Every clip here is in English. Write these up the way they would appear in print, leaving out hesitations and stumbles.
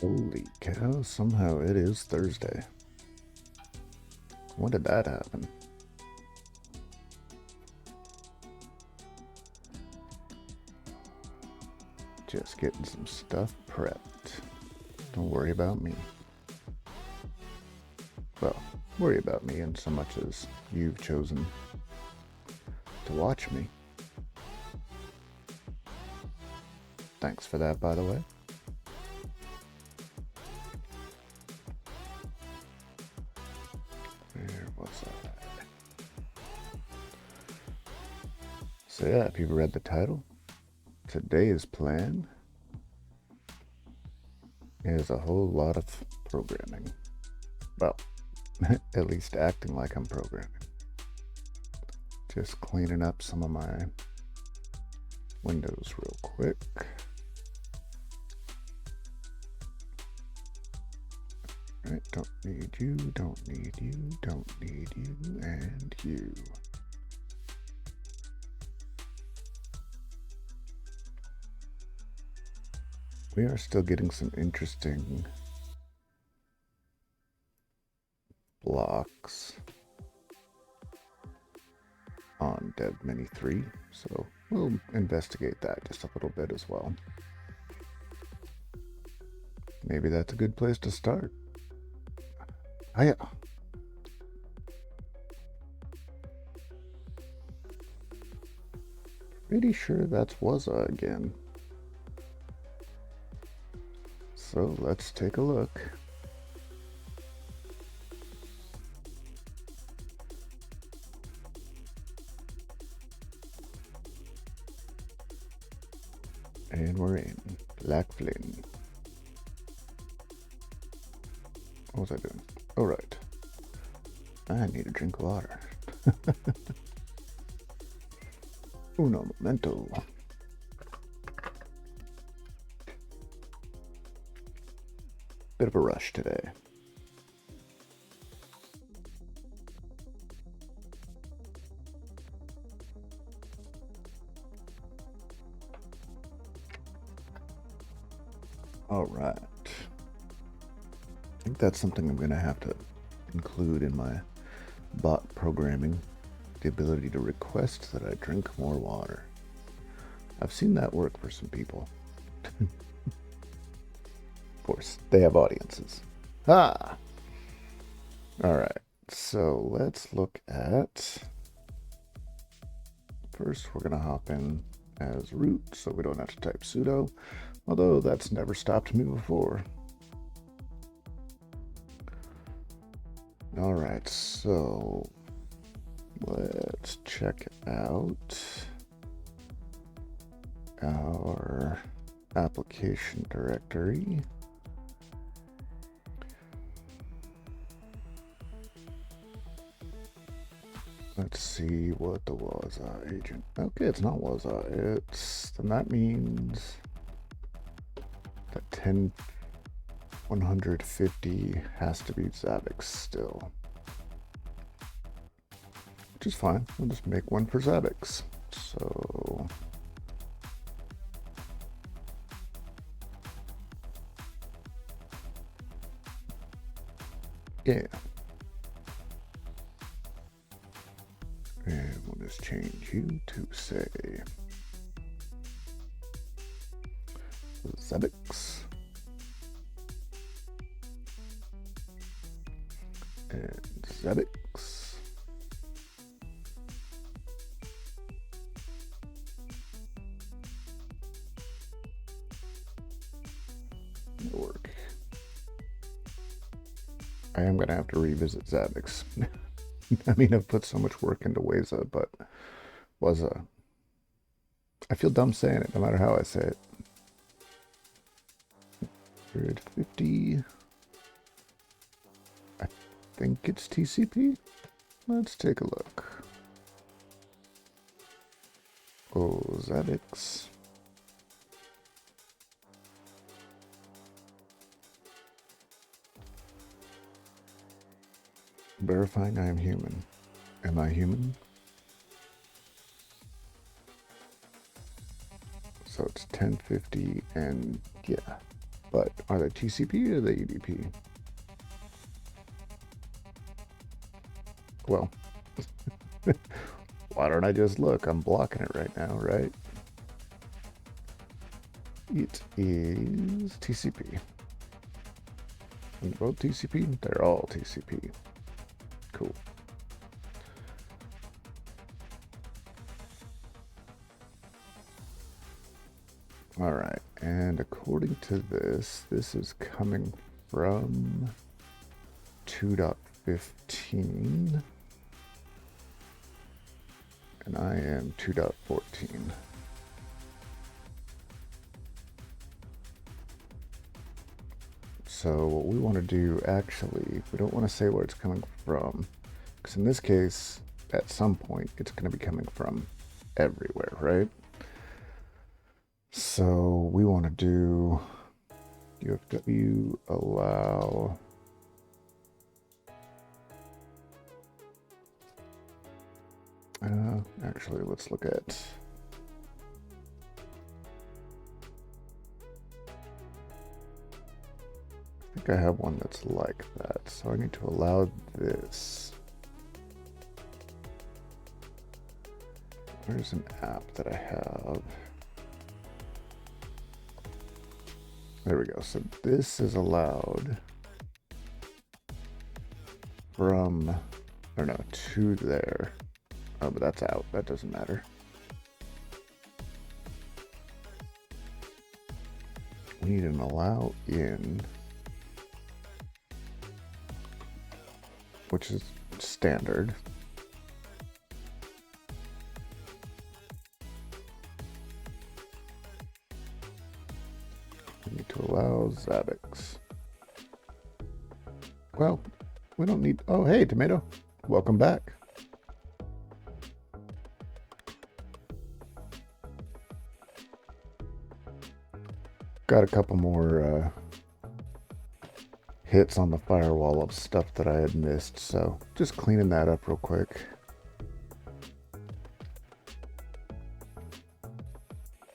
Holy cow, somehow it is Thursday. When did that happen? Just getting some stuff prepped. Don't worry about me. Well, worry about me in so much as you've chosen to watch me. Thanks for that, by the way. Where was I? So yeah, if you've read the title, today's plan is a whole lot of programming. Well, at least acting like I'm programming. Just cleaning up some of my windows real quick. Right, don't need you, don't need you, don't need you, and you. We are still getting some interesting blocks on Dev Mini 3, so we'll investigate that just a little bit as well. Maybe that's a good place to start. Pretty sure that's Waza again. So let's take a look. And we're in Black Flynn. What was I doing? Oh, right. I need a drink of water. Uno momento. Bit of a rush today. All right. I think that's something I'm going to have to include in my bot programming, the ability to request that I drink more water. I've seen that work for some people. Of course, they have audiences. Ah! All right, so let's look at... First, we're going to hop in as root, so we don't have to type sudo, although that's never stopped me before. All right, so let's check out our application directory. Let's see what the Waza agent. Okay, it's not Waza. Then that means that 150 has to be Zabbix still, which is fine. We'll just make one for Zabbix. So yeah. And we'll just change you to say Zabbix. And Zabbix. It'll work. I am going to have to revisit Zabbix. I mean, I've put so much work into Waza, but Waza. I feel dumb saying it, no matter how I say it. 150. I think it's TCP. Let's take a look. Oh, Zabbix. Verifying I am human. Am I human? So it's 1050 and yeah, But are they TCP or are they UDP? Well, why don't I just look? I'm blocking it right now, right? It is TCP. Both TCP? They're all TCP. Cool. All right, and according to this is coming from 2.15, and I am 2.14. So what we want to do, actually, we don't want to say where it's coming from, because in this case, at some point, it's going to be coming from everywhere, right? So we want to do UFW allow actually, let's look at I think I have one that's like that, so I need to allow this. There's an app that I have. There we go. So this is allowed from, I don't know, to there. Oh, but that's out. That doesn't matter. We need an allow in, which is standard. We need to allow Zabbix. Well, we don't need, oh, hey, Tomato, welcome back. Got a couple more hits on the firewall of stuff that I had missed, so just cleaning that up real quick.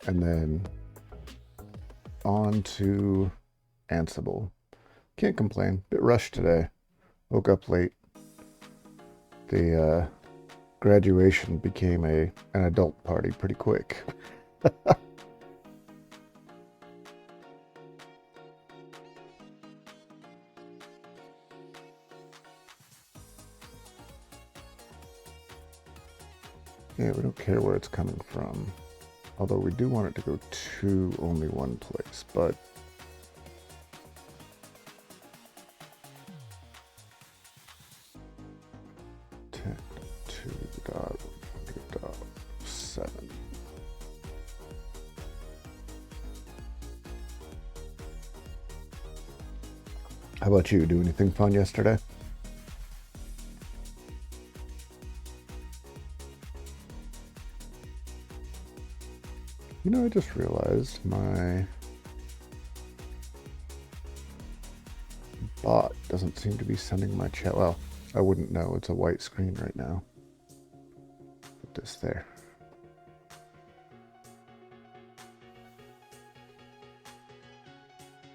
And then on to Ansible. Can't complain. Bit rushed today. Woke up late. The graduation became an adult party pretty quick. Yeah, we don't care where it's coming from. Although we do want it to go to only one place, but how about you? Do anything fun yesterday? You know, I just realized my bot doesn't seem to be sending my chat. Well, I wouldn't know. It's a white screen right now. Put this there.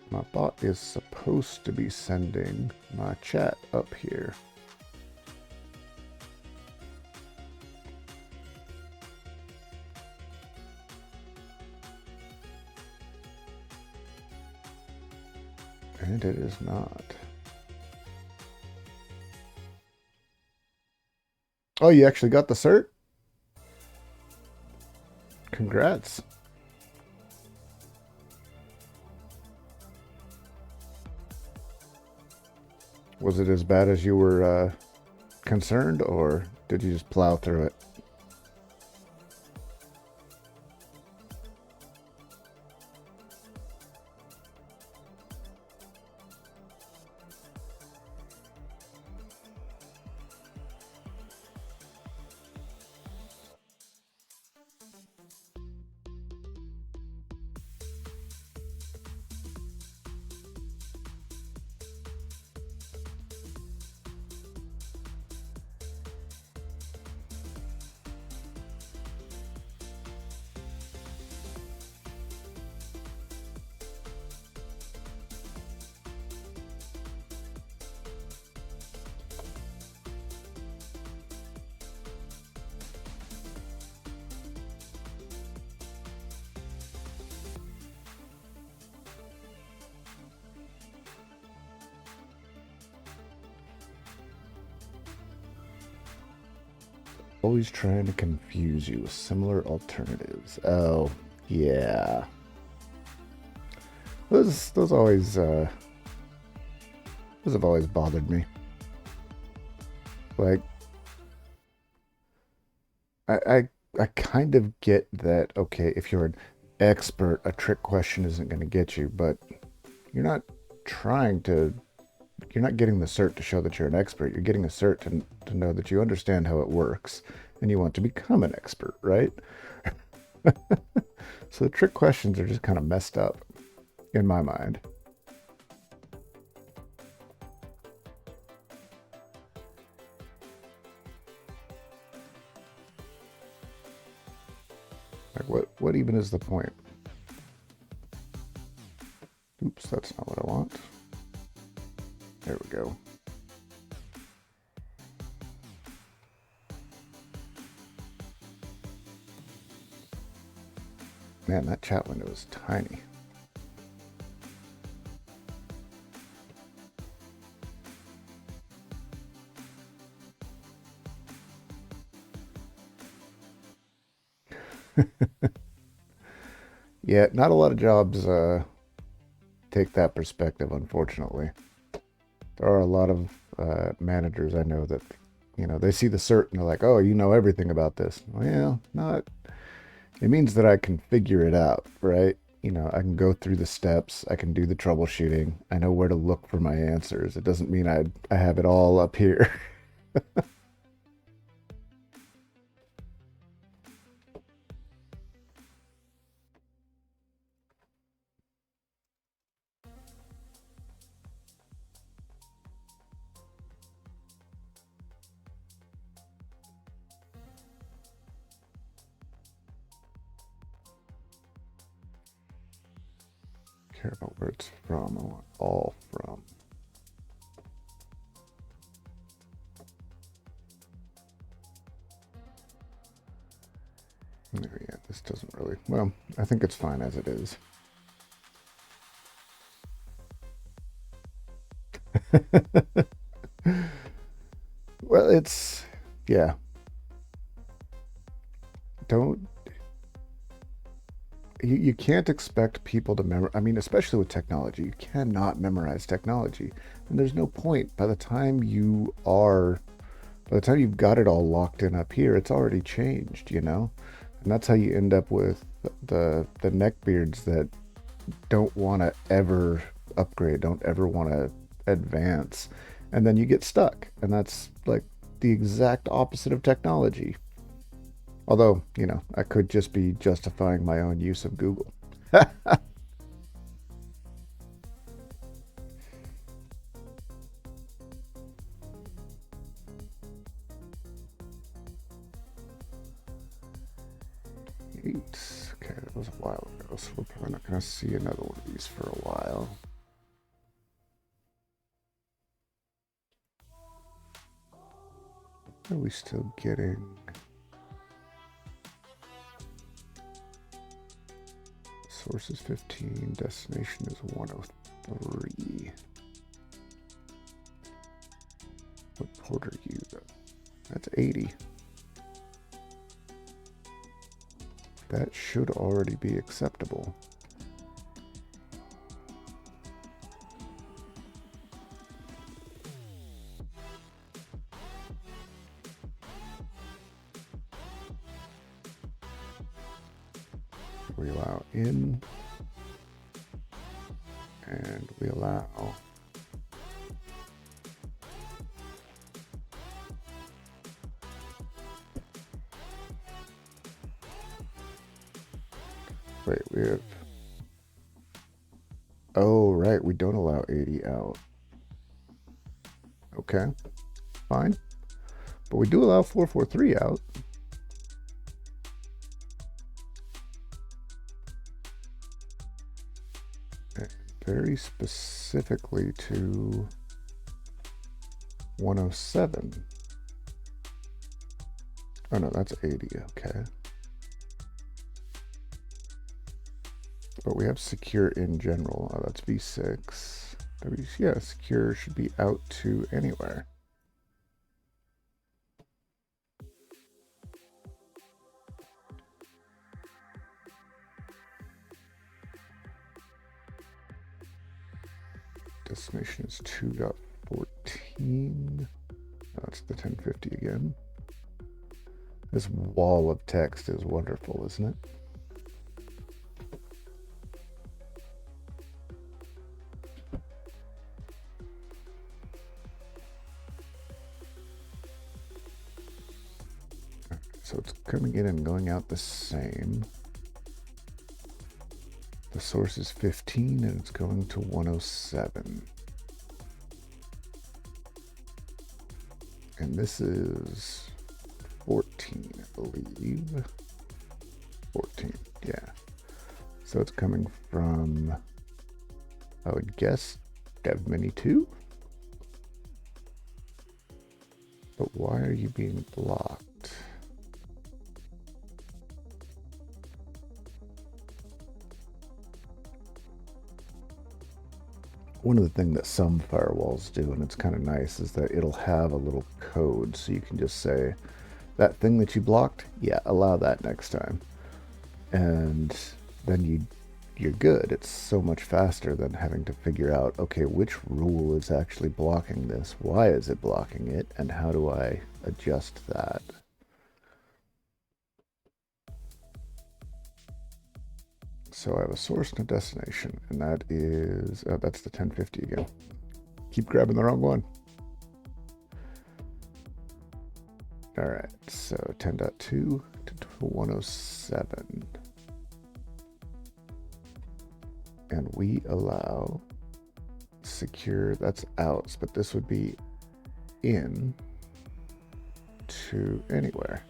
My bot is supposed to be sending my chat up here. And it is not. Oh, you actually got the cert? Congrats. Was it as bad as you were concerned, or did you just plow through it? Always trying to confuse you with similar alternatives. Oh, yeah. Those always those have always bothered me. Like I kind of get that, okay, if you're an expert, a trick question isn't going to get you, but you're not trying to, you're not getting the cert to show that you're an expert. You're getting a cert to know that you understand how it works and you want to become an expert, right? So the trick questions are just kind of messed up in my mind. Like what even is the point? Oops, that's not what I want. There we go. Man, that chat window is tiny. Yeah, not a lot of jobs take that perspective, unfortunately. There are a lot of managers I know that, you know, they see the cert and they're like, oh, you know everything about this. Well, not, it means that I can figure it out, right? You know, I can go through the steps, I can do the troubleshooting, I know where to look for my answers. It doesn't mean I have it all up here. Care about where it's from. I want all from. Yeah, this doesn't really, well, I think it's fine as it is. Well, it's, yeah. Don't, you can't expect people to memorize. I mean, especially with technology, you cannot memorize technology. And there's no point. By the time you've got it all locked in up here, it's already changed, you know? And that's how you end up with the neckbeards that don't want to ever upgrade, don't ever want to advance. And then you get stuck. And that's like the exact opposite of technology. Although, you know, I could just be justifying my own use of Google. Okay, that was a while ago, so we're probably not going to see another one of these for a while. Are we still getting... Source is 15, destination is 103. What port are you? That's 80. That should already be acceptable. We allow in, and we allow wait, we have, oh right, we don't allow 80 out. Okay, fine, but we do allow 443 out. Very specifically to 107. Oh no, that's 80, okay. But we have secure in general. Oh, that's V6. Yeah, secure should be out to anywhere. Destination is 2.14. That's the 1050 again. This wall of text is wonderful, isn't it? So it's coming in and going out the same. The source is 15 and it's going to 107. And this is 14, I believe. 14, yeah. So it's coming from, I would guess, DevMini 2? But why are you being blocked? One of the things that some firewalls do, and it's kind of nice, is that it'll have a little code, so you can just say, that thing that you blocked, yeah, allow that next time. And then you're good. It's so much faster than having to figure out, okay, which rule is actually blocking this? Why is it blocking it? And how do I adjust that? So I have a source and a destination, and that is, oh, that's the 1050 again. Keep grabbing the wrong one. All right, so 10.2 to 107. And we allow secure, that's outs, but this would be in to anywhere.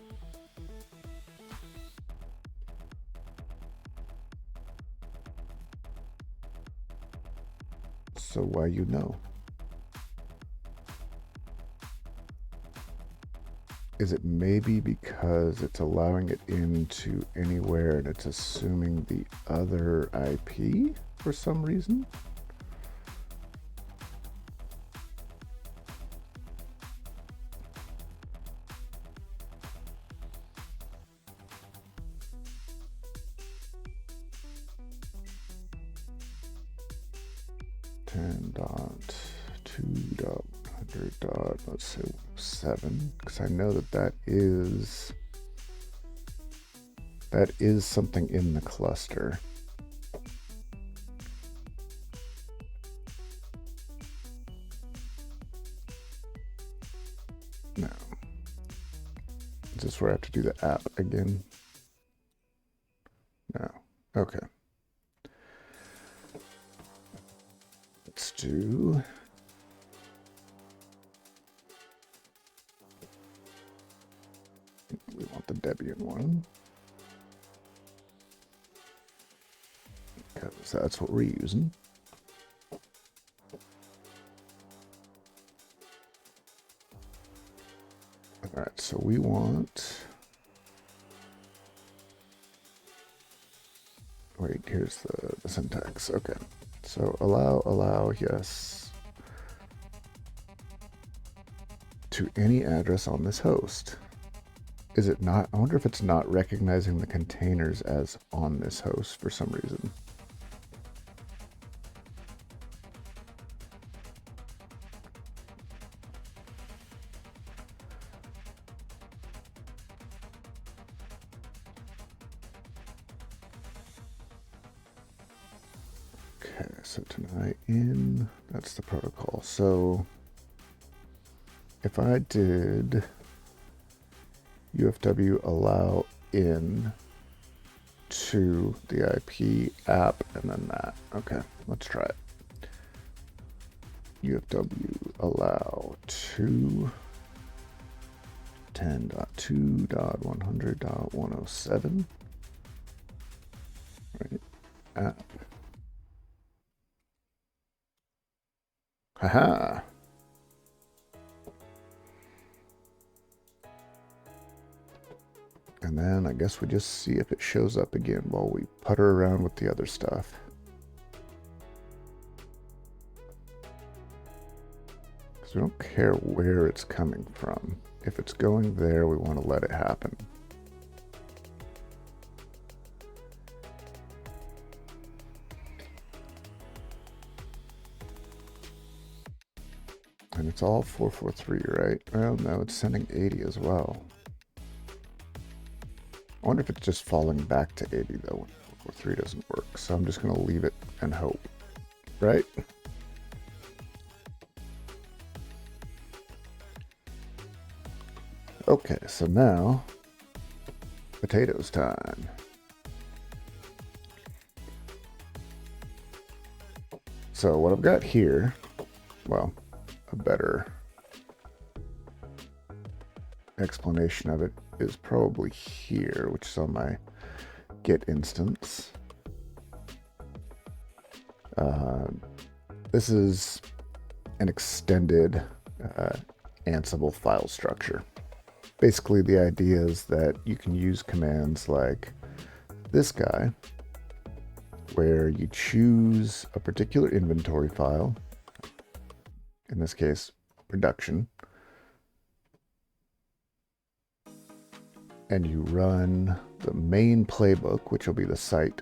So why you know? Is it maybe because it's allowing it into anywhere and it's assuming the other IP for some reason? Let's say 7, because I know that is something in the cluster. No. Is this where I have to do the app again? No. Okay. Let's do we want the Debian one because that's what we're using. All right, so we want, wait, here's the syntax. Okay, so allow, yes, to any address on this host. Is it not? I wonder if it's not recognizing the containers as on this host for some reason. Okay, so tonight in, that's the protocol. So if I did UFW allow in to the IP app and then that. Okay, let's try it. UFW allow to 10.2.100.107. Right, app. Haha. And then I guess we just see if it shows up again while we putter around with the other stuff. Because we don't care where it's coming from. If it's going there, we want to let it happen. It's all 443, right? Well, no, it's sending 80 as well. I wonder if it's just falling back to 80 though when 443 doesn't work. So I'm just going to leave it and hope, right? Okay, so now potatoes time. So what I've got here, well, a better explanation of it is probably here, which is on my Git instance. This is an extended Ansible file structure. Basically, the idea is that you can use commands like this guy, where you choose a particular inventory file, in this case, production, and you run the main playbook, which will be the site.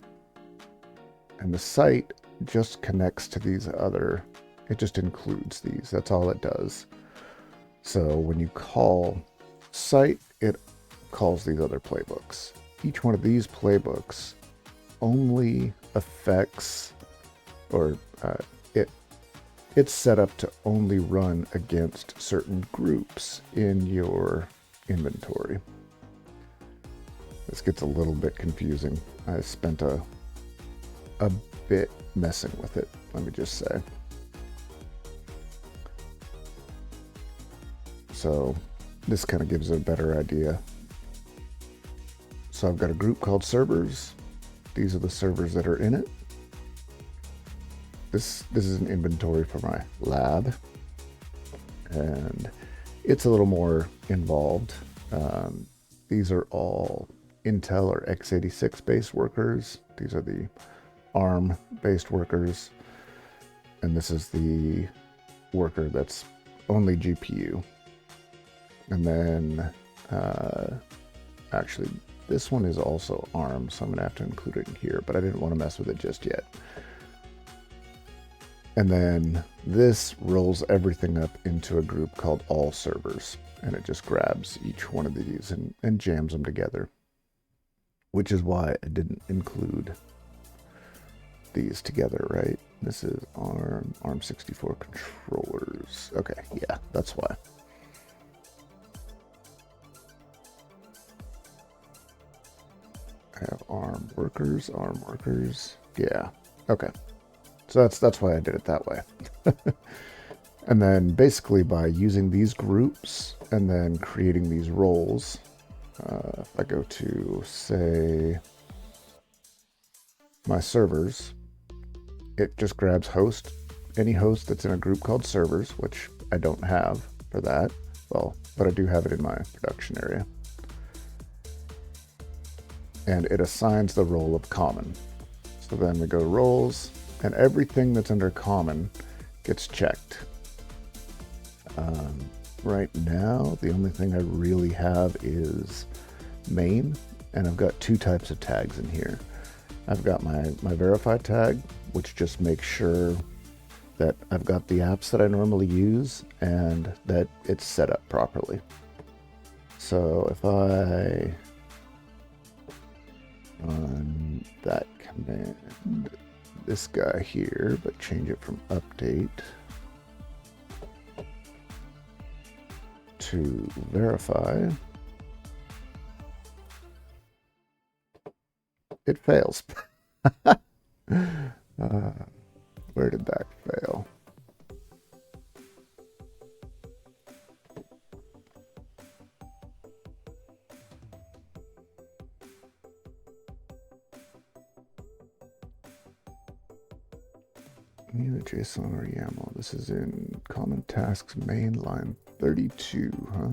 And the site just connects to these other, it just includes these. That's all it does. So when you call site, it calls these other playbooks. Each one of these playbooks only affects, or it's set up to only run against certain groups in your inventory. This gets a little bit confusing. I spent a bit messing with it, let me just say. So this kind of gives a better idea. So I've got a group called servers. These are the servers that are in it. This is an inventory for my lab, and it's a little more involved. These are all Intel or x86 based workers. These are the ARM based workers, and this is the worker that's only GPU. And then actually this one is also ARM, so I'm gonna have to include it in here, but I didn't want to mess with it just yet. And then this rolls everything up into a group called all servers, and it just grabs each one of these and jams them together, which is why I didn't include these together, right? This is ARM64 controllers. Okay, yeah, that's why. I have ARM workers. Yeah, okay. So that's why I did it that way. And then basically by using these groups and then creating these roles, if I go to, say, my servers, it just grabs any host that's in a group called servers, which I don't have for that. Well, but I do have it in my production area. And it assigns the role of common. So then we go roles, and everything that's under common gets checked. Right now, the only thing I really have is main, and I've got two types of tags in here. I've got my verify tag, which just makes sure that I've got the apps that I normally use and that it's set up properly. So if I run that command, this guy here, but change it from update to verify, it fails. Where did that fail? Neither JSON or YAML. This is in common tasks main line 32, huh?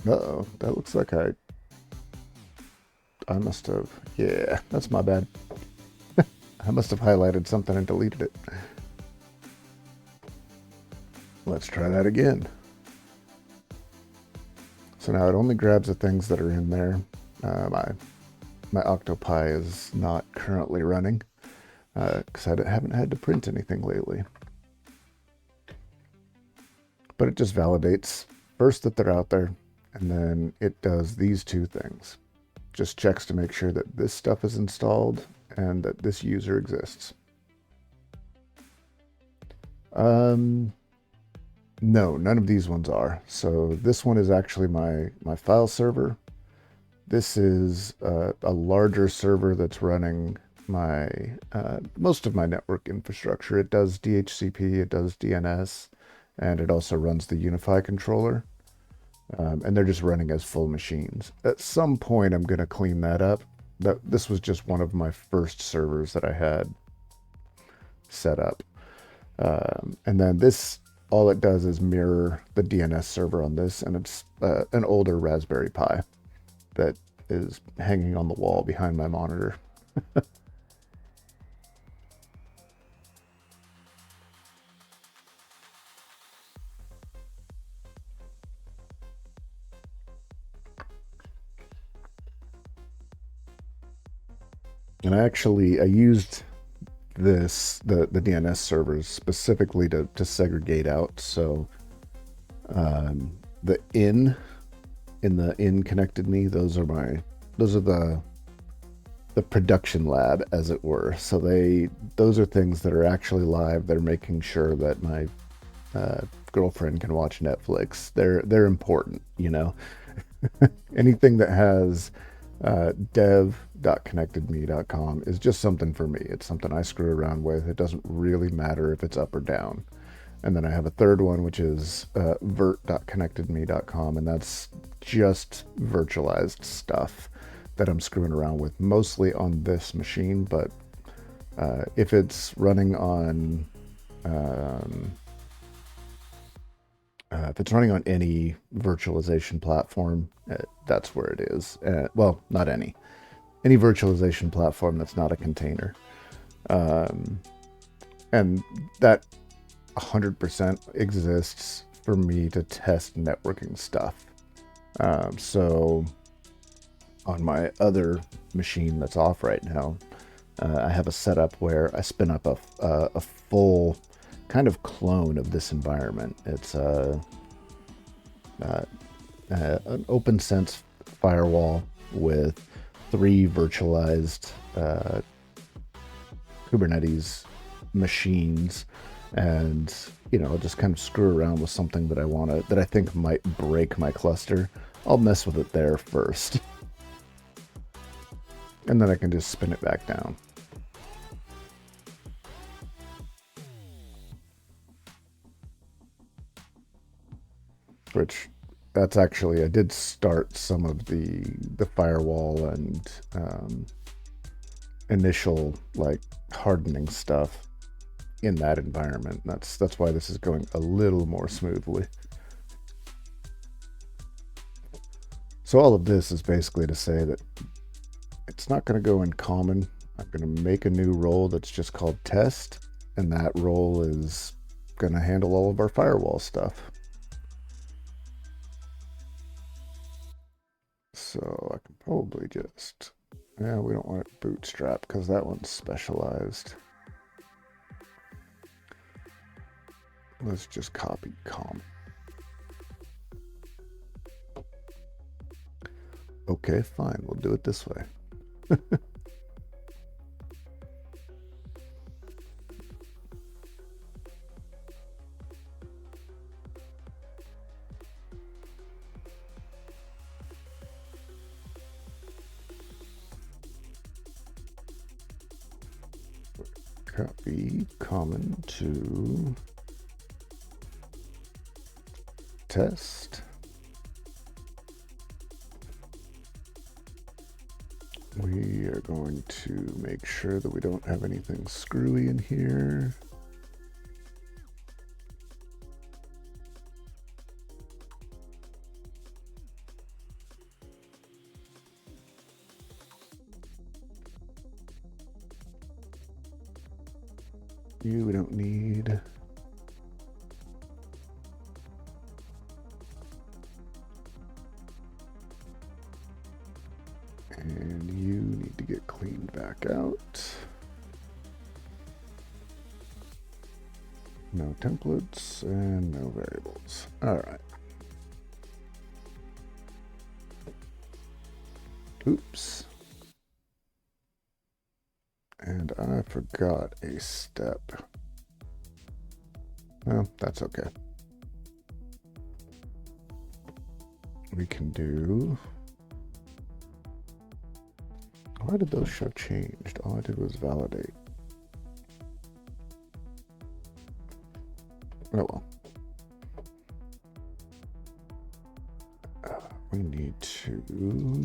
Uh-oh, that looks like I must have, yeah, that's my bad. I must have highlighted something and deleted it. Let's try that again. So now it only grabs the things that are in there. My Octopi is not currently running because I haven't had to print anything lately. But it just validates first that they're out there, and then it does these two things. Just checks to make sure that this stuff is installed and that this user exists. No, none of these ones are. So this one is actually my file server. This is a larger server that's running my most of my network infrastructure. It does DHCP, it does DNS, and it also runs the Unify controller. And they're just running as full machines. At some point, I'm going to clean that up. This was just one of my first servers that I had set up. And then this, all it does is mirror the DNS server on this, and it's an older Raspberry Pi that is hanging on the wall behind my monitor. And I used the DNS servers specifically to segregate out. So the in connected me, those are the production lab, as it were. So those are things that are actually live. They're making sure that my girlfriend can watch Netflix. They're important, you know. Anything that has dev.connectedme.com is just something for me. It's something I screw around with. It doesn't really matter if it's up or down. And then I have a third one, which is vert.connectedme.com, and that's just virtualized stuff that I'm screwing around with, mostly on this machine. But if it's running on any virtualization platform, that's where it is. Well, not any virtualization platform that's not a container. And that 100% exists for me to test networking stuff. So on my other machine that's off right now, I have a setup where I spin up a full kind of clone of this environment. It's an OpenSense firewall with 3 virtualized Kubernetes machines, and I'll just kind of screw around with something that I think might break my cluster. I'll mess with it there first, and then I can just spin it back down. Which, that's actually, I did start some of the firewall and initial hardening stuff in that environment. That's why this is going a little more smoothly. So all of this is basically to say that it's not going to go in common. I'm going to make a new role that's just called test, and that role is going to handle all of our firewall stuff. So I can probably just, we don't want it bootstrap because that one's specialized. Let's just copy com. Okay, fine, we'll do it this way. Copy common to test. We are going to make sure that we don't have anything screwy in here. We don't need. And you need to get cleaned back out. No templates and no variables. All right. Oops. And I forgot a step. Well, that's okay. We can do... Why did those show changed? All I did was validate. Oh well. We need to...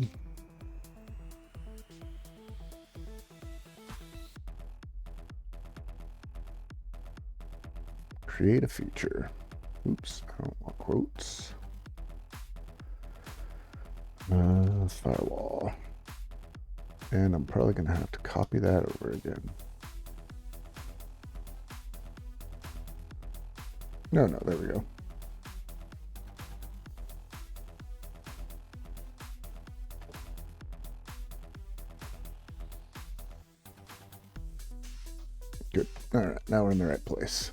create a feature. Oops, I don't want quotes. Firewall. And I'm probably going to have to copy that over again. No, there we go. Good. All right, now we're in the right place.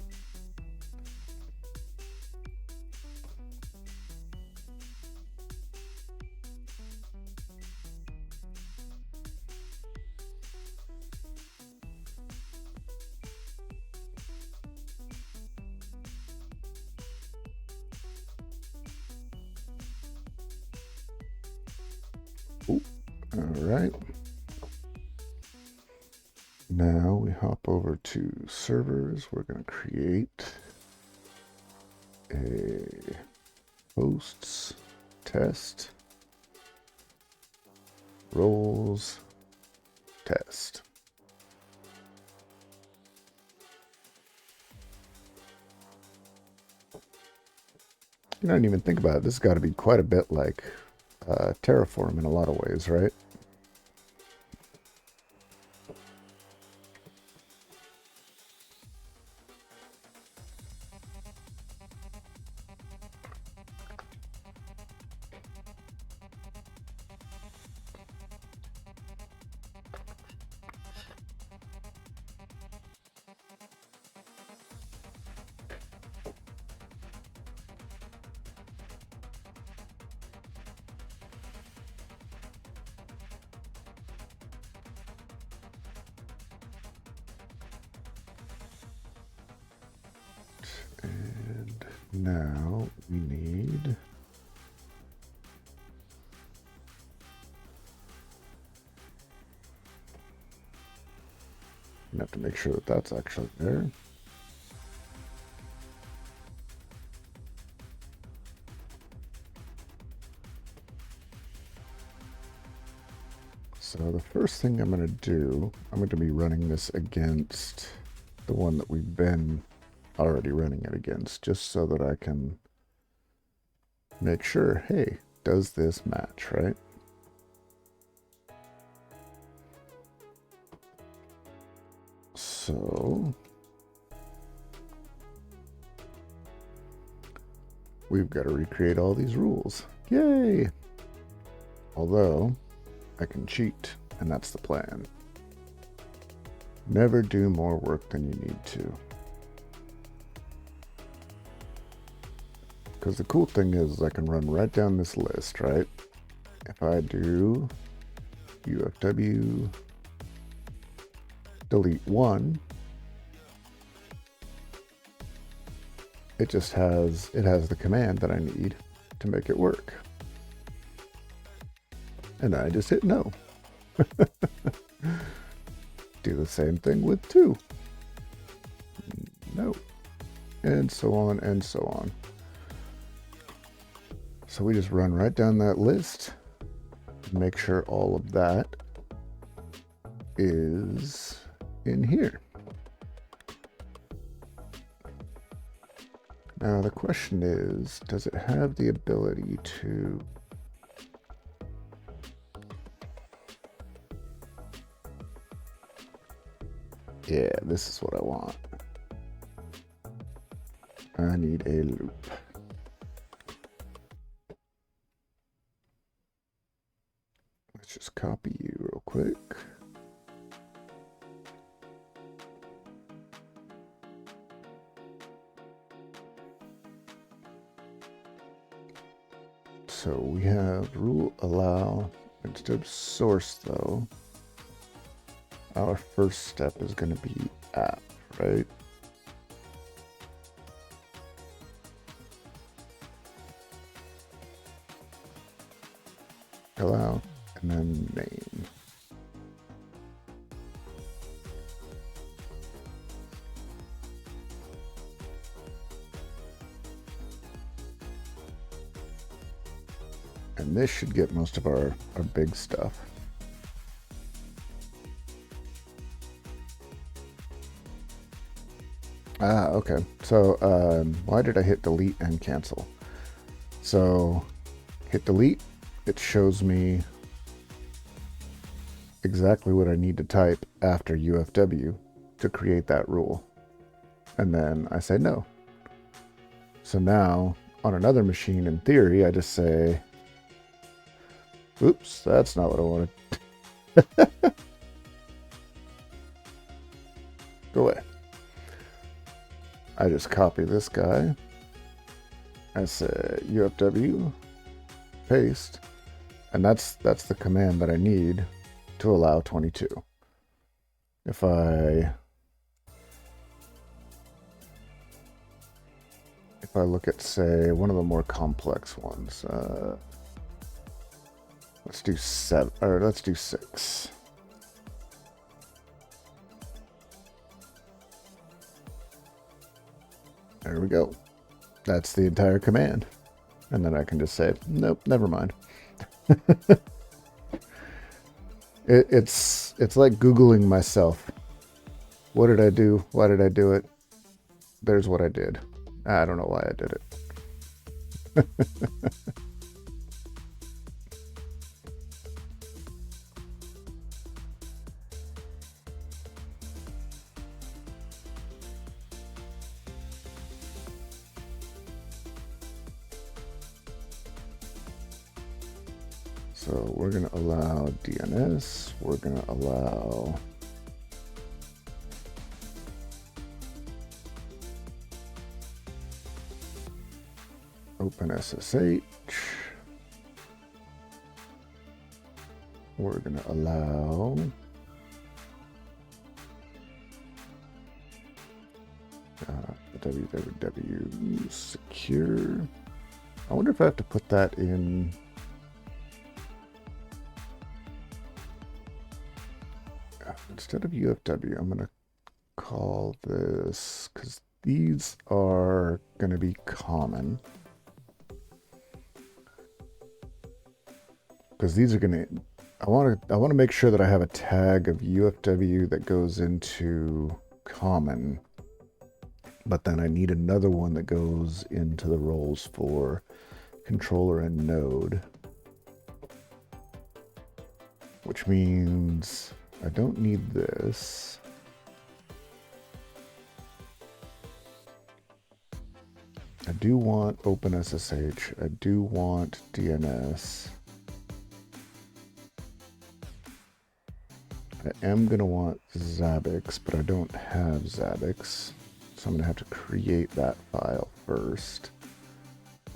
Ooh, all right. Now we hop over to servers. We're going to create a hosts test roles test. You don't even think about it. This has got to be quite a bit like Terraform in a lot of ways, right? And now we need have to make sure that that's actually there. So the first thing I'm going to do, I'm going to be running this against the one that we've been already running it against, just so that I can make sure, hey, does this match, right? So we've got to recreate all these rules. Yay! Although I can cheat, and that's the plan. Never do more work than you need to. Because the cool thing is I can run right down this list, right? If I do UFW delete 1, it just has the command that I need to make it work. And I just hit no. Do the same thing with 2. No. And so on and so on. So we just run right down that list, make sure all of that is in here. Now the question is, does it have the ability to yeah, this is what I want. I need a loop. Let's just copy you real quick. So we have rule allow instead of source though. Our first step is going to be app, right? Allow and then name. And this should get most of our big stuff. Ah, okay. So why did I hit delete and cancel? So hit delete, it shows me exactly what I need to type after UFW to create that rule. And then I say no. So now on another machine, in theory, I just say, oops, that's not what I wanted. Go away. I just copy this guy. I say UFW, paste, and that's the command that I need to allow 22. If I look at, say, one of the more complex ones, let's do 7, or let's do 6. There we go. That's the entire command. And then I can just say, nope, never mind. It's like Googling myself. What did I do? Why did I do it? There's what I did. I don't know why I did it. So we're going to allow DNS. We're going to allow OpenSSH. We're going to allow www secure. I wonder if I have to put that in. Instead of UFW, I'm going to call this, because these are going to be common. Because these are going to, I want to make sure that I have a tag of UFW that goes into common, but then I need another one that goes into the roles for controller and node, which means I don't need this. I do want OpenSSH. I do want DNS. I am going to want Zabbix, but I don't have Zabbix. So I'm going to have to create that file first.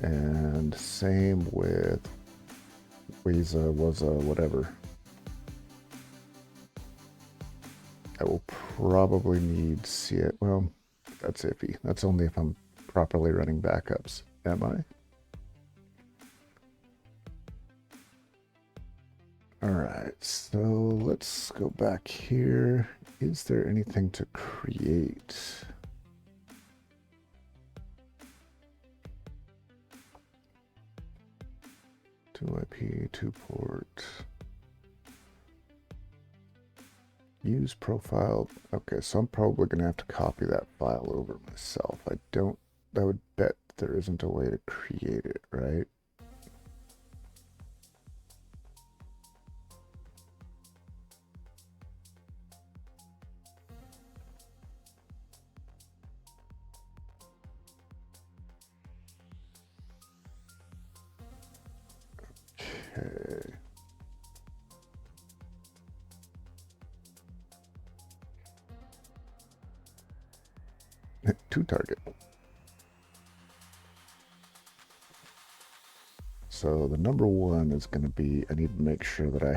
And same with Waza, whatever. I will probably need it. Well, that's iffy. That's only if I'm properly running backups. Am I? All right, so let's go back here. Is there anything to create? 2IP, 2 port. Use profile. Okay, so I'm probably going to have to copy that file over myself. I would bet there isn't a way to create it, right? Okay. to target. So the number one is going to be, I need to make sure that I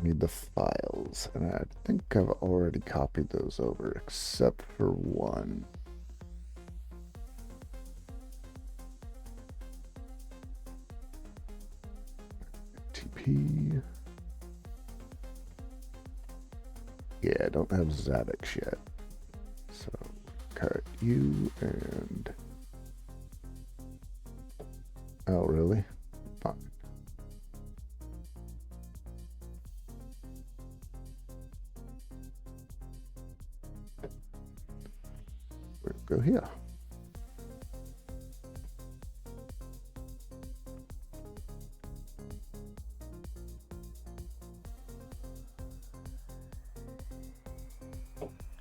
need the files, and I think I've already copied those over, except for one. TP. Yeah, I don't have Zabbix yet. So cut you and... Oh, really? Fine. We'll go here.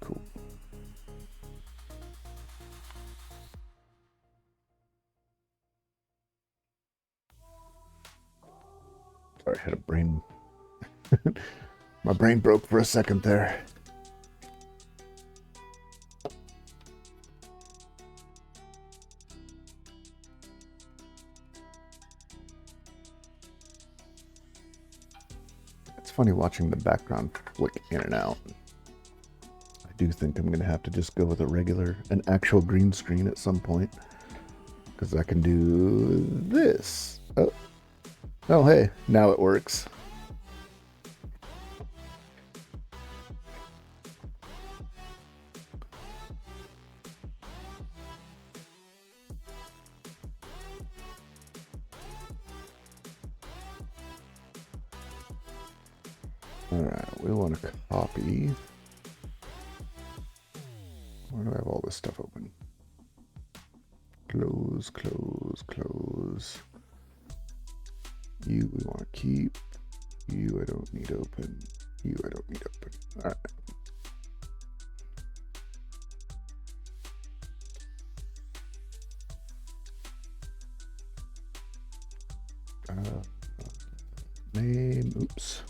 Cool. Sorry, I had a brain... My brain broke for a second there. It's funny watching the background flick in and out. I do think I'm going to have to just go with an actual green screen at some point. Because I can do this. Oh, hey, now it works. Alright, we want to copy. Where do I have all this stuff open? Close, close, close. You we want to keep. You I don't need open. You I don't need open. Alright. Name, oops.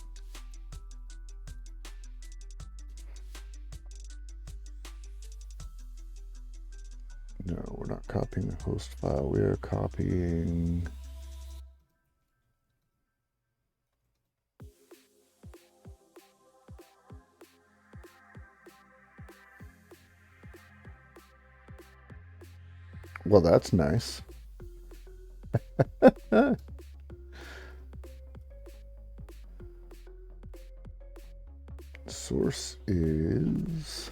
No, we're not copying the host file. We are copying... Well, that's nice. Source is...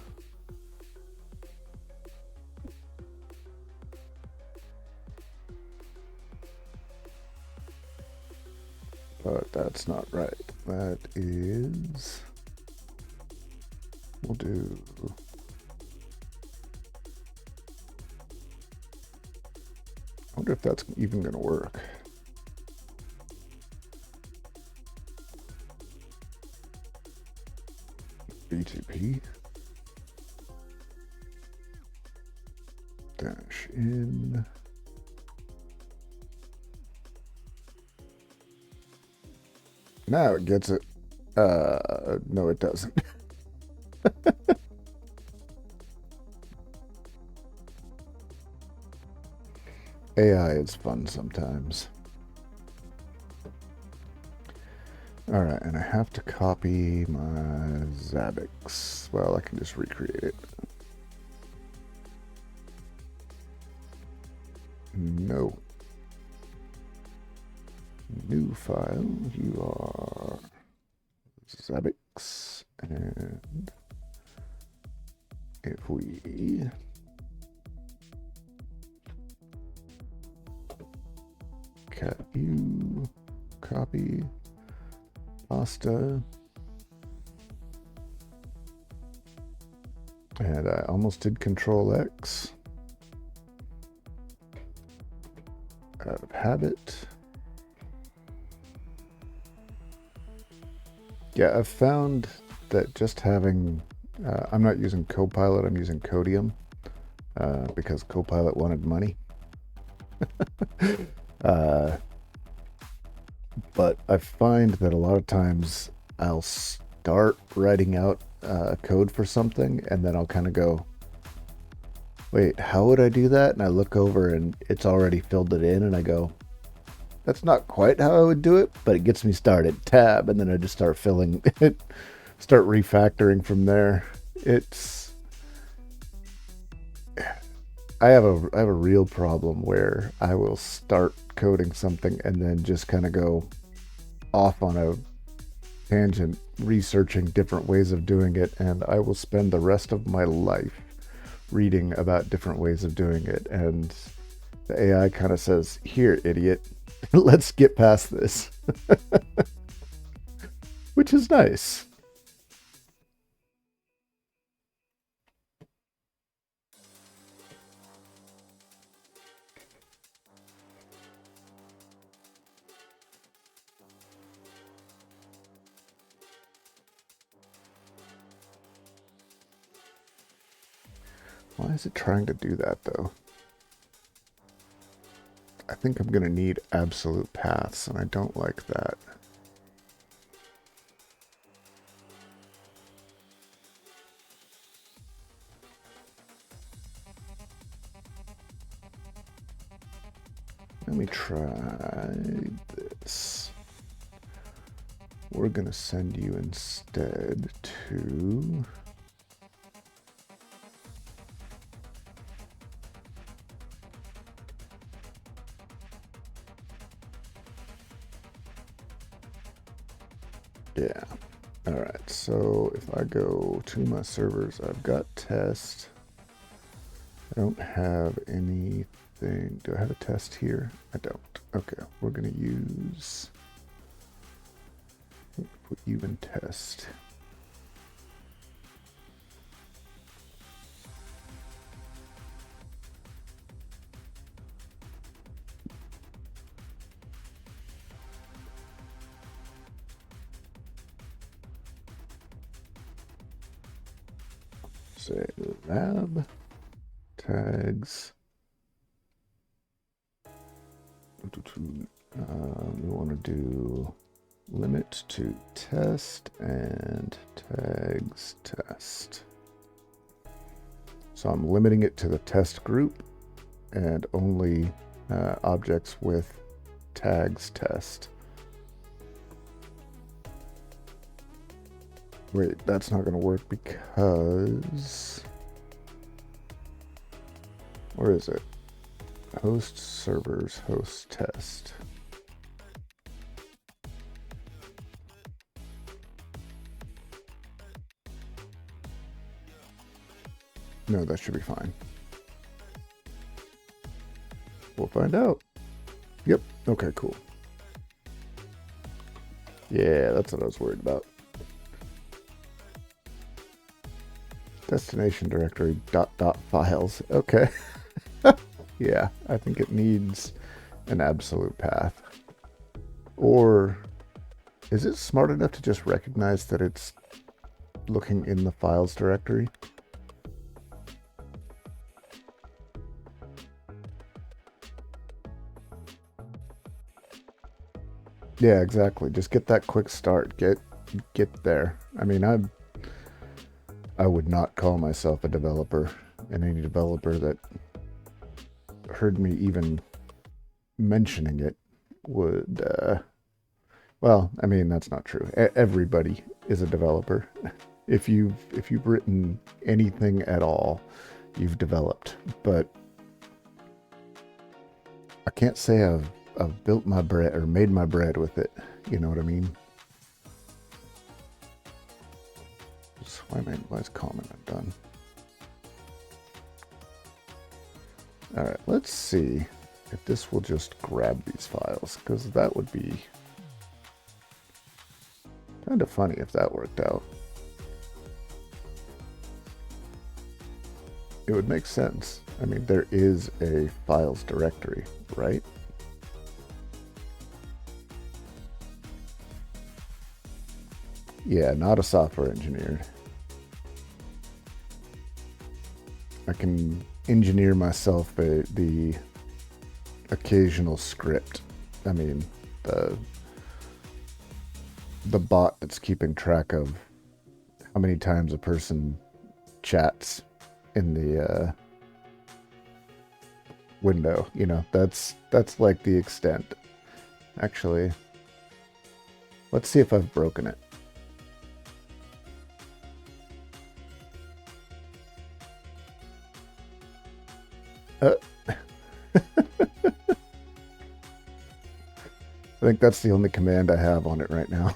But that's not right. That is... We'll do... I wonder if that's even going to work. BTP. Dash in. Now it gets it. No, it doesn't. AI is fun sometimes. All right, and I have to copy my Zabbix. Well, I can just recreate it. No. New file. You are Zabbix, and if we cat you, copy, pasta, and I almost did Control X out of habit. Yeah, I've found that just having, I'm not using Copilot, I'm using Codium, because Copilot wanted money. But I find that a lot of times I'll start writing out code for something, and then I'll kind of go, wait, how would I do that? And I look over and it's already filled it in, and I go, that's not quite how I would do it, but it gets me started. Tab, and then I just start filling it, start refactoring from there. I have a real problem where I will start coding something and then just kind of go off on a tangent researching different ways of doing it, and I will spend the rest of my life reading about different ways of doing it, and the AI kind of says, here, idiot, let's get past this. Which is nice. Why is it trying to do that, though? I think I'm going to need absolute paths, and I don't like that. Let me try this. We're going to send you instead to... Yeah. All right. So if I go to my servers, I've got test. I don't have anything. Do I have a test here? I don't. Okay. We're going to use... put you in test. Say lab tags. We want to do limit to test and tags test. So I'm limiting it to the test group and only objects with tags test. Wait, that's not going to work because... where is it? Host servers, host test. No, that should be fine. We'll find out. Yep. Okay, cool. Yeah, that's what I was worried about. Destination directory ... files. Okay. Yeah, I think it needs an absolute path. Or is it smart enough to just recognize that it's looking in the files directory? Yeah, exactly. Just get that quick start. Get there. I mean, I would not call myself a developer, and any developer that heard me even mentioning it would, well, I mean, that's not true. Everybody is a developer. If you've written anything at all, you've developed. But I can't say I've built my bread or made my bread with it. You know what I mean? Why is comment undone? All right, let's see if this will just grab these files, because that would be kind of funny if that worked out. It would make sense. I mean, there is a files directory, right? Yeah, not a software engineer. I can engineer myself the occasional script. I mean, the bot that's keeping track of how many times a person chats in the window. You know, that's like the extent. Actually, let's see if I've broken it. I think that's the only command I have on it right now.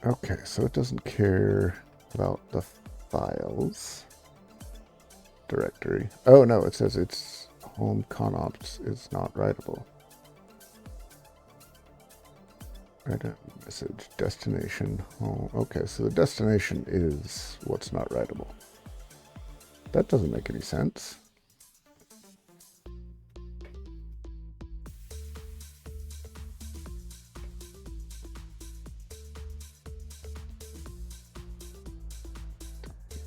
Okay, so it doesn't care about the files directory. Oh no, it says it's home conops is not writable. Message destination home. Okay, so the destination is what's not writable. That doesn't make any sense.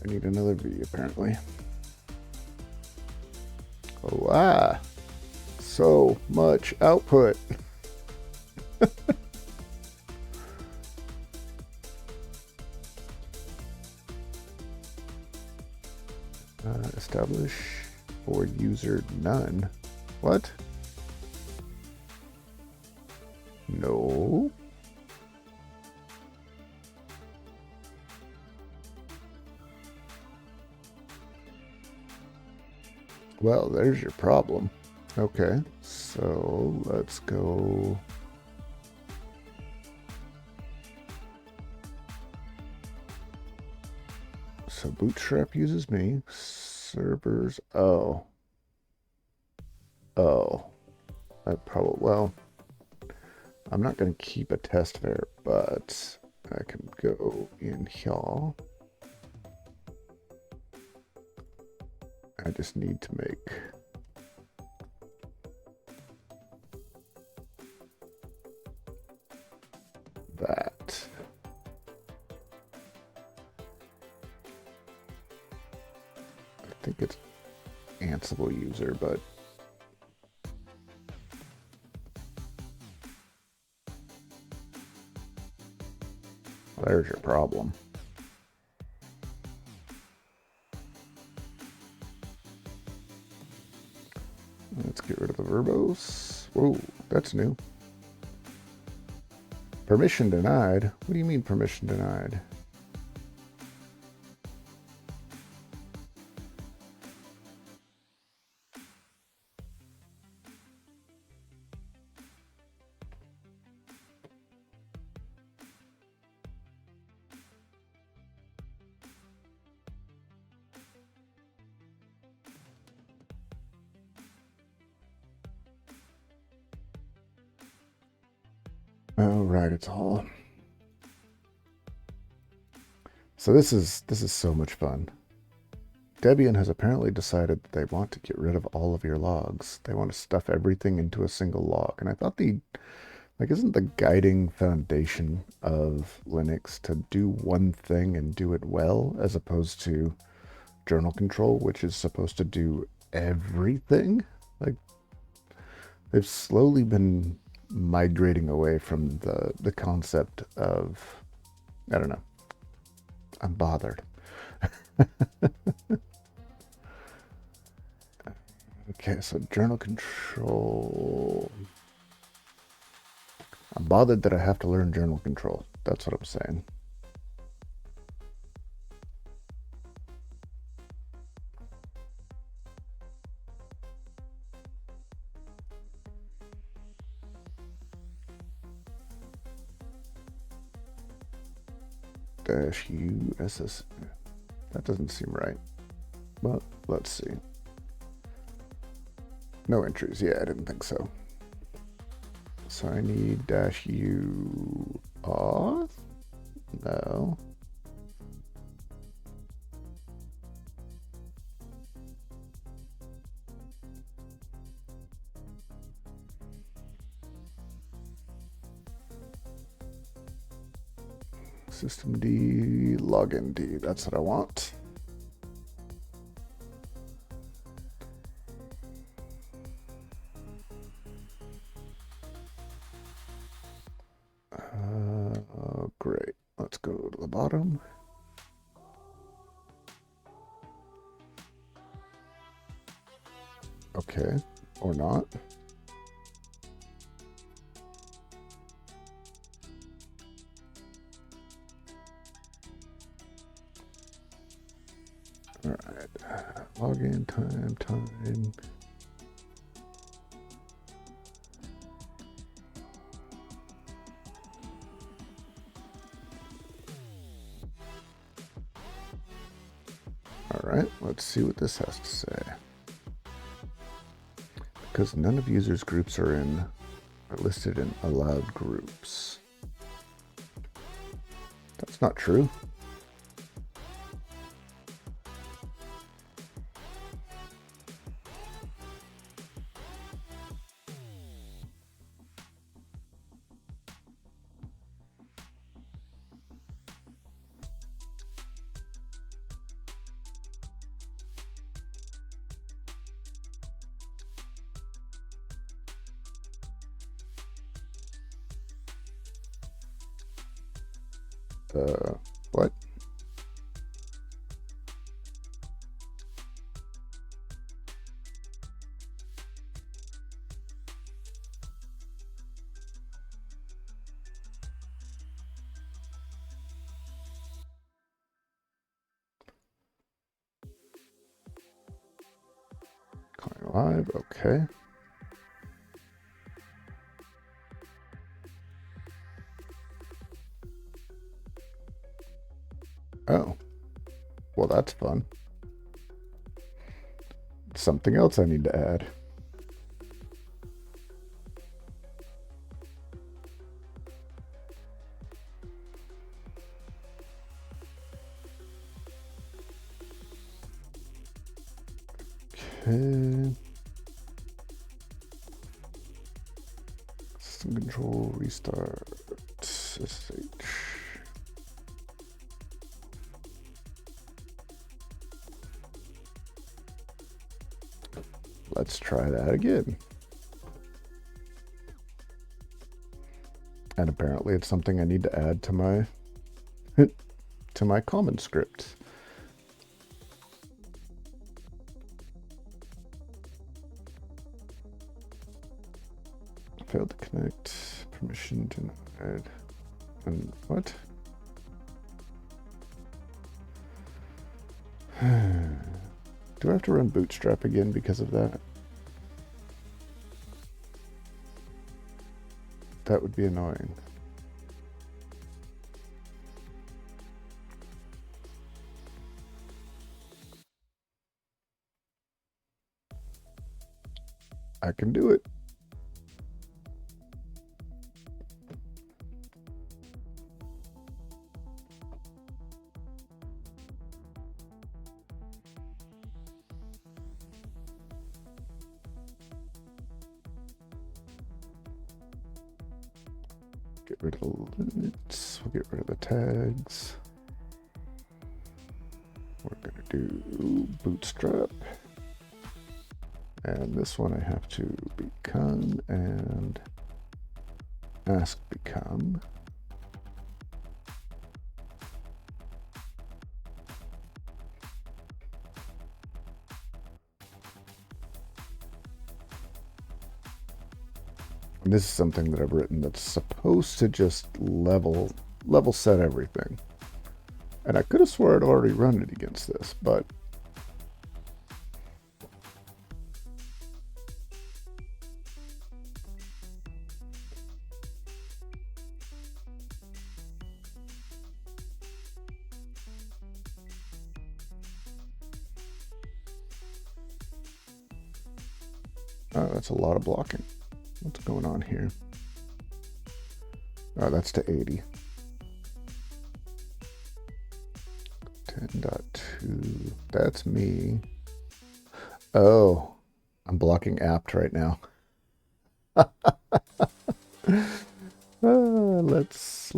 I need another V apparently. Oh, so much output. Establish for user none. What? No. Well, there's your problem. Okay, so let's go. So Bootstrap uses me. Servers. Oh. I probably, well, I'm not going to keep a test var, but I can go in here. I just need to make that. I think it's Ansible user, but there's your problem. Let's get rid of the verbose. Whoa, that's new. Permission denied? What do you mean permission denied? Oh, right, it's all. So this is so much fun. Debian has apparently decided that they want to get rid of all of your logs. They want to stuff everything into a single log. And I thought isn't the guiding foundation of Linux to do one thing and do it well, as opposed to journal control, which is supposed to do everything? Like, they've slowly been migrating away from the concept of, I don't know, I'm bothered. Okay, so journal control. I'm bothered that I have to learn journal control. That's what I'm saying. -USS. That doesn't seem right. But let's see. No entries. Yeah, I didn't think so. So I need -U auth? No. System D, login D. That's what I want. bottom. Okay, or not. All right, login time. All right, let's see what this has to say. Because none of users' groups are listed in allowed groups. That's not true. What? Going live, okay. Oh, well, that's fun. Something else I need to add. Okay. System control, restart, SSH. Let's try that again. And apparently it's something I need to add to my to my common script. Failed to connect, permission denied. And what? Do I have to run Bootstrap again because of that? That would be annoying. I can do it. Get rid of the limits. We'll get rid of the tags. We're going to do Bootstrap. And this one I have to become and ask become. And this is something that I've written that's supposed to just level set everything. And I could have swore I'd already run it against this, but that's a lot of blocking. What's going on here? Oh, that's to 80. 10.2. That's me. Oh, I'm blocking apt right now. Let's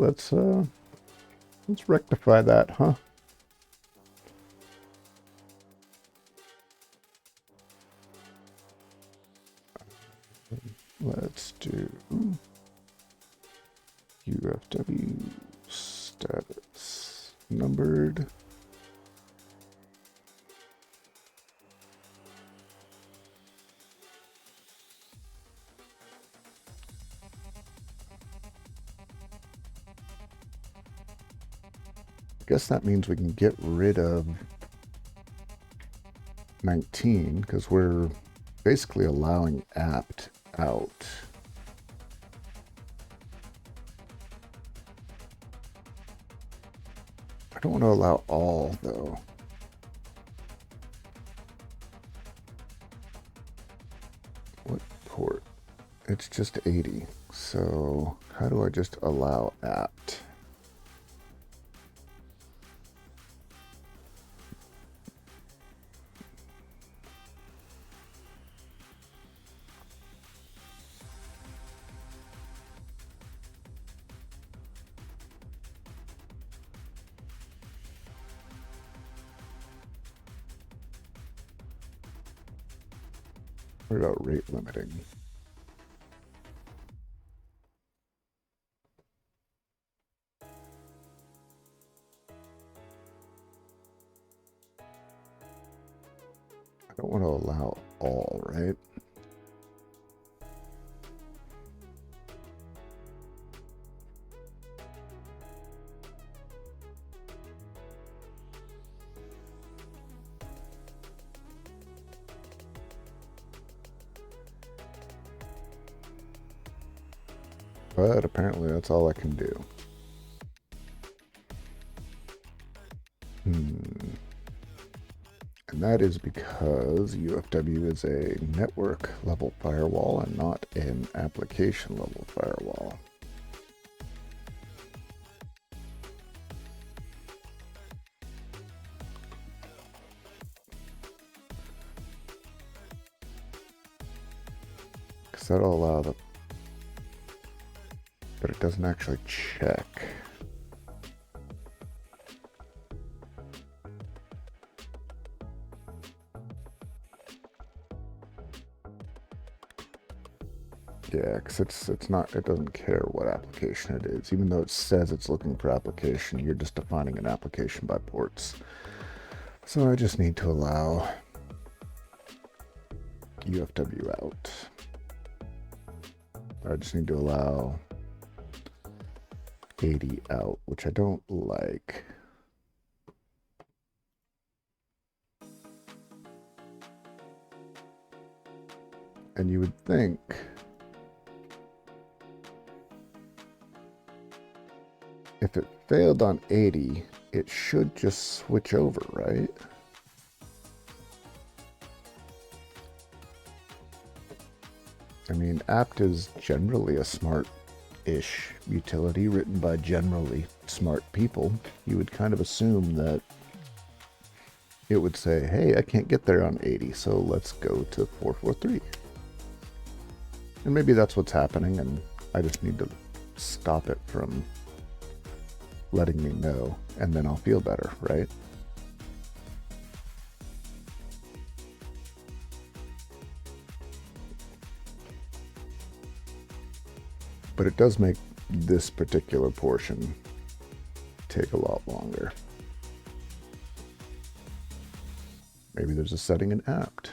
rectify that, huh? Let's do UFW status. numbered. I guess that means we can get rid of 19 because we're basically allowing apt out. I don't want to allow all though. What port? It's just 80. So how do I just allow apt? What about rate limiting? I don't want to allow all, right? But apparently that's all I can do. And that is because UFW is a network level firewall and not an application level firewall. Because that'll allow the, but it doesn't actually check. Yeah, because it's not, it doesn't care what application it is. Even though it says it's looking for application, you're just defining an application by ports. So I just need to allow UFW out. I just need to allow 80 out, which I don't like. And you would think if it failed on 80, it should just switch over, right? I mean, apt is generally a smart-ish utility written by generally smart people. You would kind of assume that it would say, hey, I can't get there on 80, so let's go to 443. And maybe that's what's happening, and I just need to stop it from letting me know, and then I'll feel better, right? But it does make this particular portion take a lot longer. Maybe there's a setting in apt.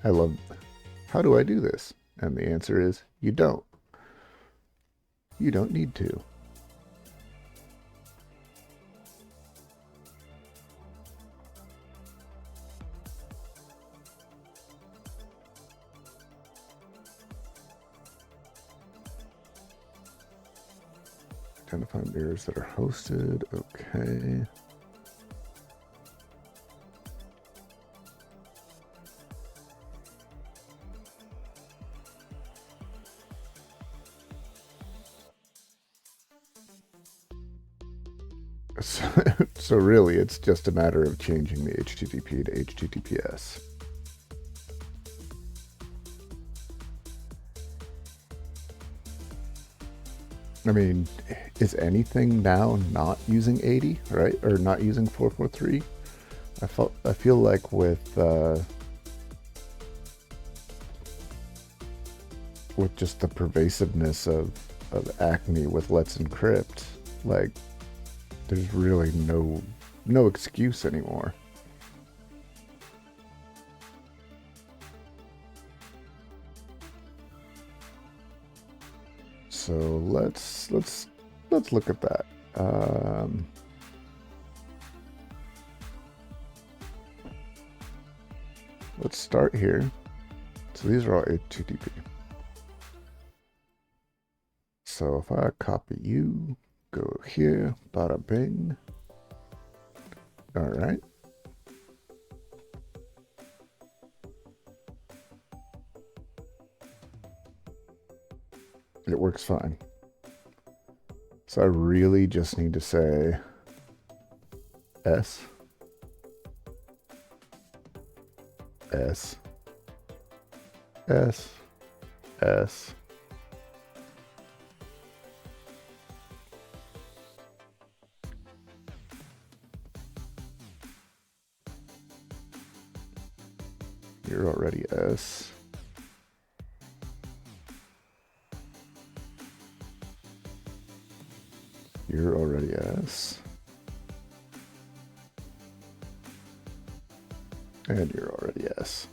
I love, how do I do this? And the answer is, you don't. You don't need to. Identify mirrors that are hosted, okay. So really, it's just a matter of changing the HTTP to HTTPS. I mean, is anything now not using 80, right? Or not using 443? I feel like with just the pervasiveness of Acme with Let's Encrypt, like there's really no excuse anymore. So let's look at that. Let's start here. So these are all HTTP. So if I copy you, go here, bada bing. All right. It works fine. So I really just need to say S, S, S, S. You're already S. You're already S. And you're already S.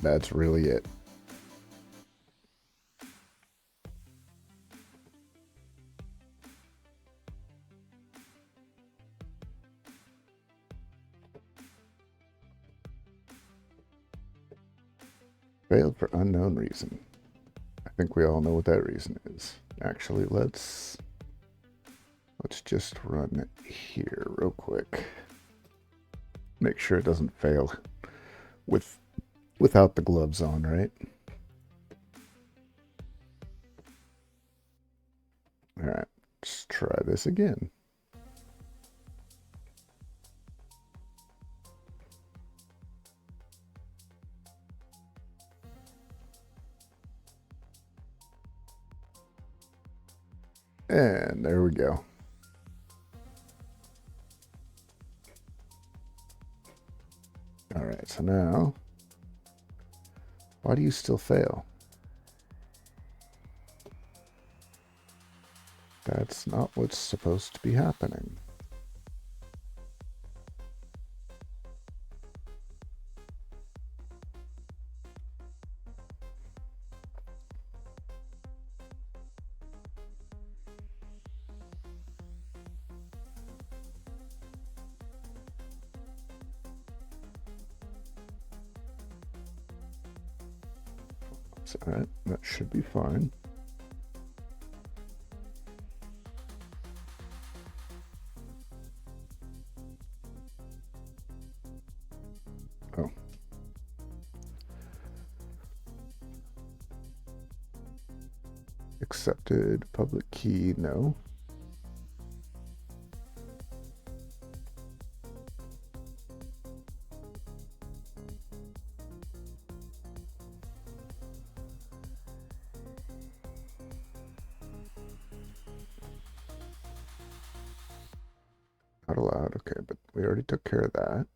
That's really it. Failed for unknown reason. I think we all know what that reason is. Actually, let's just run it here real quick. Make sure it doesn't fail without the gloves on, right? All right, let's try this again. And there we go. All right, so now, why do you still fail? That's not what's supposed to be happening. All right, that should be fine. Oh. Accepted public key, no. Not allowed, okay, but we already took care of that.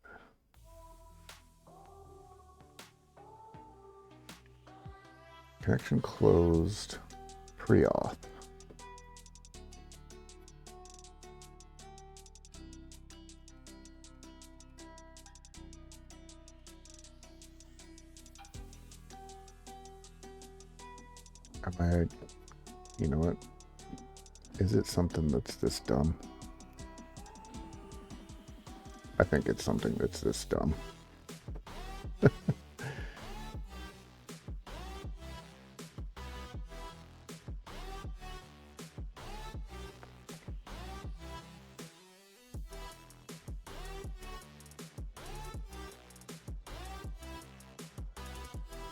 Connection closed, pre-auth. You know what? Is it something that's this dumb? I think it's something that's this dumb.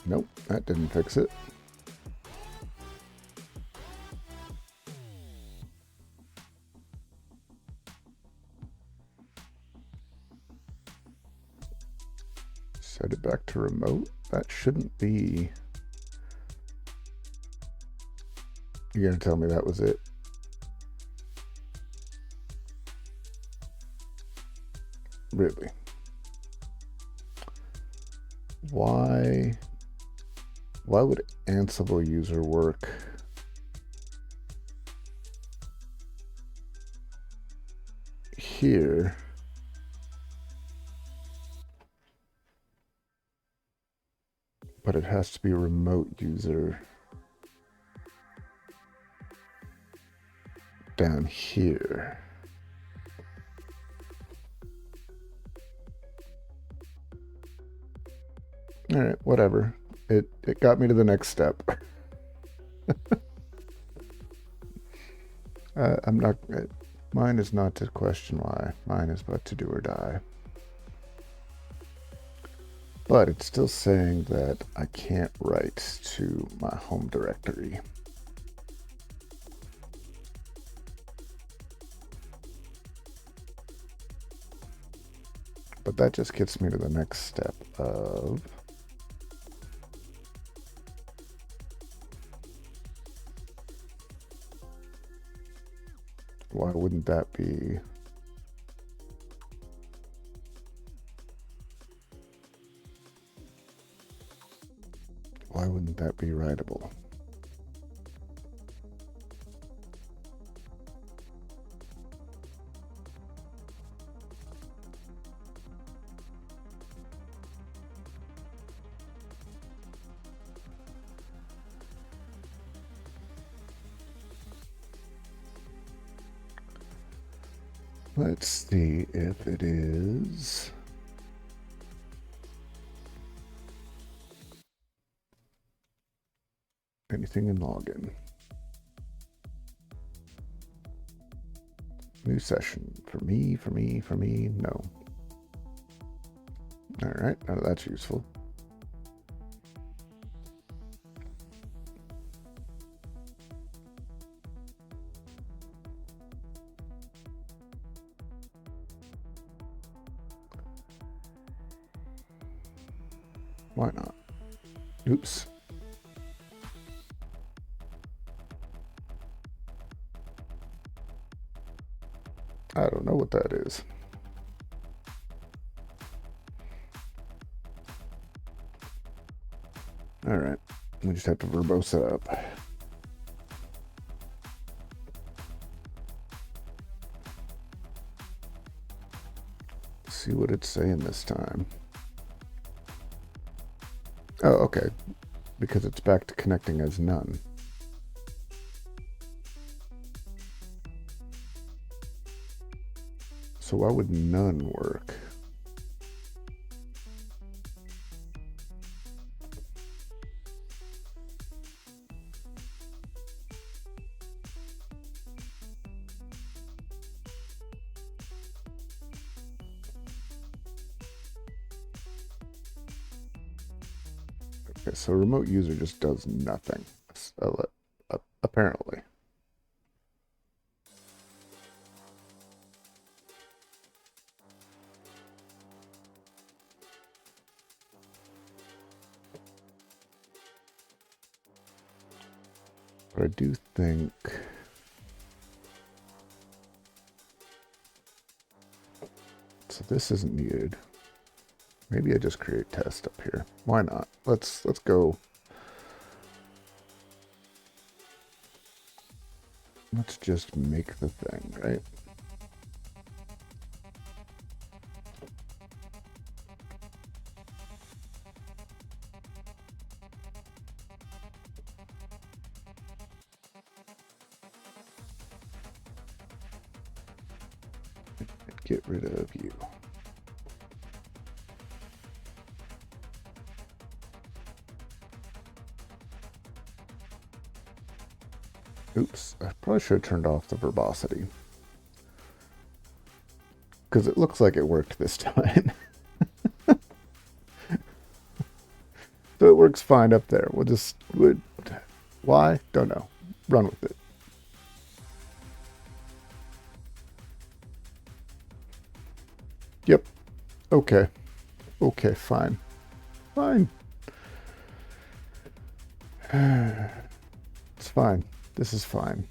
Nope, that didn't fix it. Set it back to remote. That shouldn't be... You're gonna tell me that was it? Really? Why would Ansible user work here? But it has to be a remote user down here. All right, whatever. It got me to the next step. I'm not. Mine is not to question why. Mine is but to do or die. But it's still saying that I can't write to my home directory. But that just gets me to the next step of why wouldn't that be? Why wouldn't that be writable? Let's see if it is. Anything in login. New session. For me, no. All right, now that's useful. Why not? Oops. I don't know what that is. All right, we just have to verbose it up. See what it's saying this time. Oh, okay, because it's back to connecting as none. So why would none work? Okay, so remote user just does nothing, apparently. But I do think so this isn't needed. Maybe I just create test up here. Why not? Let's go. Let's just make the thing, right? Get rid of you. Oops, I probably should have turned off the verbosity. Because it looks like it worked this time. So it works fine up there. Why? Don't know. Run with it. Yep. Okay. Okay, fine. fine. It's fine. This is fine.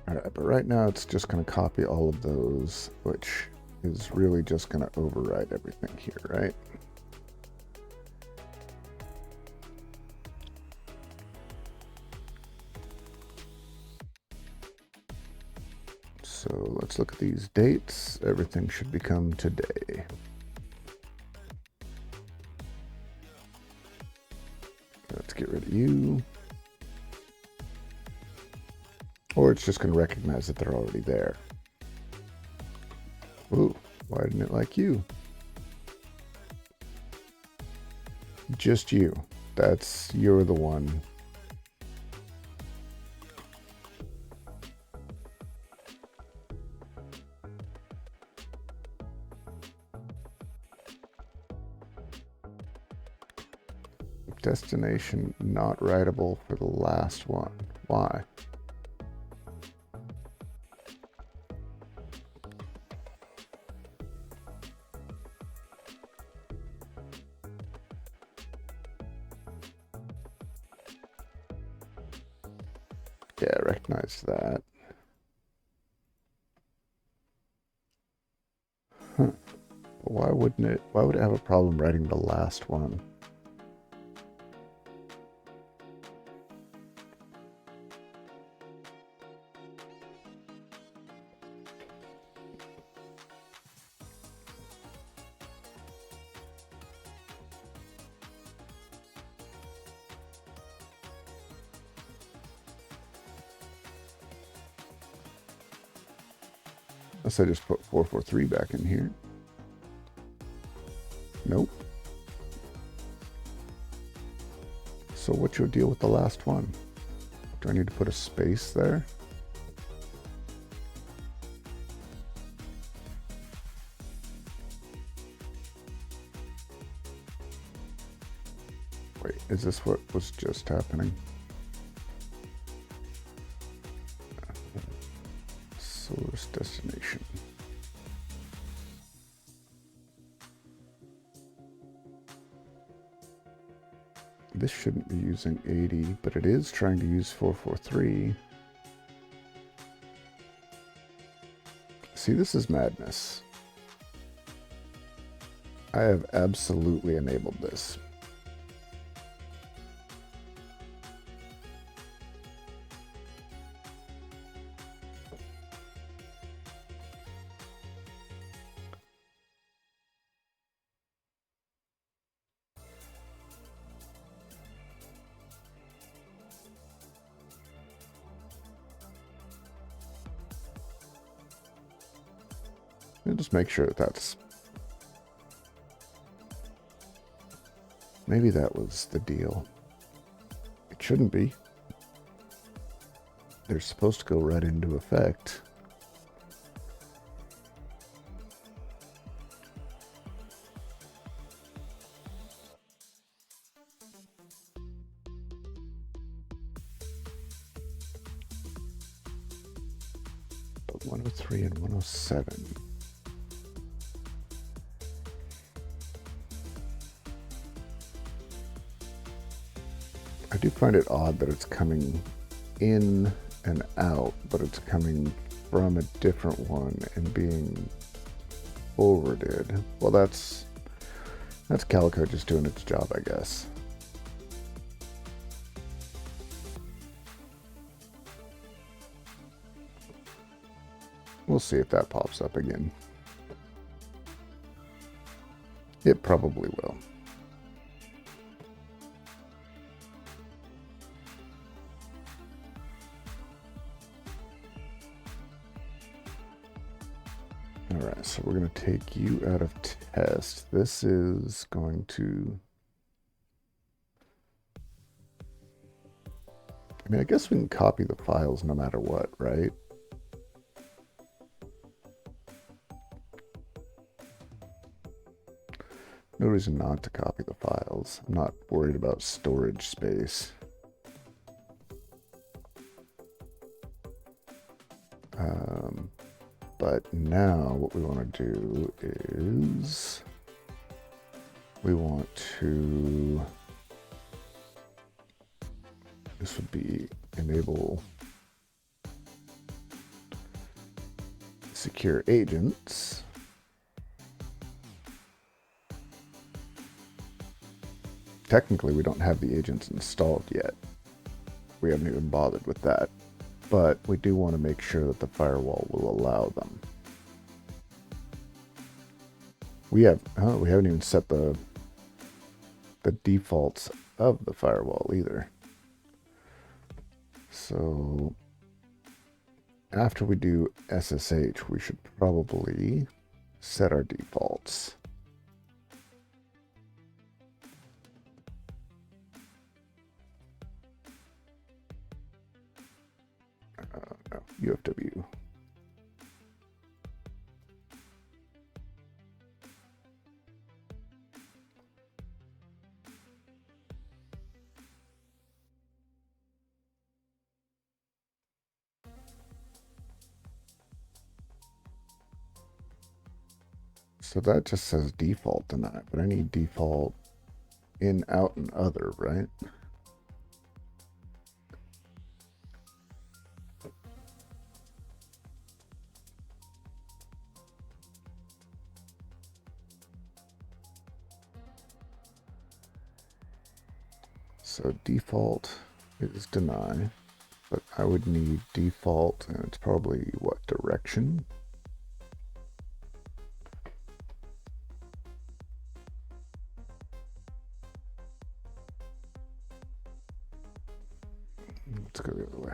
Alright, but right now it's just going to copy all of those, which is really just going to override everything here, right? So let's look at these dates. Everything should become today. Let's get rid of you. Or it's just going to recognize that they're already there. Ooh, why didn't it like you? Just you. You're the one. Destination not writable for the last one. Why? Yeah, I recognize that. Huh. Why would it have a problem writing the last one? Unless I just put 443 back in here. Nope. So what's your deal with the last one? Do I need to put a space there? Wait, is this what was just happening? Source destination. This shouldn't be using 80, but it is trying to use 443. See, this is madness. I have absolutely enabled this. And just make sure that that's... Maybe that was the deal. It shouldn't be. They're supposed to go right into effect. But 103 and 107. I do find it odd that it's coming in and out, but it's coming from a different one and being forwarded. Well, that's Calico just doing its job, I guess. We'll see if that pops up again. It probably will. Alright, so we're going to take you out of test. This is going to... I mean, I guess we can copy the files no matter what, right? No reason not to copy the files. I'm not worried about storage space. But now what we want to do is we want to, this would be enable secure agents. Technically, we don't have the agents installed yet. We haven't even bothered with that. But we do want to make sure that the firewall will allow them. We haven't even set the defaults of the firewall either. So after we do SSH, we should probably set our defaults. No, UFW. So that just says default denied, but I need default in, out, and other, right? So default is deny, but I would need default, and it's probably what, direction? Let's go the other way.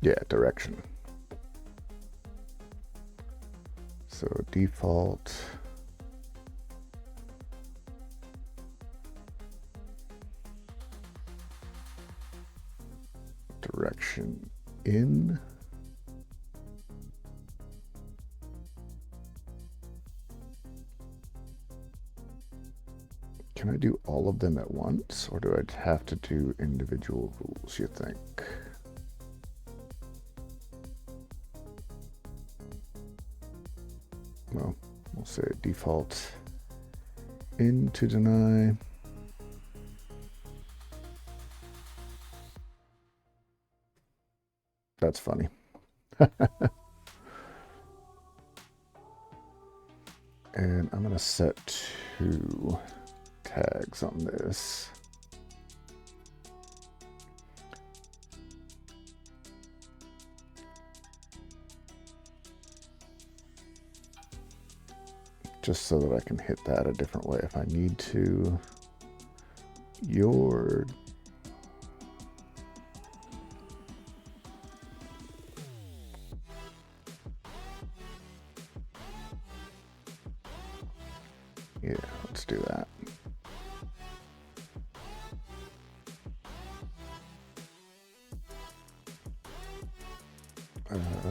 Yeah, direction. So default direction in. Can I do all of them at once, or do I have to do individual rules, you think? Well, we'll say default in to deny. That's funny. And I'm going to set 2 tags on this. Just so that I can hit that a different way if I need to. Your yeah, let's do that.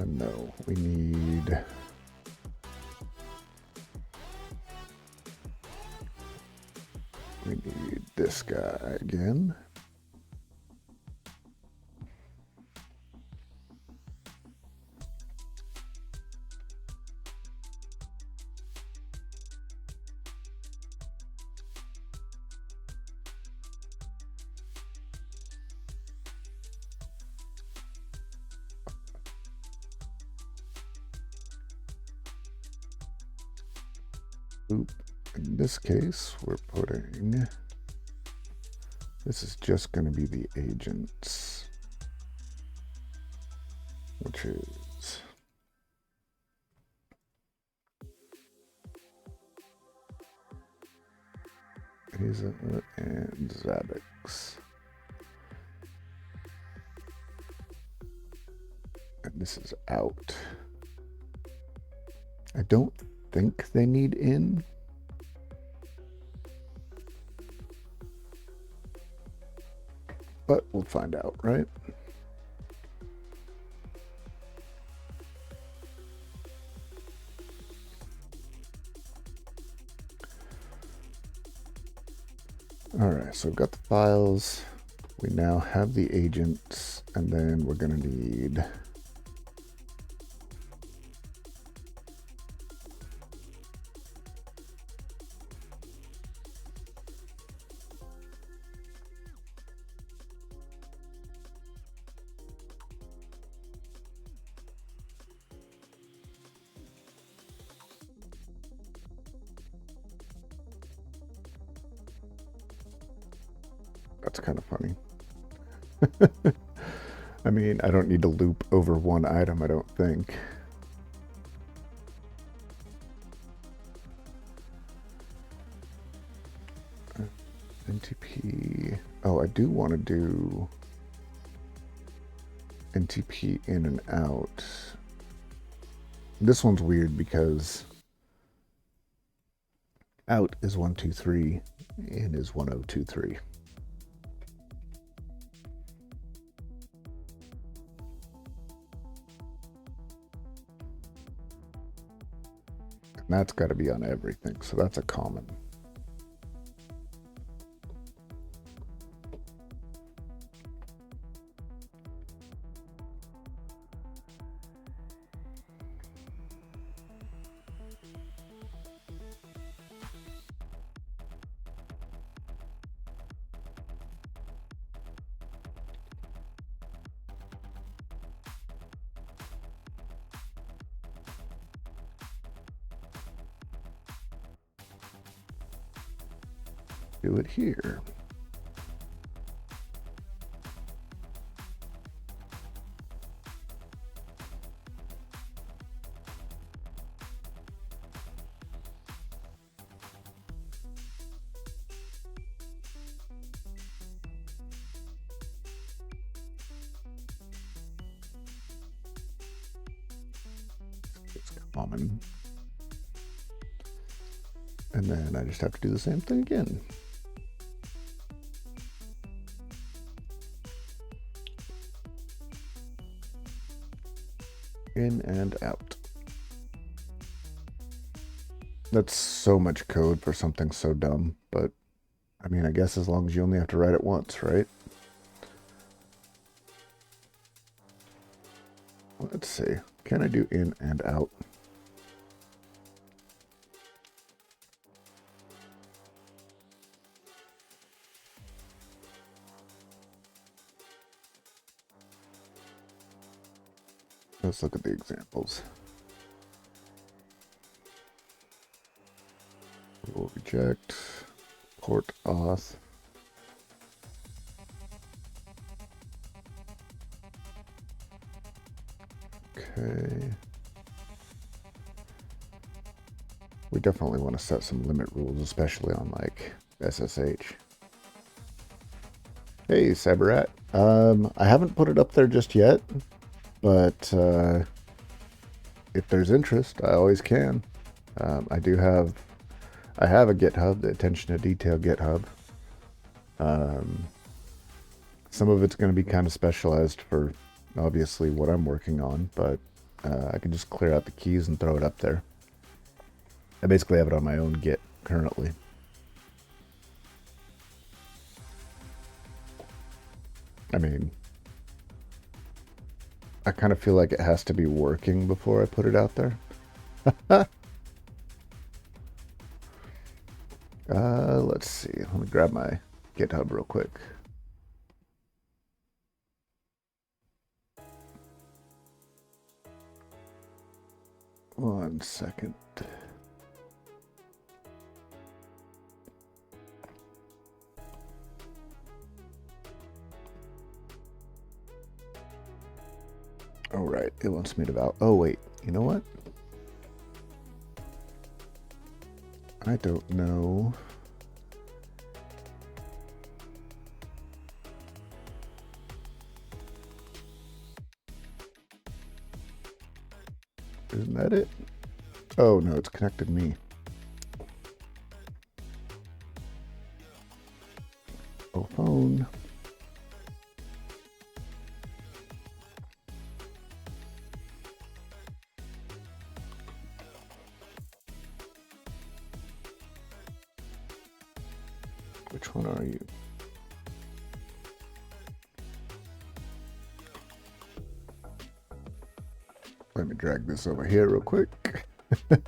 No, we need this guy again. Oop. In this case, we're putting, this is just going to be the agents, which is Hazel and Zabbix. And this is out. I don't think they need in. But we'll find out, right? so we've got the files. We now have the agents, and then we're going to need that's kind of funny. I mean, I don't need to loop over one item, I don't think. NTP. Oh, I do want to do NTP in and out. This one's weird because out is 123, in is 1023. And that's got to be on everything, so that's a common. Do it here. It's common. And then I just have to do the same thing again. In and out. That's so much code for something so dumb, but I mean, I guess as long as you only have to write it once, right? Let's see. Can I do in and out? Let's look at the examples. We'll reject port auth. Okay. We definitely want to set some limit rules, especially on like SSH. Hey, Cyberrat. I haven't put it up there just yet, but if there's interest, I always can. I have a GitHub, the attention to detail GitHub. Some of it's going to be kind of specialized for obviously what I'm working on, but I can just clear out the keys and throw it up there. I basically have it on my own Git currently. I mean, I kind of feel like it has to be working before I put it out there. Let's see. Let me grab my GitHub real quick. One second. Oh, right. It wants me to Oh, wait. You know what? I don't know. Isn't that it? Oh, no, it's connected me. Oh, phone. Which one are you? Let me drag this over here real quick. Oop,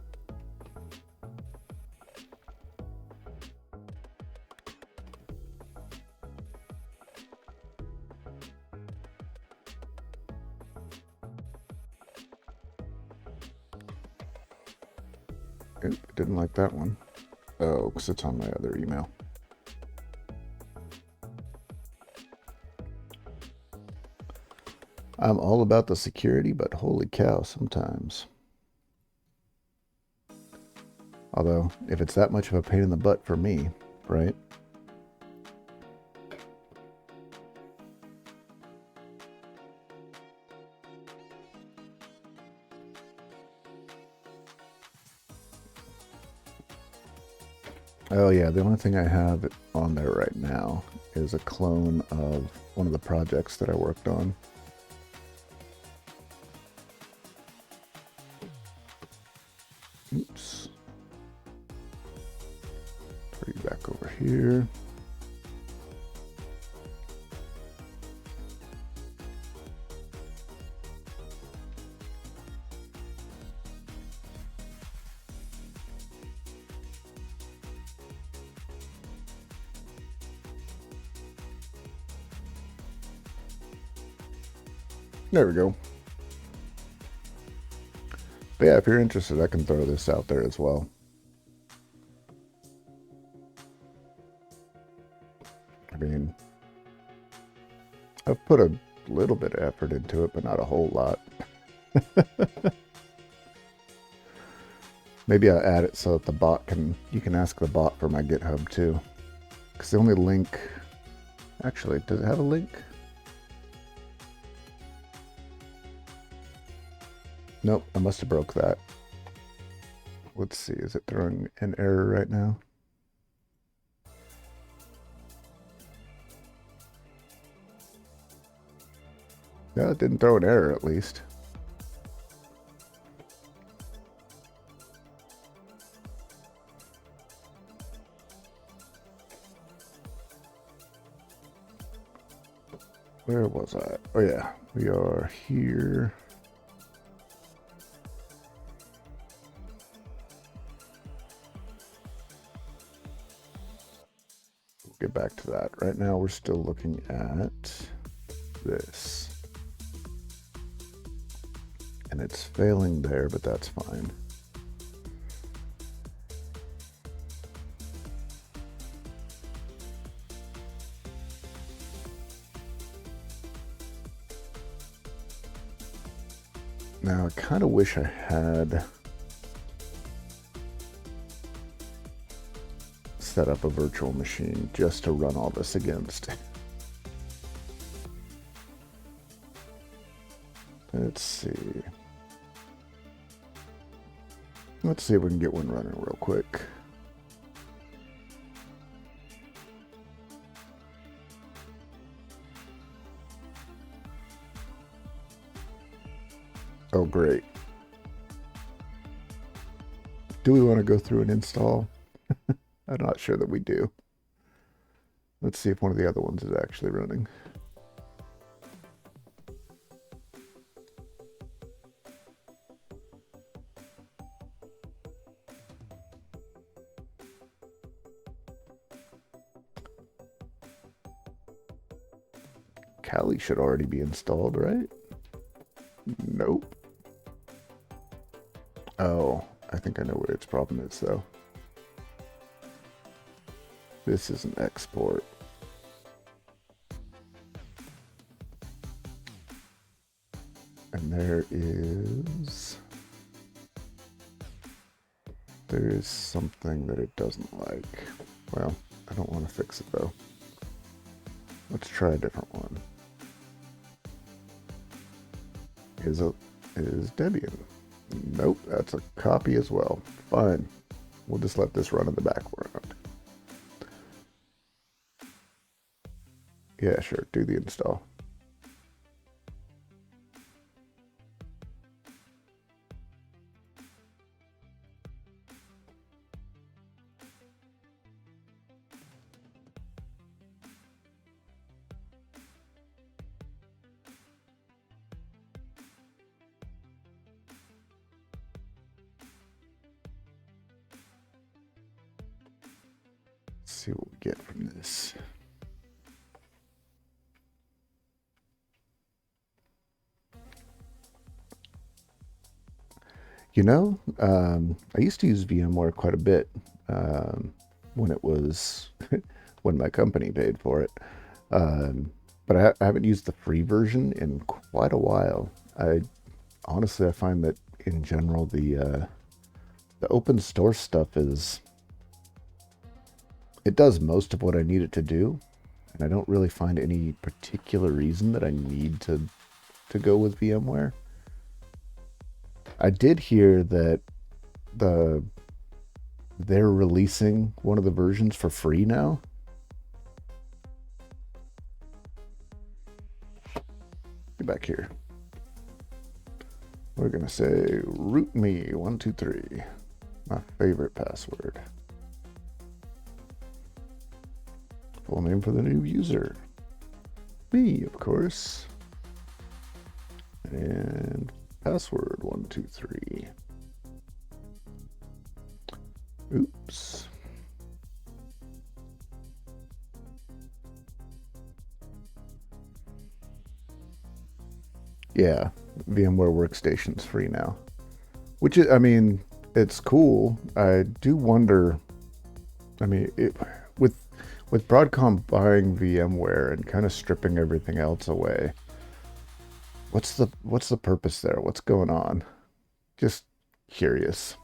I didn't like that one. Oh, because it's on my other email. I'm all about the security, but holy cow, sometimes. Although, if it's that much of a pain in the butt for me, right? Oh yeah, the only thing I have on there right now is a clone of one of the projects that I worked on. Oops. Throw you back over here. There we go. But yeah, if you're interested, I can throw this out there as well. I mean, I've put a little bit of effort into it, but not a whole lot. Maybe I'll add it so that the bot you can ask the bot for my GitHub too. Because the only link, actually, does it have a link? Nope, I must have broke that. Let's see, is it throwing an error right now? No, it didn't throw an error at least. Where was I? Oh yeah, we are here. We'll get back to that. Right now we're still looking at this. And it's failing there, but that's fine. Now, I kind of wish I had set up a virtual machine just to run all this against. Let's see. Let's see if we can get one running real quick. Oh, great. Do we want to go through and install? I'm not sure that we do. Let's see if one of the other ones is actually running. Kali should already be installed, right? Nope. Oh, I think I know what its problem is, though. This is an export. And there is something that it doesn't like. Well, I don't want to fix it, though. Let's try a different one. Is Debian? Nope, that's a copy as well. Fine. We'll just let this run in the background. Yeah, sure. Do the install. see what we get from this. You know, I used to use VMware quite a bit when it was when my company paid for it. But I haven't used the free version in quite a while. I honestly I find that in general the open source stuff it does most of what I need it to do, and I don't really find any particular reason that I need to go with VMware. I did hear that they're releasing one of the versions for free now. Get back here. We're gonna say root me 123. My favorite password. Full name for the new user. Me, of course. And password 123. Oops. Yeah, VMware Workstation's free now. Which is, I mean, it's cool. I do wonder, I mean, with Broadcom buying VMware and kind of stripping everything else away, what's the purpose there? What's going on? Just curious.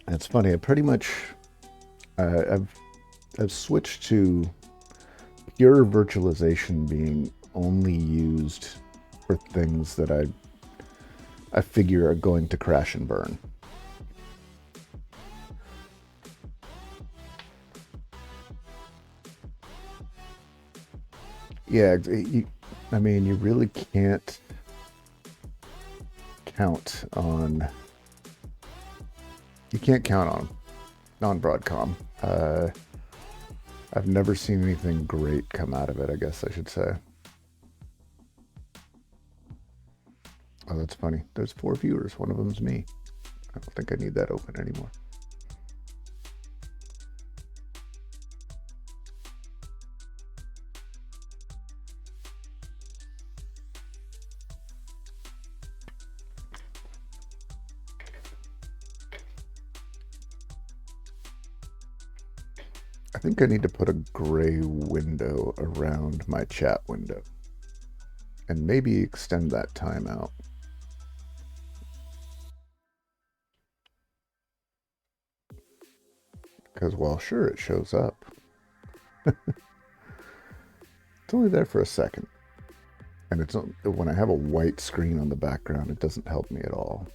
It's funny. I pretty much I've switched to pure virtualization being only used for things that I figure are going to crash and burn. Yeah, I mean, you really can't count on. You can't count on Broadcom. I've never seen anything great come out of it, I guess I should say. Oh, that's funny. There's 4 viewers. One of them's me. I don't think I need that open anymore. I think I need to put a gray window around my chat window and maybe extend that timeout. Because, well, sure, it shows up. It's only there for a second. And it's when I have a white screen on the background, it doesn't help me at all.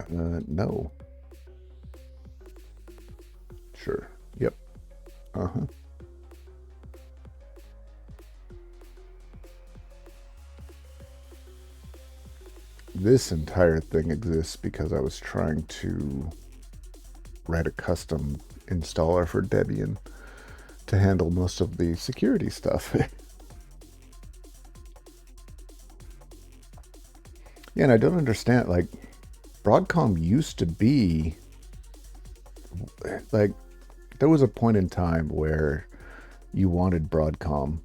No. Sure. Yep. Uh-huh. This entire thing exists because I was trying to write a custom installer for Debian to handle most of the security stuff. Yeah, and I don't understand, like, Broadcom used to be, like, there was a point in time where you wanted Broadcom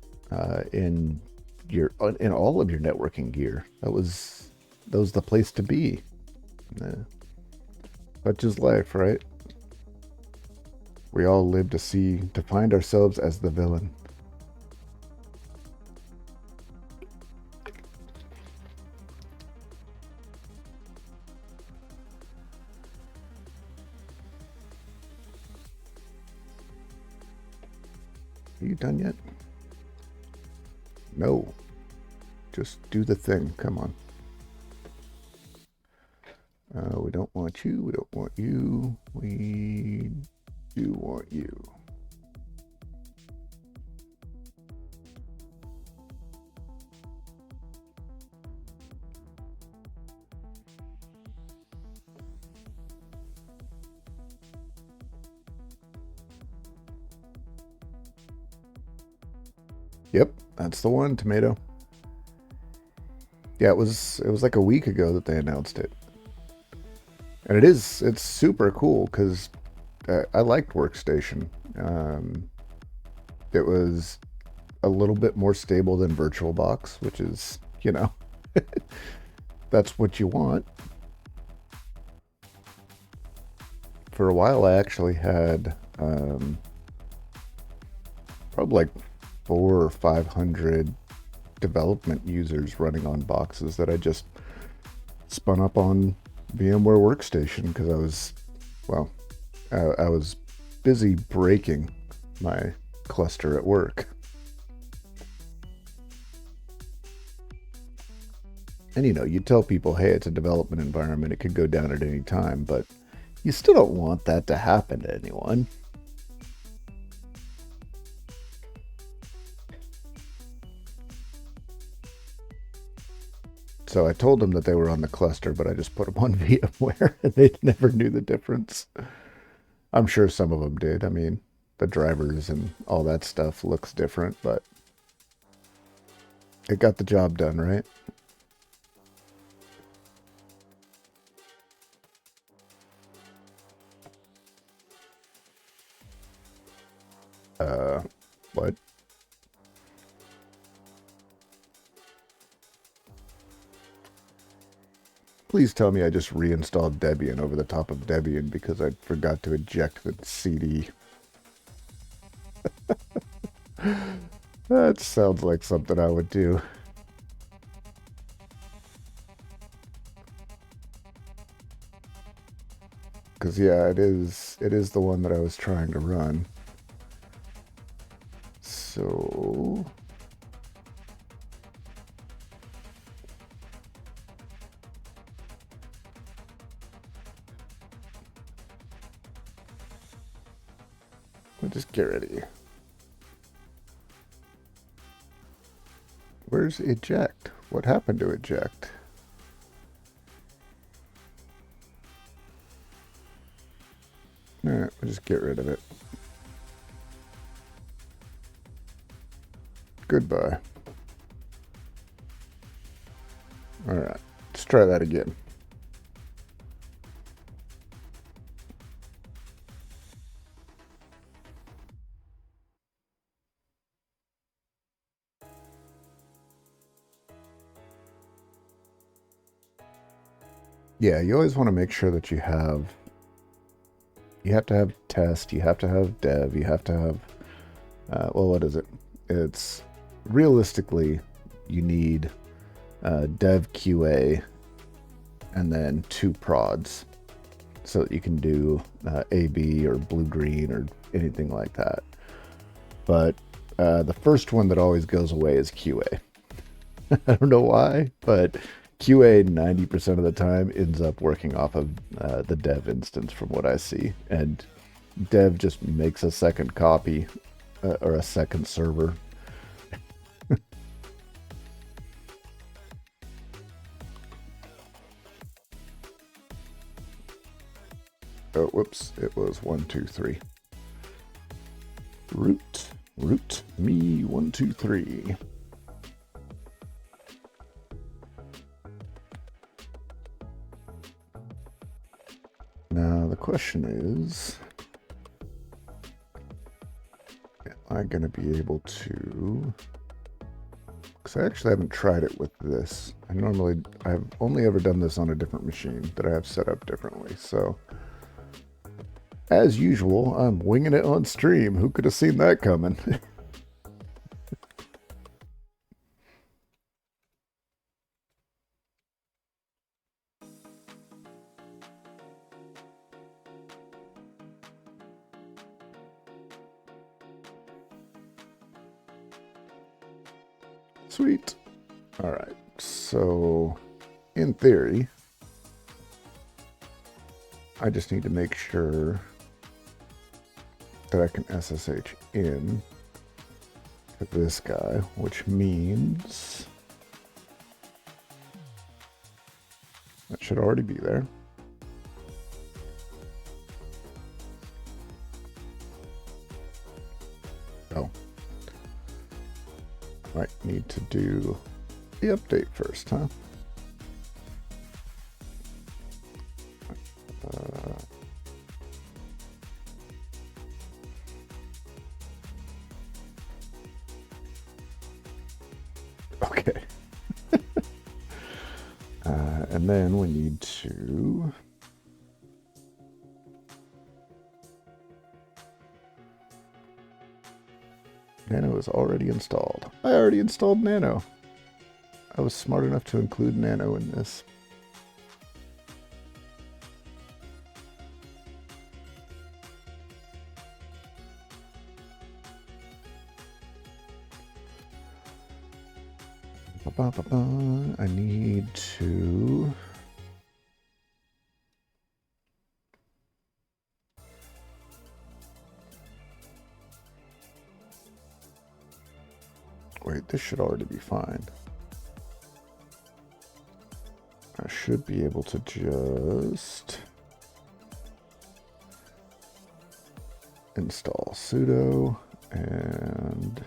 in all of your networking gear. That was the place to be. Such is life, right? We all live to find ourselves as the villain. Are you done yet? No. Just do the thing. Come on. We don't want you. We don't want you. We do want you. Yep, that's the one, Tomato. Yeah, it was like a week ago that they announced it. And it's super cool because I liked Workstation. Um, it was a little bit more stable than VirtualBox, which is, that's what you want. For a while, I actually had probably like 400 or 500 development users running on boxes that I just spun up on VMware Workstation because well, I was busy breaking my cluster at work. And you tell people, hey, it's a development environment, it could go down at any time, but you still don't want that to happen to anyone. So I told them that they were on the cluster, but I just put them on VMware and they never knew the difference. I'm sure some of them did. I mean, the drivers and all that stuff looks different, but it got the job done, right? Uh, what? Please tell me I just reinstalled Debian over the top of Debian because I forgot to eject the CD. That sounds like something I would do. Because yeah, it is the one that I was trying to run. So we'll just get ready. Where's eject? What happened to eject? Alright, we'll just get rid of it. Goodbye. Alright, let's try that again. Yeah, you always want to make sure that you have to have test, you have to have dev, you have to have, well, what is it? It's realistically, you need dev QA and then 2 prods so that you can do AB or blue green or anything like that. But the first one that always goes away is QA. I don't know why, but QA 90% of the time ends up working off of the dev instance from what I see. And dev just makes a second copy or a second server. Oh, whoops, it was 1, 2, 3. Root me 1, 2, 3. Now the question is, am I going to be able to? Because I actually haven't tried it with this. I've only ever done this on a different machine that I have set up differently. So, as usual, I'm winging it on stream. Who could have seen that coming? Sweet. All right. So, in theory, I just need to make sure that I can SSH in to this guy, which means that should already be there. Oh. Might need to do the update first, huh? Okay. And then we need to Nano is already installed. I already installed Nano. I was smart enough to include Nano in this. I need to wait, this should already be fine. I should be able to just install sudo and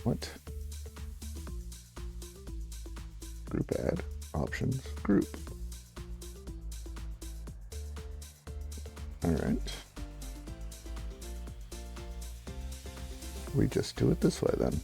what? Group add, options, group. All right. We just do it this way then.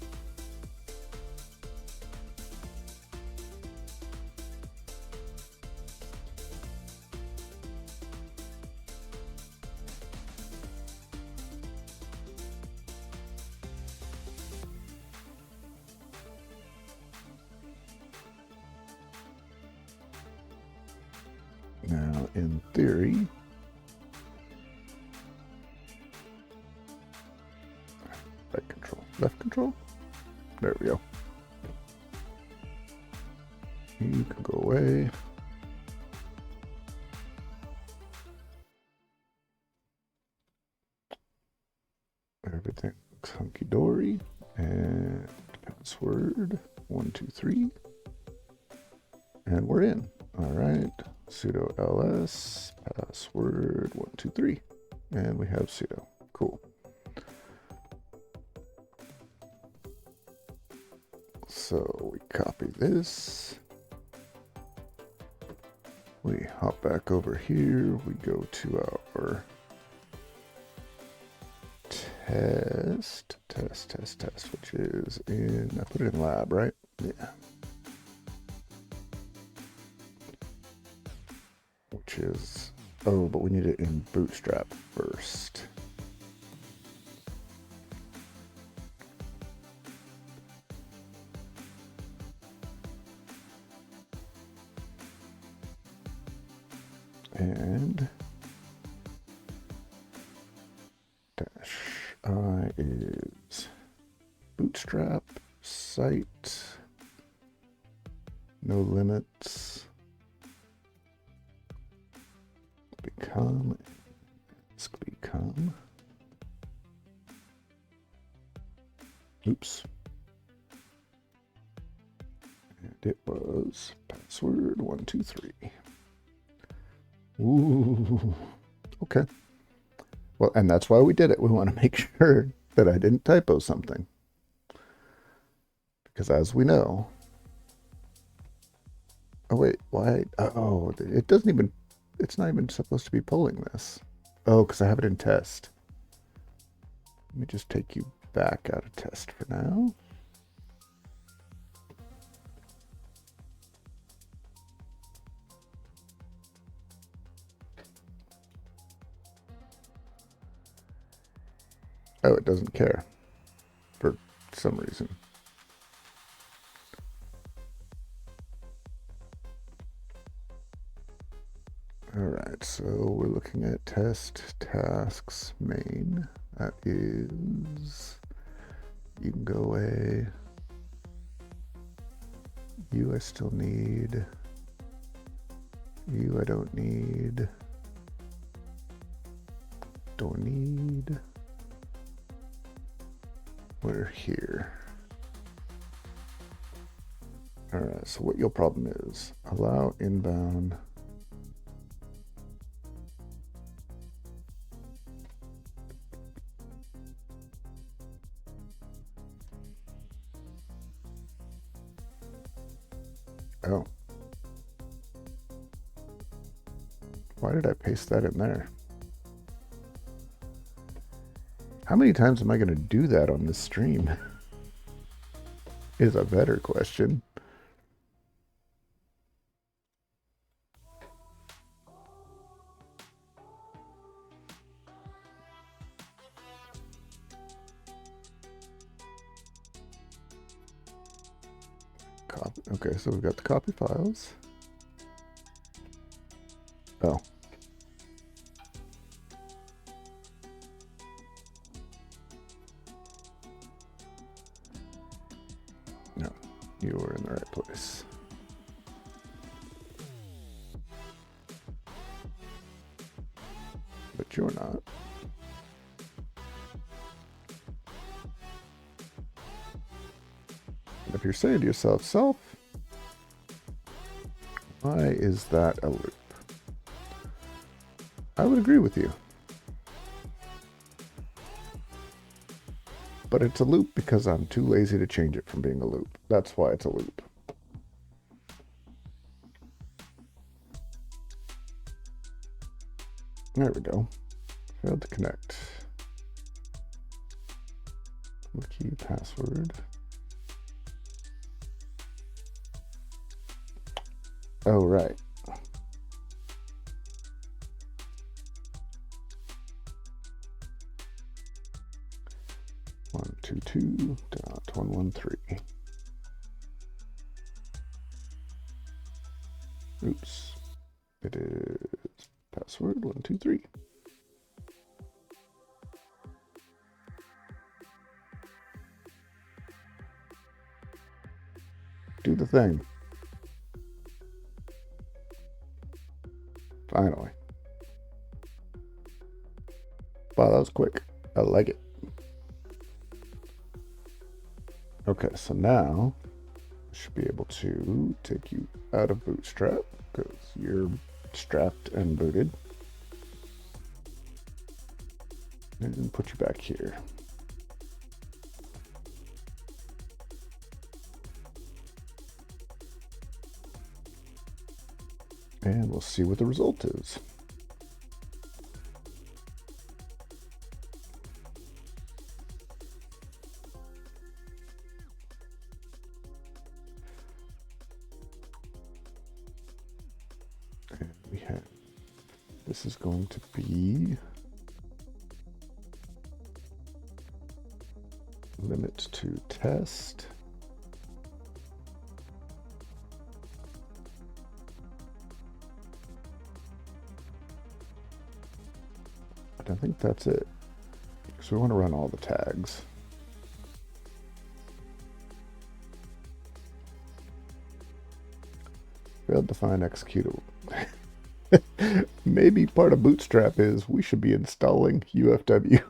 Now, in theory, right control, left control, there we go. You can go away. Everything looks hunky-dory. And password 123. And we're in. All right. Sudo ls, password 123. And we have sudo. Cool. So we copy this. We hop back over here. We go to our test, which is in, I put it in lab, right? Yeah. Which is, oh, but we need it in Bootstrap first. And -I is Bootstrap, site, no limits, become, oops, and it was password 123. Ooh, okay. Well, and that's why we did it. We want to make sure that I didn't typo something. Because as we know, oh wait, why? Oh, it doesn't even, it's not even supposed to be pulling this. Oh, because I have it in test. Let me just take you back out of test for now. Oh, it doesn't care for some reason. All right, so we're looking at test tasks main. That is, you can go away. You I still need. You I don't need. Don't need. We're here. All right, so what your problem is, allow inbound. Oh. Why did I paste that in there? How many times am I going to do that on this stream? Is a better question. Copy. Okay, so we've got the copy files. Oh. No, you were in the right place. But you're not. And if you're saying to yourself, self, why is that a loop? I would agree with you. But it's a loop because I'm too lazy to change it from being a loop. That's why it's a loop. There we go. Failed to connect. Key password. Oh, right. One, 2.2.113. Oops. It is password 123. Do the thing. Finally. Wow, that was quick. I like it. Okay, so now I should be able to take you out of Bootstrap because you're strapped and booted. And put you back here. And we'll see what the result is. And we have, this is going to be limit to test. But I think that's it. So we want to run all the tags. Failed to find executable. Maybe part of Bootstrap is we should be installing UFW.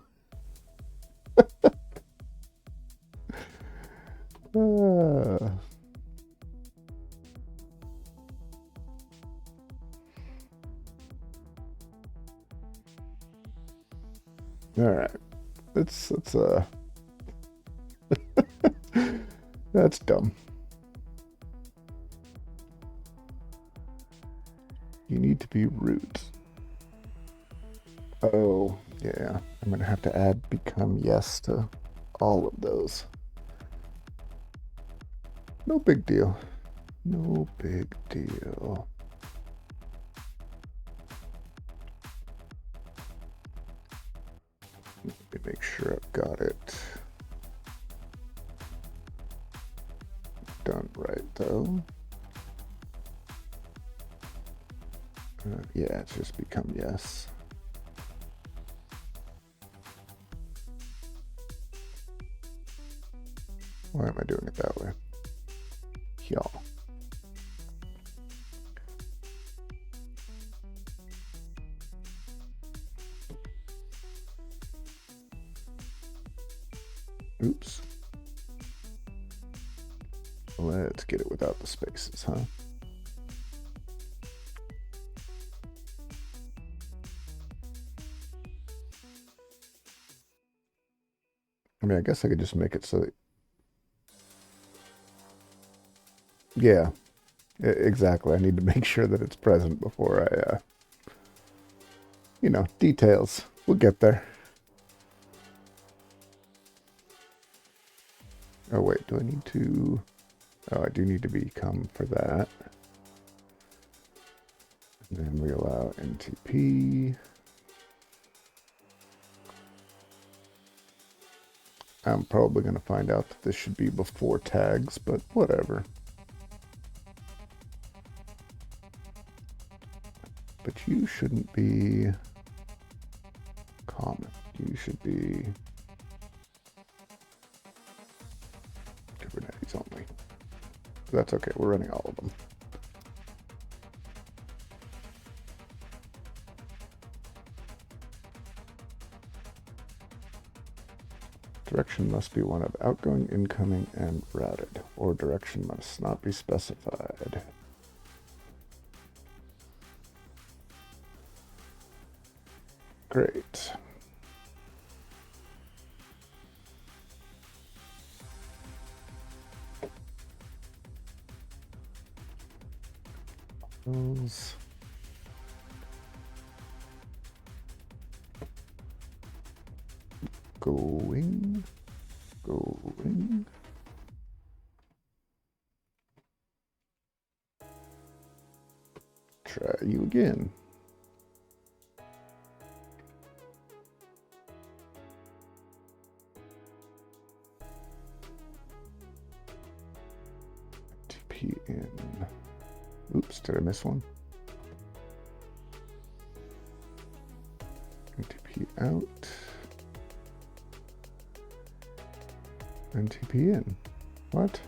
All right, let's that's dumb. You need to be root. Oh, yeah. I'm going to have to add become yes to all of those. No big deal. No big deal. Let me make sure I've got it done right, though. Yeah, it's just become yes. Why am I doing it that way? Y'all. Oops. Let's get it without the spaces, huh? I mean, I guess I could just make it so that, yeah, exactly. I need to make sure that it's present before I, you know, details. We'll get there. Oh, wait, do I need to... Oh, I do need to become for that. And then we allow NTP. I'm probably going to find out that this should be before tags, but whatever. But you shouldn't be common. You should be Kubernetes only. That's okay. We're running all of them. Direction must be one of outgoing, incoming, and routed, or direction must not be specified. Great. Those. Going. Try you again. TP in. Oops, did I miss one? NTP out. NTP in. What?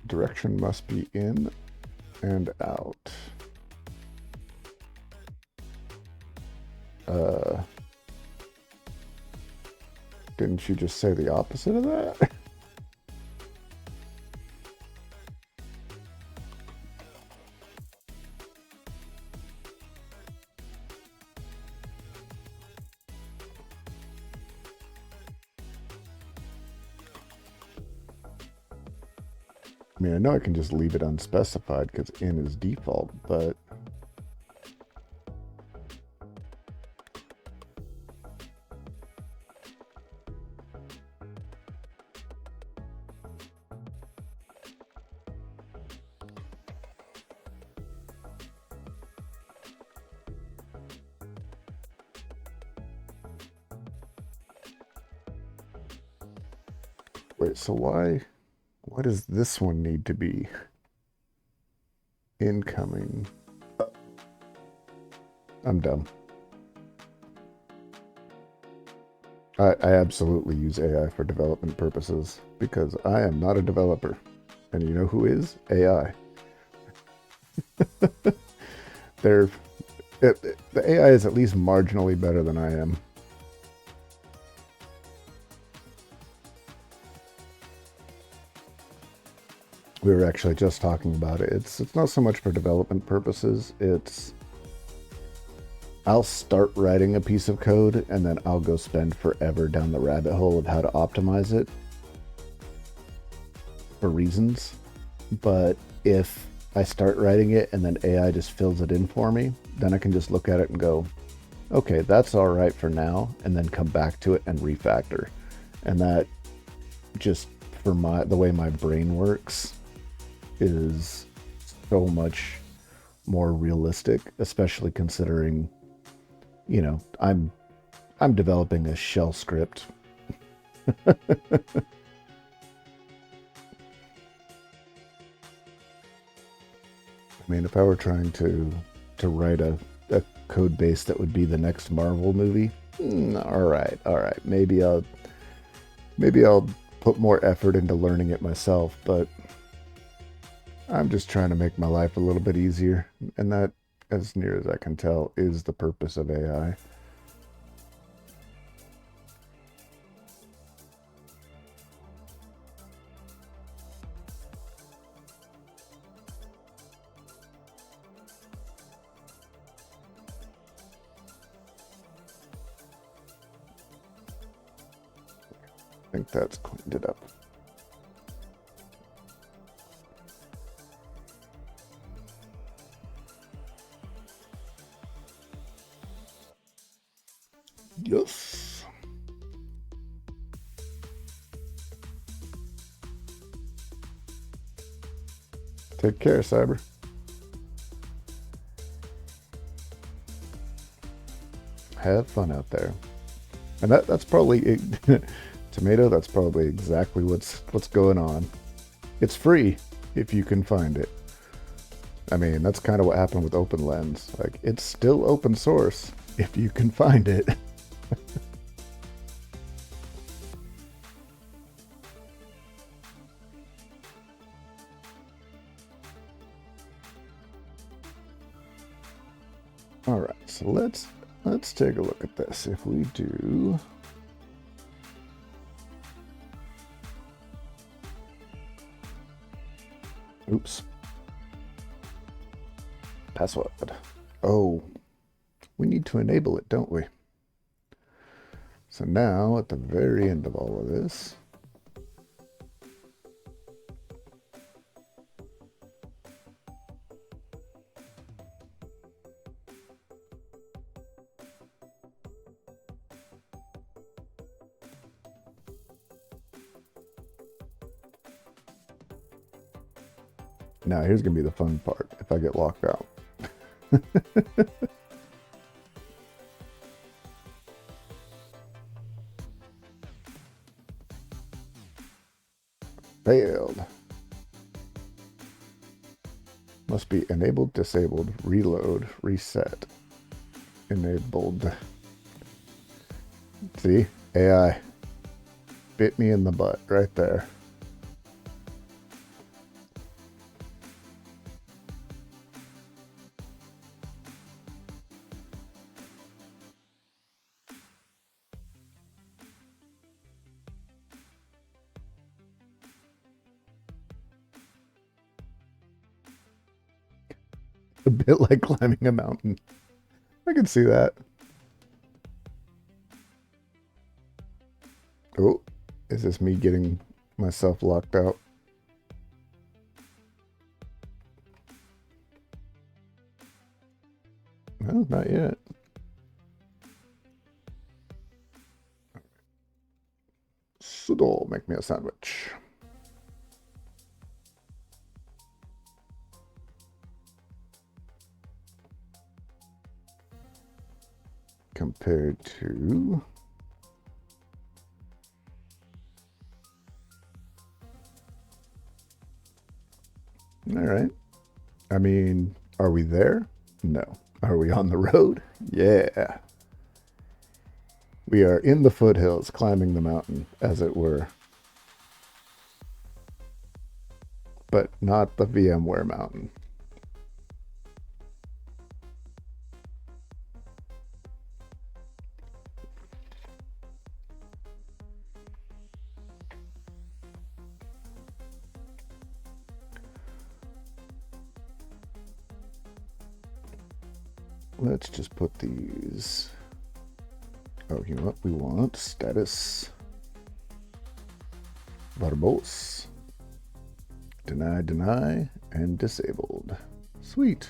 Direction must be in and out. Didn't you just say the opposite of that? I mean, I know I can just leave it unspecified because in is default, but wait, so why does this one need to be incoming? I'm dumb. I absolutely use AI for development purposes because I am not a developer. And you know who is? AI. The AI is at least marginally better than I am. We were actually just talking about it. It's not so much for development purposes. It's I'll start writing a piece of code and then I'll go spend forever down the rabbit hole of how to optimize it for reasons. But if I start writing it and then AI just fills it in for me, then I can just look at it and go, okay, that's all right for now, and then come back to it and refactor. And that just for the way my brain works is so much more realistic, especially considering, you know, I'm developing a shell script. I mean, if I were trying to write a code base that would be the next Marvel movie, all right, maybe I'll put more effort into learning it myself, but I'm just trying to make my life a little bit easier, and that, as near as I can tell, is the purpose of AI. think that's cleaned it up. Yes. Take care, Cyber. Have fun out there. And that's probably Tomato, that's probably exactly what's going on. It's free if you can find it. I mean, that's kind of what happened with OpenLens. Like, it's still open source if you can find it. All right, so let's take a look at this. If we do oops. Password. Oh, we need to enable it, don't we? So now, at the very end of all of this, now here's going to be the fun part if I get locked out. Failed. Must be enabled, disabled, reload, reset. Enabled. See? AI. Bit me in the butt right there. A bit like climbing a mountain. I can see that. Oh, is this me getting myself locked out? No, not yet. Sudo, make me a sandwich. Compared to all right. I mean, are we there? No. Are we on the road? Yeah. We are in the foothills, climbing the mountain, as it were. But not the VMware mountain. Let's just put these. Oh, you know what we want? Status. Verbose. Deny, deny, and disabled. Sweet.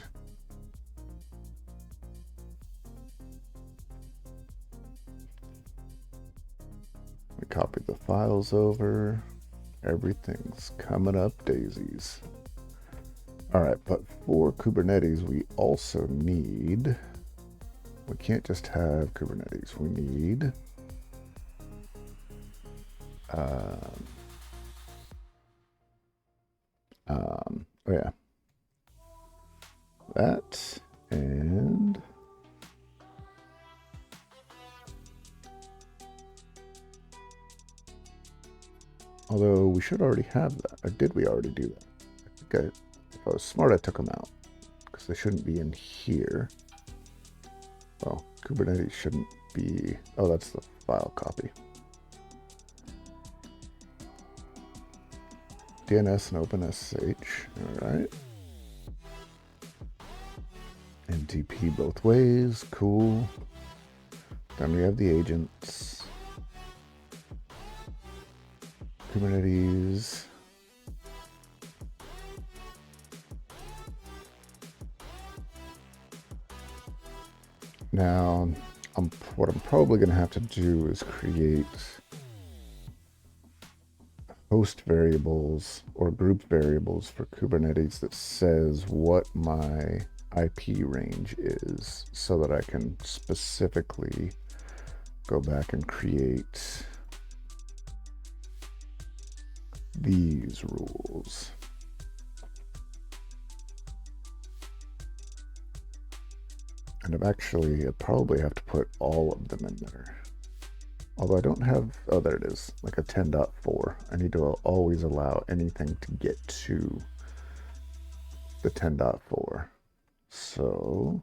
We copy the files over. Everything's coming up daisies. All right, but for Kubernetes, we also need, we can't just have Kubernetes. We need oh yeah, that, and although we should already have that, or did we already do that? I think if I was smart, I took them out because they shouldn't be in here. Well, Kubernetes shouldn't be, oh, that's the file copy. DNS and OpenSSH, all right. NTP both ways, cool. Then we have the agents. Kubernetes. Now, what I'm probably going to have to do is create host variables or group variables for Kubernetes that says what my IP range is so that I can specifically go back and create these rules. And I probably have to put all of them in there. Although I don't have, oh, there it is, like a 10.4. I need to always allow anything to get to the 10.4. So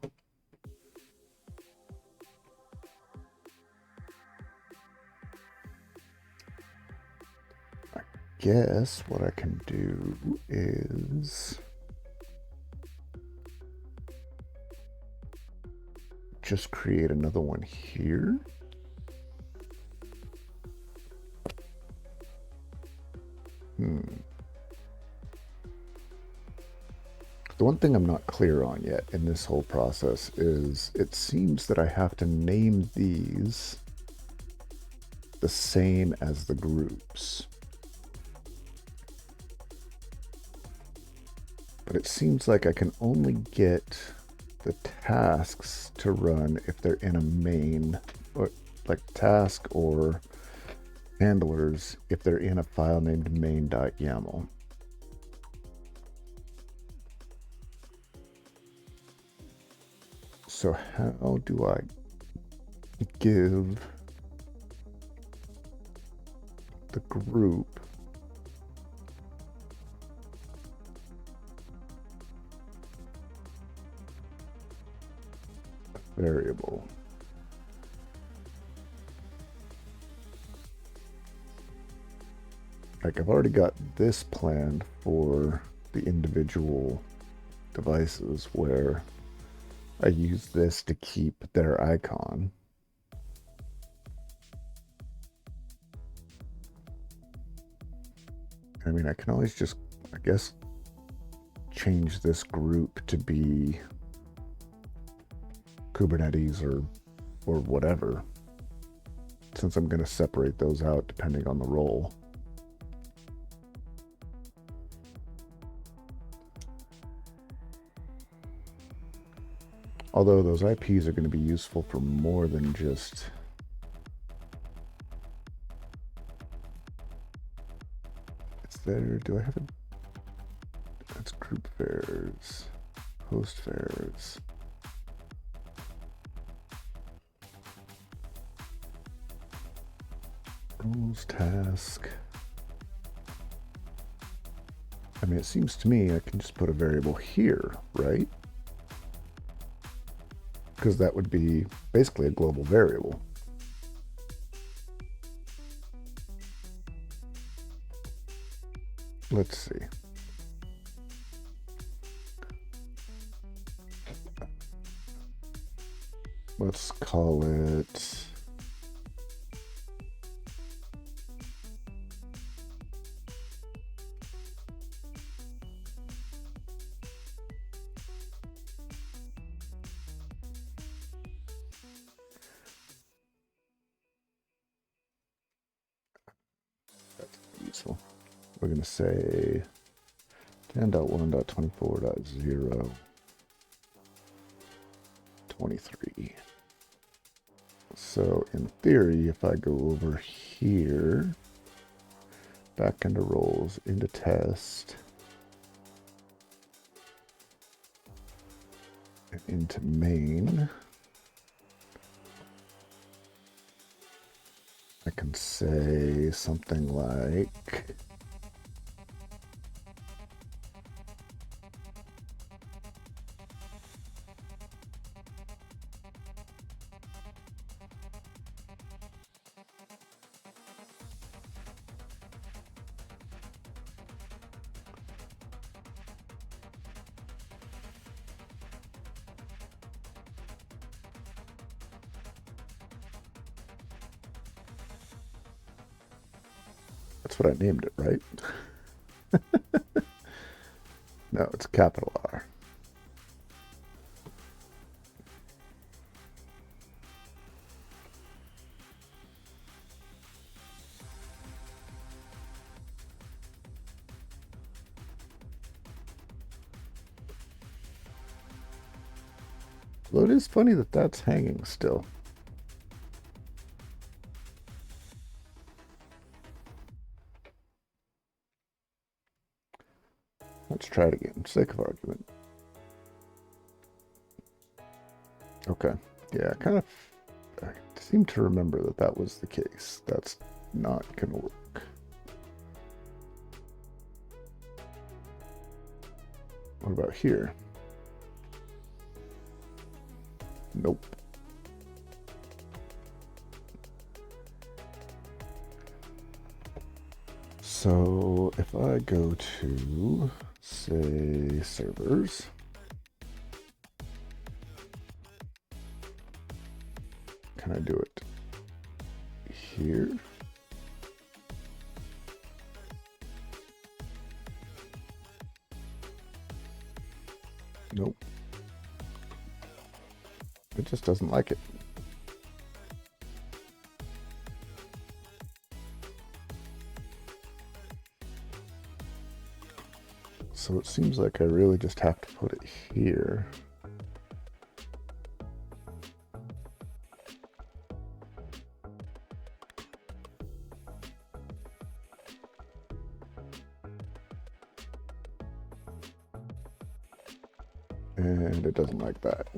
I guess what I can do is just create another one here. The one thing I'm not clear on yet in this whole process is it seems that I have to name these the same as the groups. But it seems like I can only get the tasks to run if they're in a main, or like task or handlers if they're in a file named main.yaml. So how do I give the group a variable? Like I've already got this planned for the individual devices where I use this to keep their icon. I mean, I can always just, I guess, change this group to be Kubernetes or whatever, since I'm going to separate those out depending on the role. Although those IPs are going to be useful for more than just do I have it? That's group pairs, host pairs. Rules task. I mean, it seems to me I can just put a variable here, right? Because that would be basically a global variable. Let's see. Let's call it useful. We're going to say 10.1.24.0 23. So in theory, if I go over here, back into roles, into test, and into main, I can say something like That's what I named it, right? No, it's capital R. Well, it is funny that that's hanging still. Let's try it again, for sake of argument. Okay. Yeah, I seem to remember that that was the case. That's not going to work. What about here? Nope. So if I go to, say, servers, can I do it here? Nope. It just doesn't like it. So it seems like I really just have to put it here. And it doesn't like that.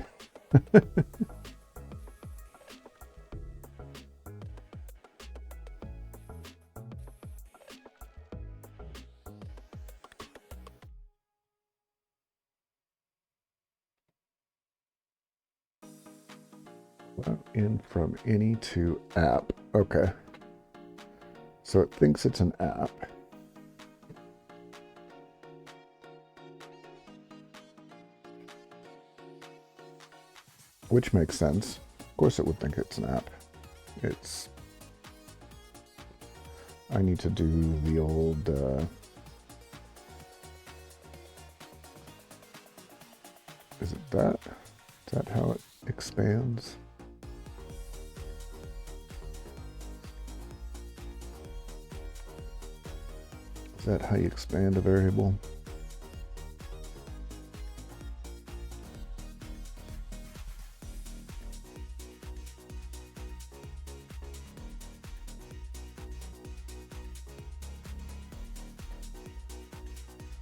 In from any to app. Okay. So it thinks it's an app. Which makes sense. Of course it would think it's an app. I need to do the old is it that? Is that how it expands? Is that how you expand a variable?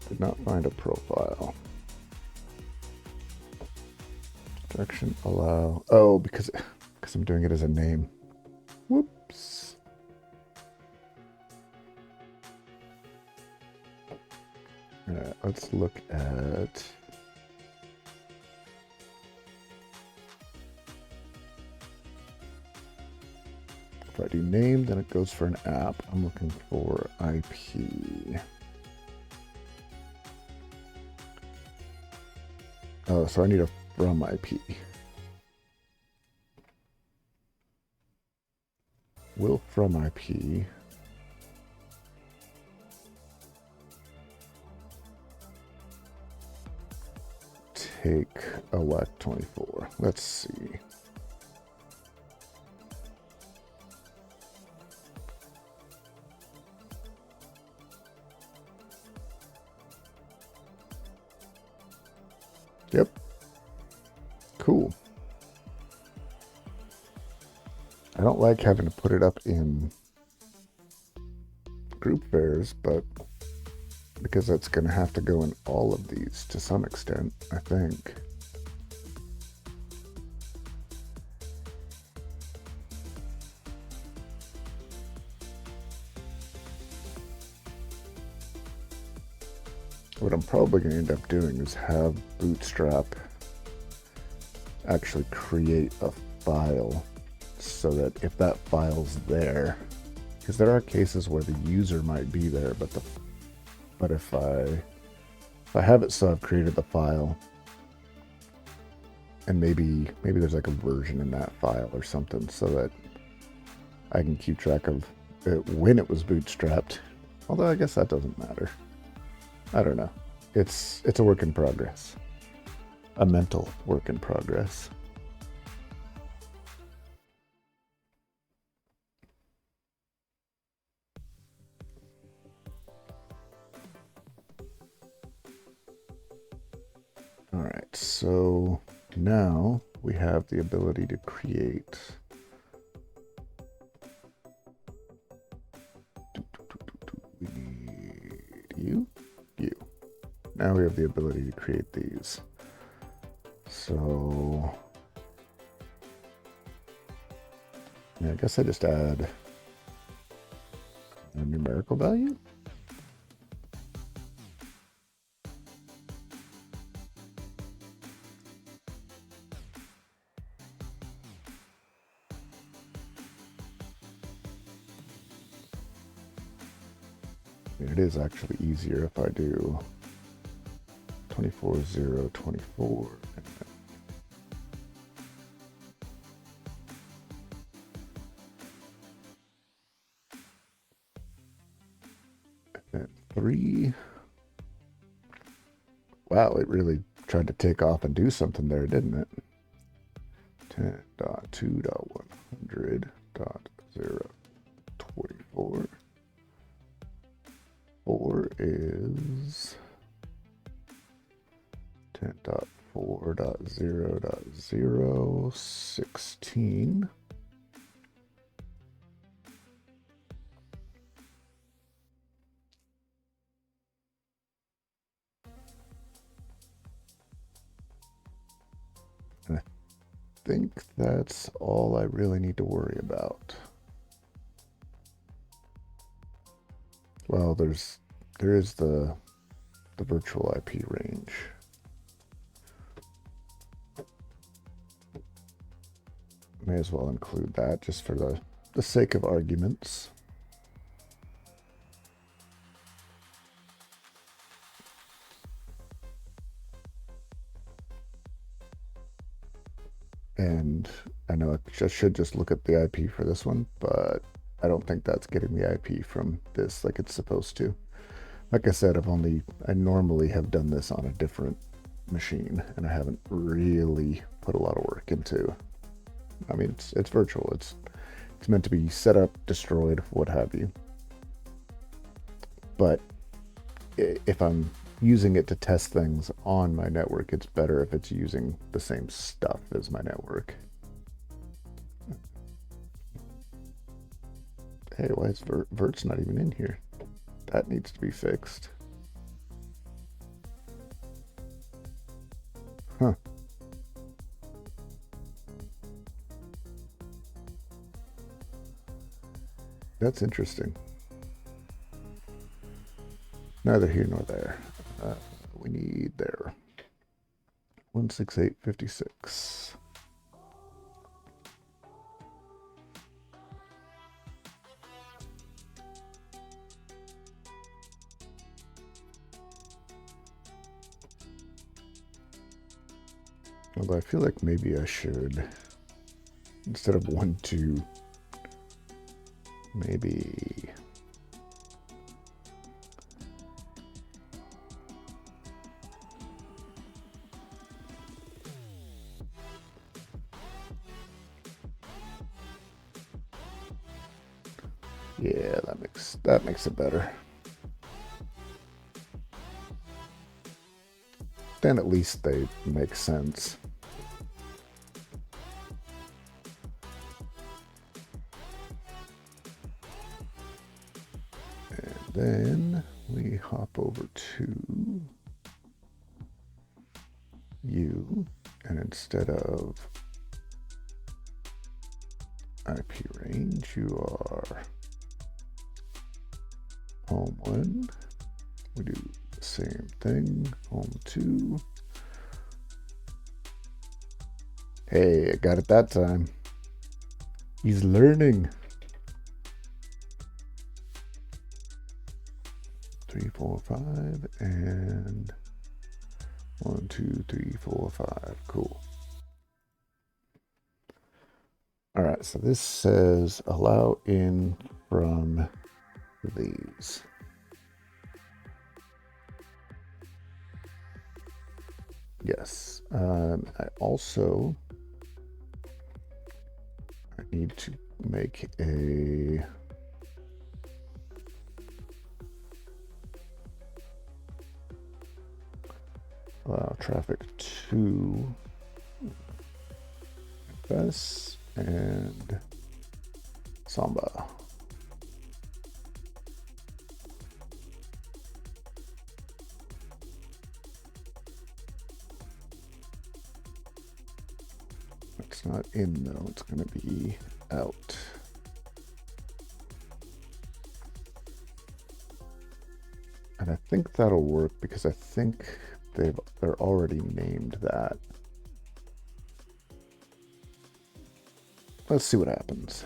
Did not find a profile. Direction allow. Oh, because I'm doing it as a name. Whoops. All right, let's look at. If I do name, then it goes for an app. I'm looking for IP. Oh, so I need a from IP. Will from IP take elect 24? Let's see. Yep. Cool. I don't like having to put it up in group pairs, but because that's going to have to go in all of these to some extent, I think. What I'm probably going to end up doing is have Bootstrap actually create a file so that if that file's there, because there are cases where the user might be there, but if I have it so I've created the file, and maybe there's like a version in that file or something so that I can keep track of it when it was bootstrapped Although I guess that doesn't matter. I don't know. It's a work in progress. A mental work in progress. All right, so now we have the ability to create we need you. Now we have the ability to create these. So I guess I just add a numerical value. It is actually easier if I do 24,024. And 3. Wow, it really tried to take off and do something there, didn't it? 10.2.100.024. 4 is 10.4.0.016. And I think that's all I really need to worry about. Well, there is the virtual IP range. May as well include that just for the sake of arguments. And I know I should just look at the IP for this one, but I don't think that's getting the IP from this like it's supposed to. Like I said, I normally have done this on a different machine, and I haven't really put a lot of work into. I mean, it's virtual. It's meant to be set up, destroyed, what have you. But if I'm using it to test things on my network, it's better if it's using the same stuff as my network. Hey, why is Vert's not even in here? That needs to be fixed. Huh. That's interesting. Neither here nor there. We need there. 168.56. Although I feel like maybe I should, instead of 1, 2, maybe yeah, that makes it better. Then at least they make sense. And then we hop over to you, and instead of IP range, you are home 1. We do the same thing, home 2. Hey, I got it that time. He's learning. 3, 4, 5, and 1, 2, 3, 4, 5. Cool. All right, so this says allow in from these. Yes. I need to make a allow traffic to Bess and Samba. It's not in though, it's going to be out. And I think that'll work because I think they're already named that. Let's see what happens.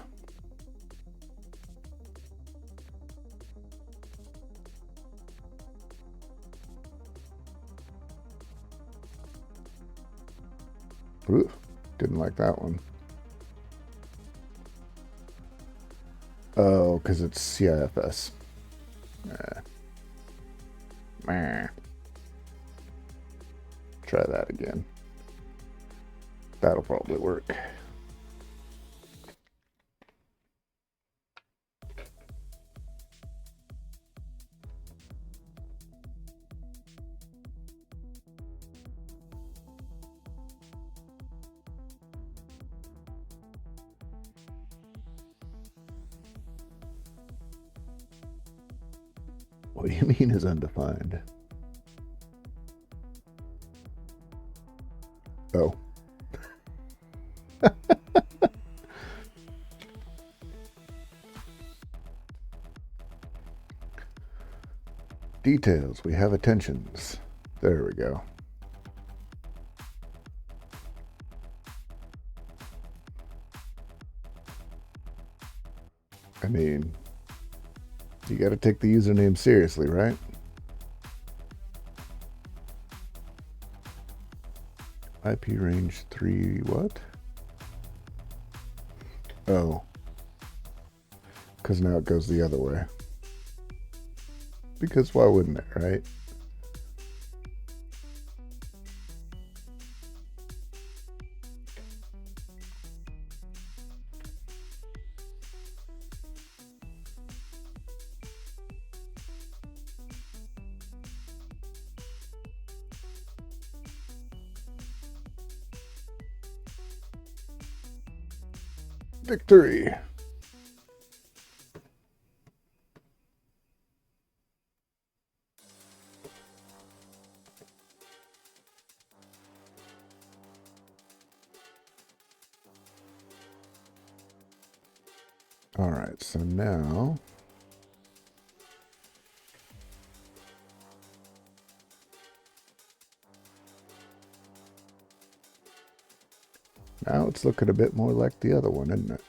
Ooh, didn't like that one. Oh, because it's CIFS. Try that again. That'll probably work. What do you mean is undefined? Oh. Details. We have attentions. There we go. I mean, you got to take the username seriously, right? IP range 3 what? Oh. Because now it goes the other way. Because why wouldn't it, right? Victory! All right, so now it's looking a bit more like the other one, isn't it?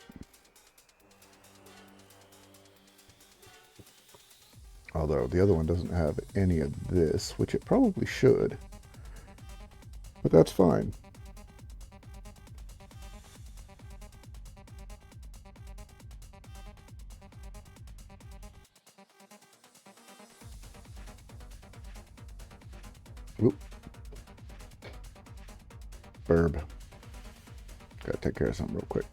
Although the other one doesn't have any of this, which it probably should. But that's fine. Oop. Burb. Gotta take care of something real quick.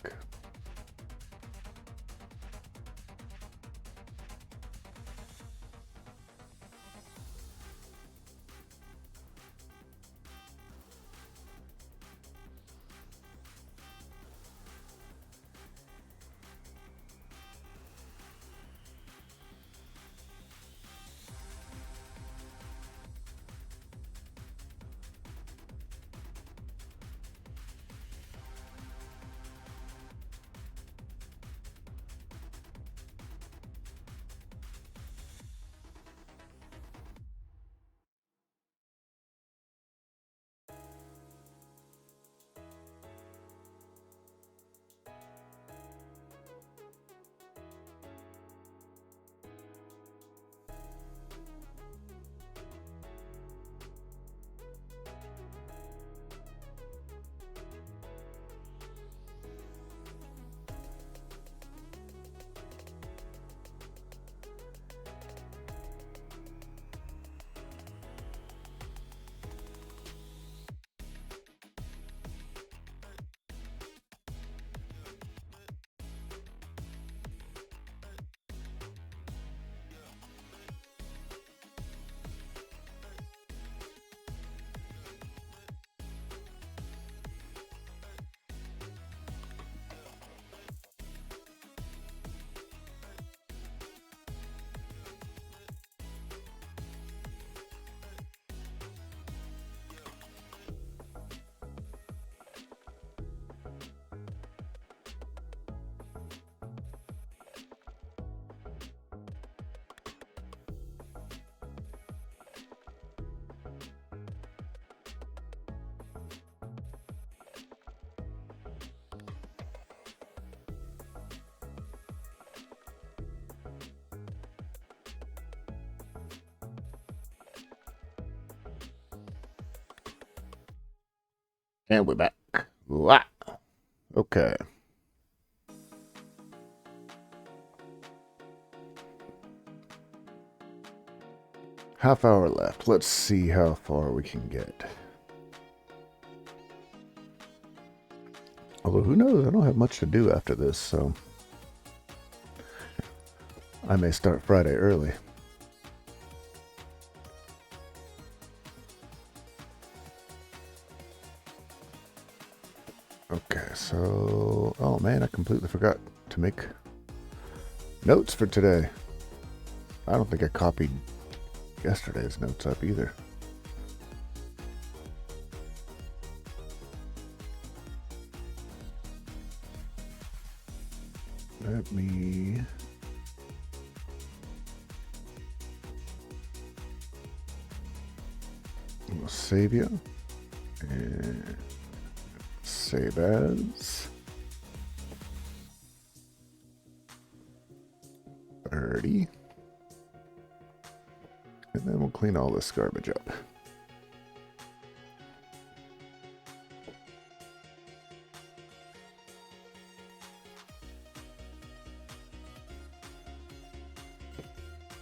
And we're back. Wow. Okay. Half hour left. Let's see how far we can get. Although, who knows? I don't have much to do after this, so I may start Friday early. Okay, so... Oh man, I completely forgot to make notes for today. I don't think I copied yesterday's notes up either. Let me... We'll save you. And save as. 30. And then we'll clean all this garbage up.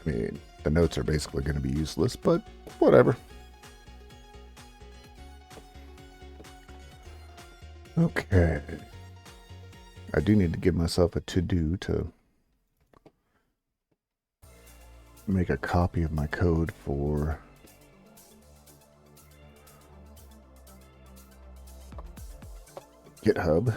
I mean, the notes are basically going to be useless, but whatever. Okay. I do need to give myself a to-do to make a copy of my code for GitHub.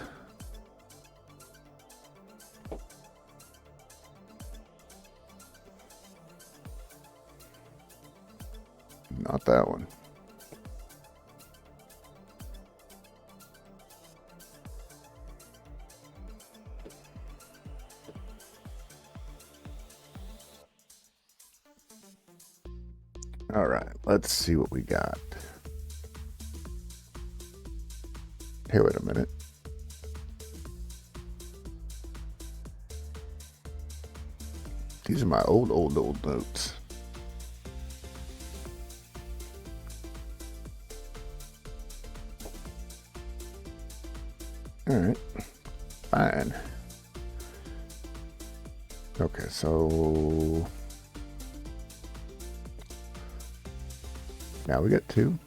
Not that one. All right, let's see what we got. Hey, wait a minute. These are my old notes. All right, fine. Okay, so now we got 2.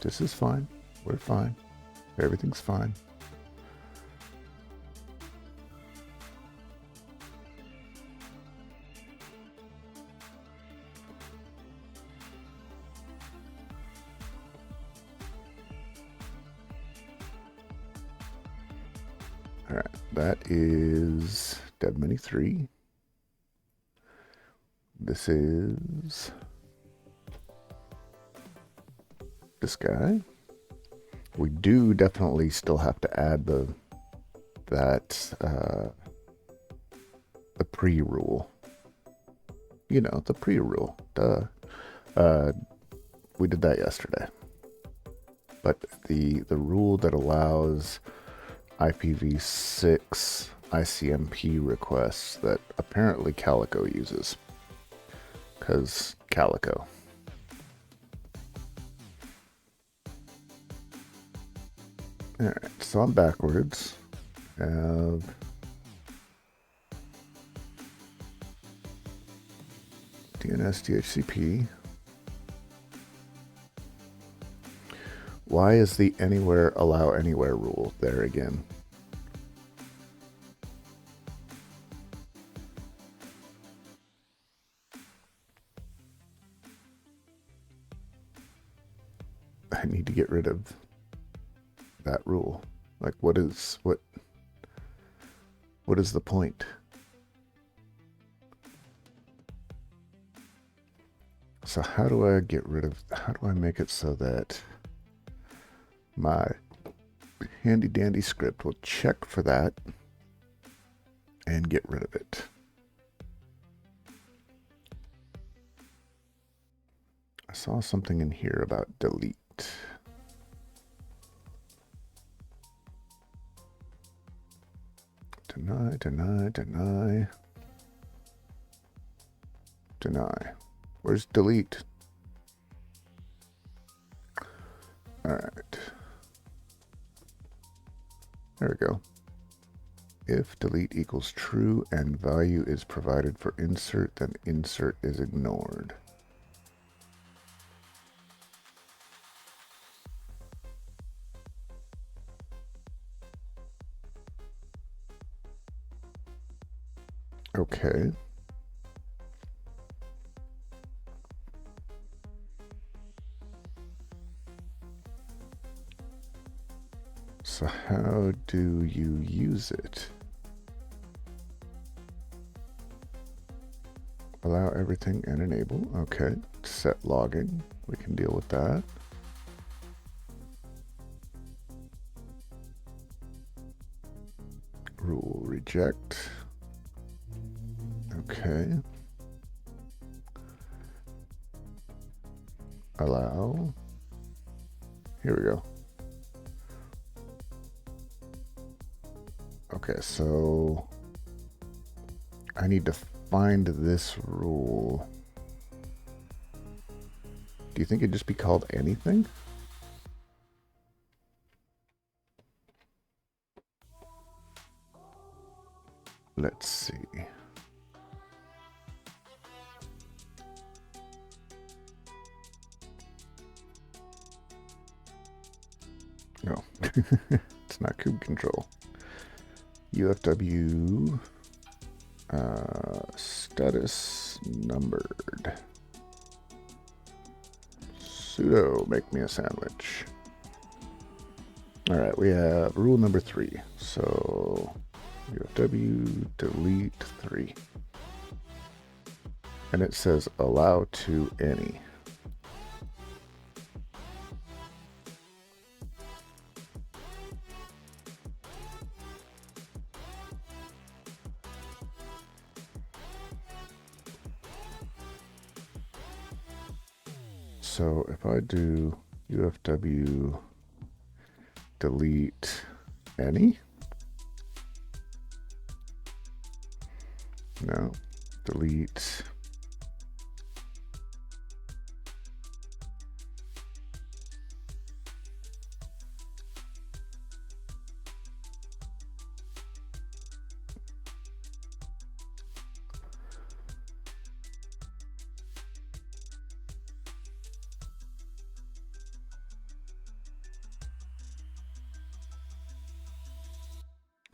This is fine. We're fine. Everything's fine. All right, that is Dev Mini 3. This is this guy. We do definitely still have to add the pre-rule. You know, the pre-rule. Duh. We did that yesterday. But the rule that allows IPv6 ICMP requests that apparently Calico uses. Because Calico. Alright, so I'm backwards. Have DNS DHCP. Why is the anywhere allow anywhere rule there again? I need to get rid of that rule. Like, what is the point? So how do I make it so that my handy dandy script will check for that and get rid of it? I saw something in here about delete. Deny, deny, deny. Deny. Where's delete? All right. if delete equals true and value is provided for insert, then insert is ignored. Okay. So how do you use it? Allow everything and enable. Okay. Set logging. We can deal with that. Rule reject. Okay. Allow. Here we go. Okay, so I need to find this rule. Do you think it'd just be called anything? Let's see. No, it's not kube control. UFW status numbered. Sudo make me a sandwich. All right, we have rule number 3. So UFW delete 3. And it says allow to any. So if I do UFW delete any, no, delete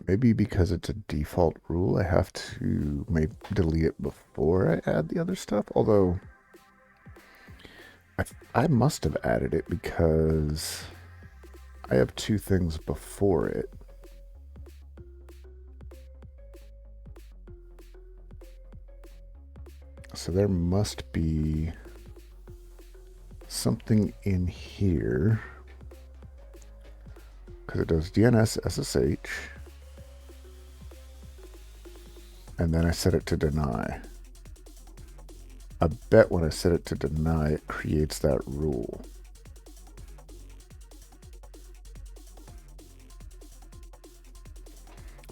maybe because it's a default rule, I have to maybe delete it before I add the other stuff. Although I must have added it because I have 2 things before it. So there must be something in here because it does DNS SSH. And then I set it to deny. I bet when I set it to deny, it creates that rule.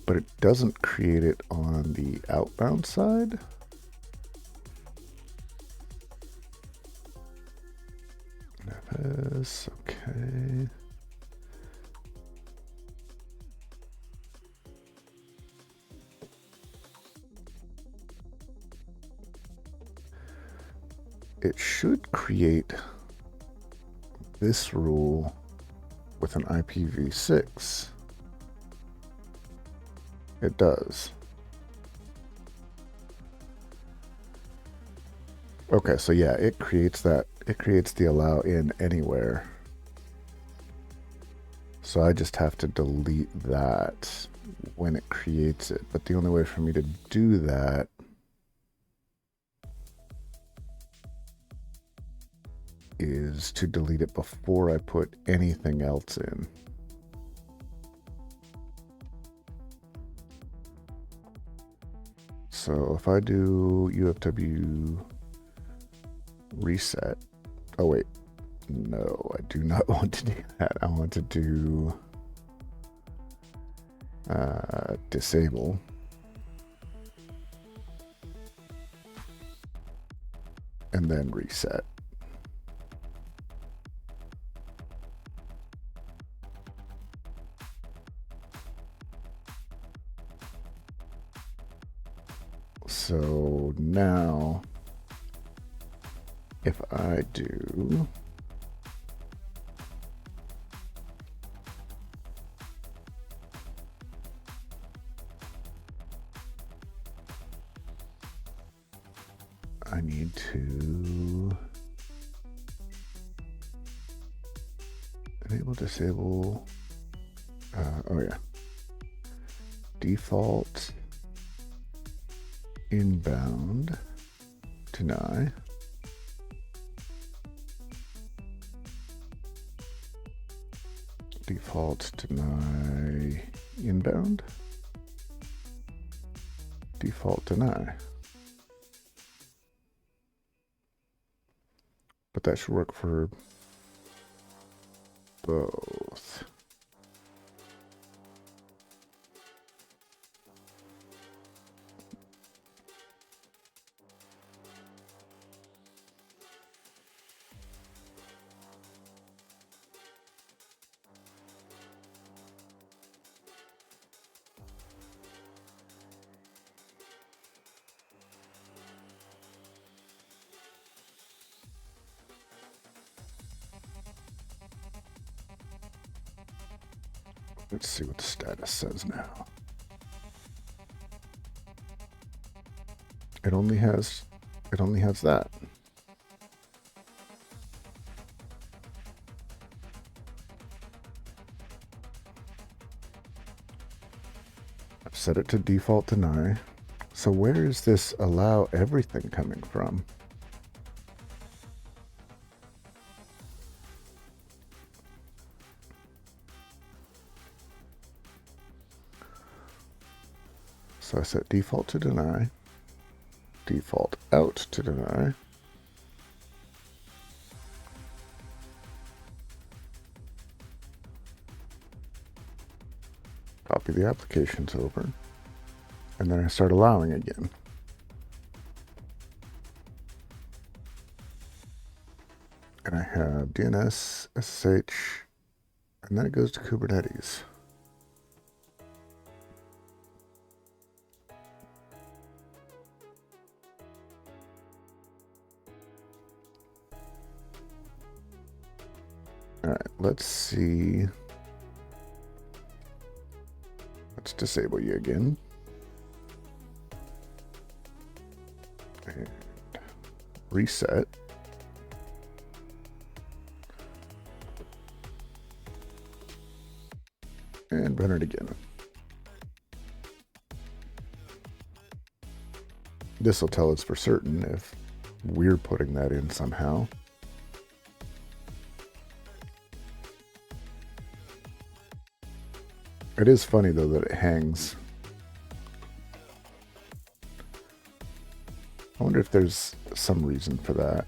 But it doesn't create it on the outbound side. FS, okay. It should create this rule with an IPv6. It does. Okay, so yeah, it creates that. It creates the allow in anywhere. So I just have to delete that when it creates it. But the only way for me to do that is to delete it before I put anything else in. So if I do UFW reset, oh wait, no, I do not want to do that. I want to do disable. And then reset. So now, if I do I need to enable, disable, oh yeah, default inbound deny. Default deny inbound. Default deny. But that should work for both. Let's see what the status says now. It only has that. I've set it to default deny. So where is this allow everything coming from? So I set default to deny, default out to deny. Copy the applications over, and then I start allowing again. And I have DNS, SSH, and then it goes to Kubernetes. All right, let's see. Let's disable you again. And reset. And run it again. This will tell us for certain if we're putting that in somehow. It is funny though that it hangs. I wonder if there's some reason for that.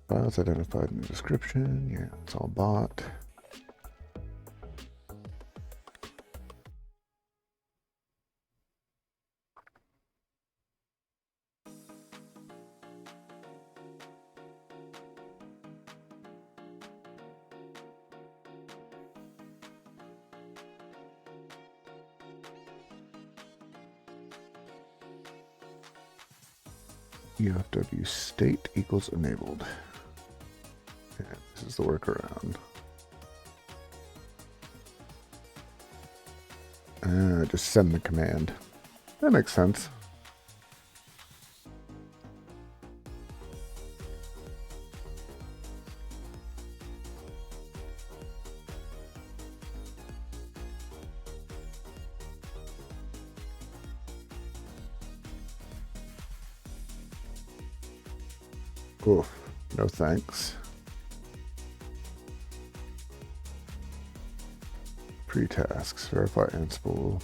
Files identified in the description. Yeah, it's all bought. UFW state equals enabled. Yeah, this is the workaround. Just send the command. That makes sense. Oof, no thanks. Pre-tasks, verify Ansible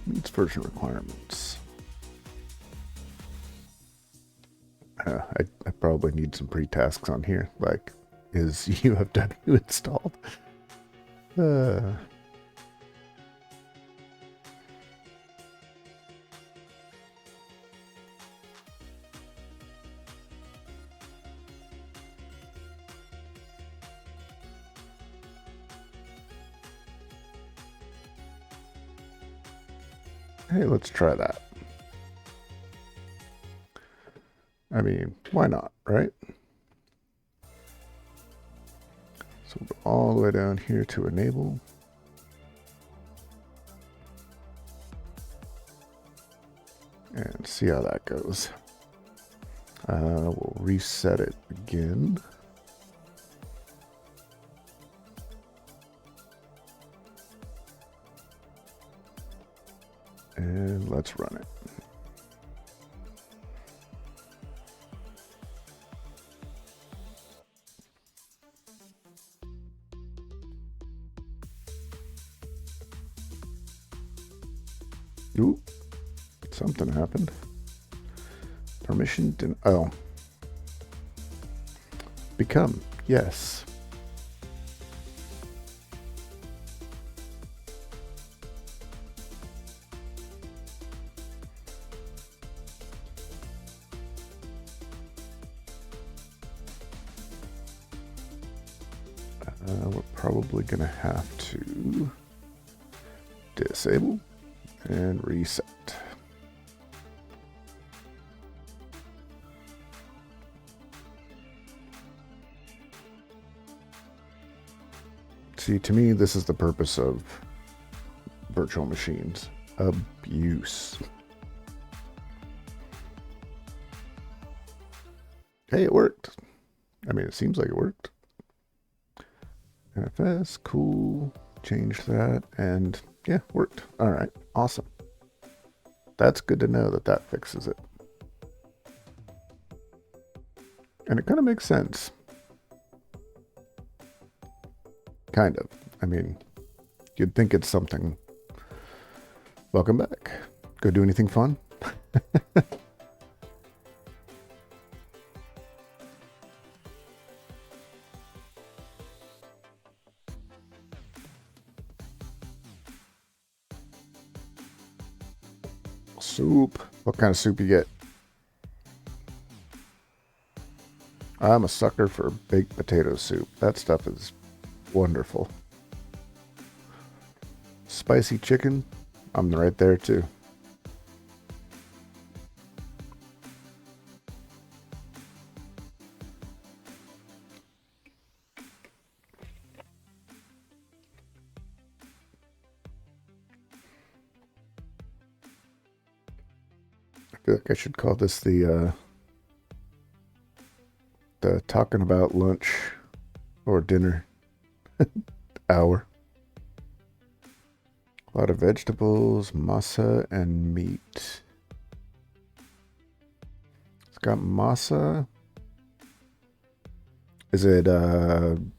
meets version requirements. I probably need some pre-tasks on here, like, is UFW installed? Uh, hey, let's try that. I mean, why not, right? So we'll go all the way down here to enable. And see how that goes. We'll reset it again. And let's run it. Ooh, something happened. Permission didn't. Oh. Become. Yes. We're probably going to have to disable and reset. See, to me, this is the purpose of virtual machines. Abuse. Hey, it worked. I mean, it seems like it worked. NFS, cool. Change that, and yeah, worked. All right, awesome. That's good to know that that fixes it. And it kind of makes sense. Kind of. I mean, you'd think it's something. Welcome back. Go do anything fun? Soup. What kind of soup you get? I'm a sucker for baked potato soup. That stuff is wonderful. Spicy chicken. I'm right there too. I feel like I should call this the talking about lunch or dinner hour. A lot of vegetables, masa, and meat. It's got masa. Is it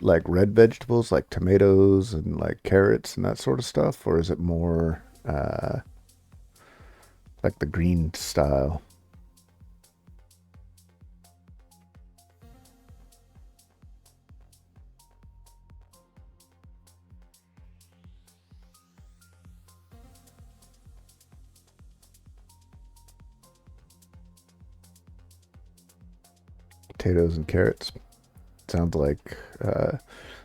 like red vegetables like tomatoes and like carrots and that sort of stuff? Or is it more like the green style? Potatoes and carrots. Sounds like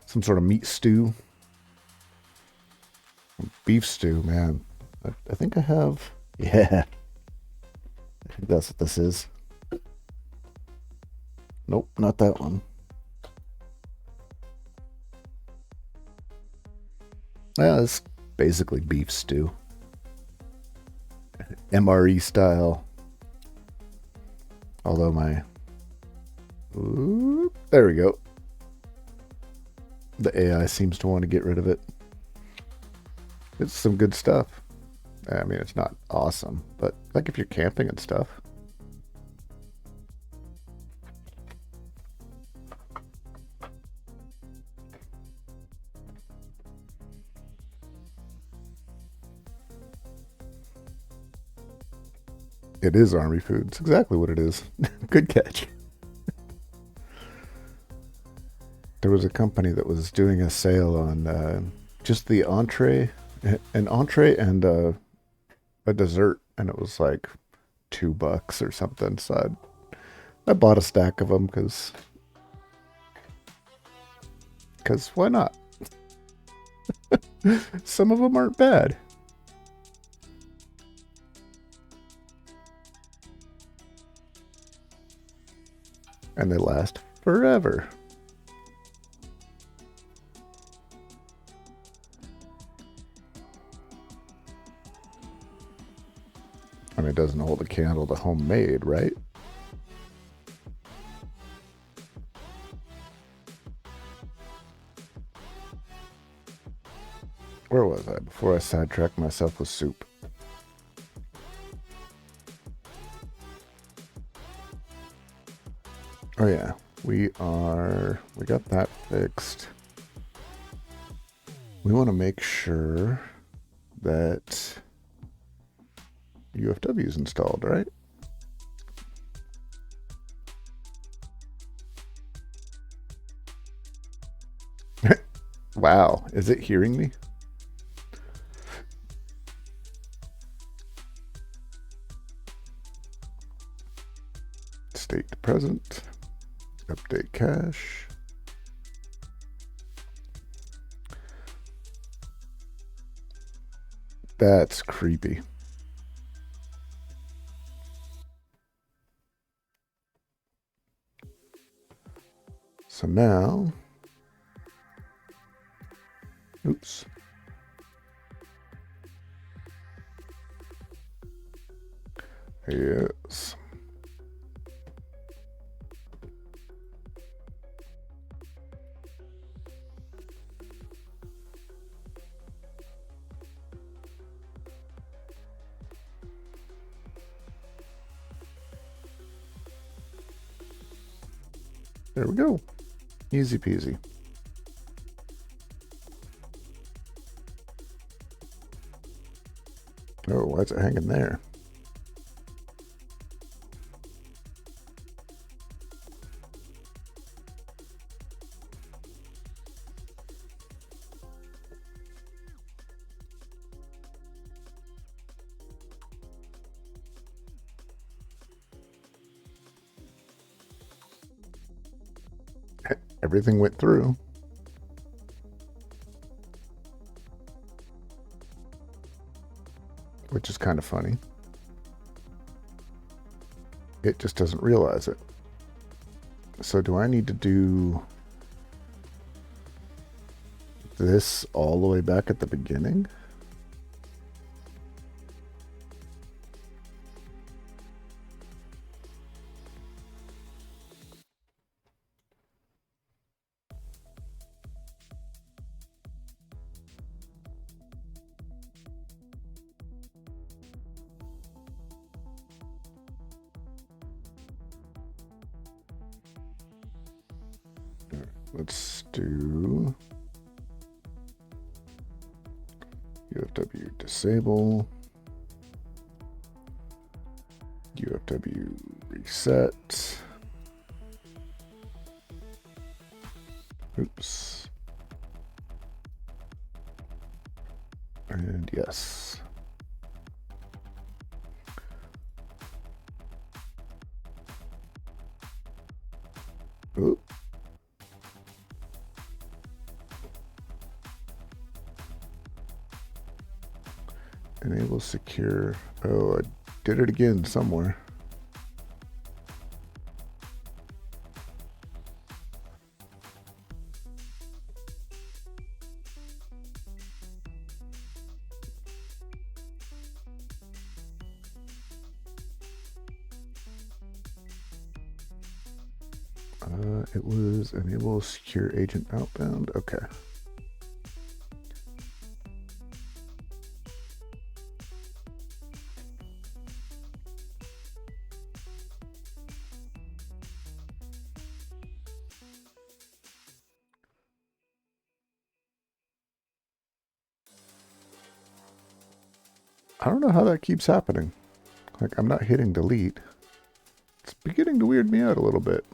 some sort of meat stew. Beef stew, man. I think I have. Yeah. I think that's what this is. Nope, not that one. Yeah, it's basically beef stew. MRE style. Although my... Ooh, there we go. The AI seems to want to get rid of it. It's some good stuff. I mean, it's not awesome, but like if you're camping and stuff. It It is army food. It's exactly what it is. Good catch. There was a company that was doing a sale on just the entree, an entree and a dessert, and it was like $2 or something. So I bought a stack of them because why not? Some of them aren't bad. And they last forever. I mean, it doesn't hold a candle to homemade, right? Where was I before I sidetracked myself with soup? Oh yeah, we got that fixed. We want to make sure that UFW is installed, right? Wow, is it hearing me? State to present. Update cache. That's creepy. So now, oops. Yes. There we go. Easy peasy. Oh, why is it hanging there? Everything went through. Which is kind of funny. It just doesn't realize it. So do I need to do this all the way back at the beginning? Let's do UFW disable, UFW reset. Oops. And yes. Oop. Enable secure. Oh, I did it again somewhere. It was enable secure agent outbound. Okay. I don't know how that keeps happening. Like, I'm not hitting delete. It's beginning to weird me out a little bit.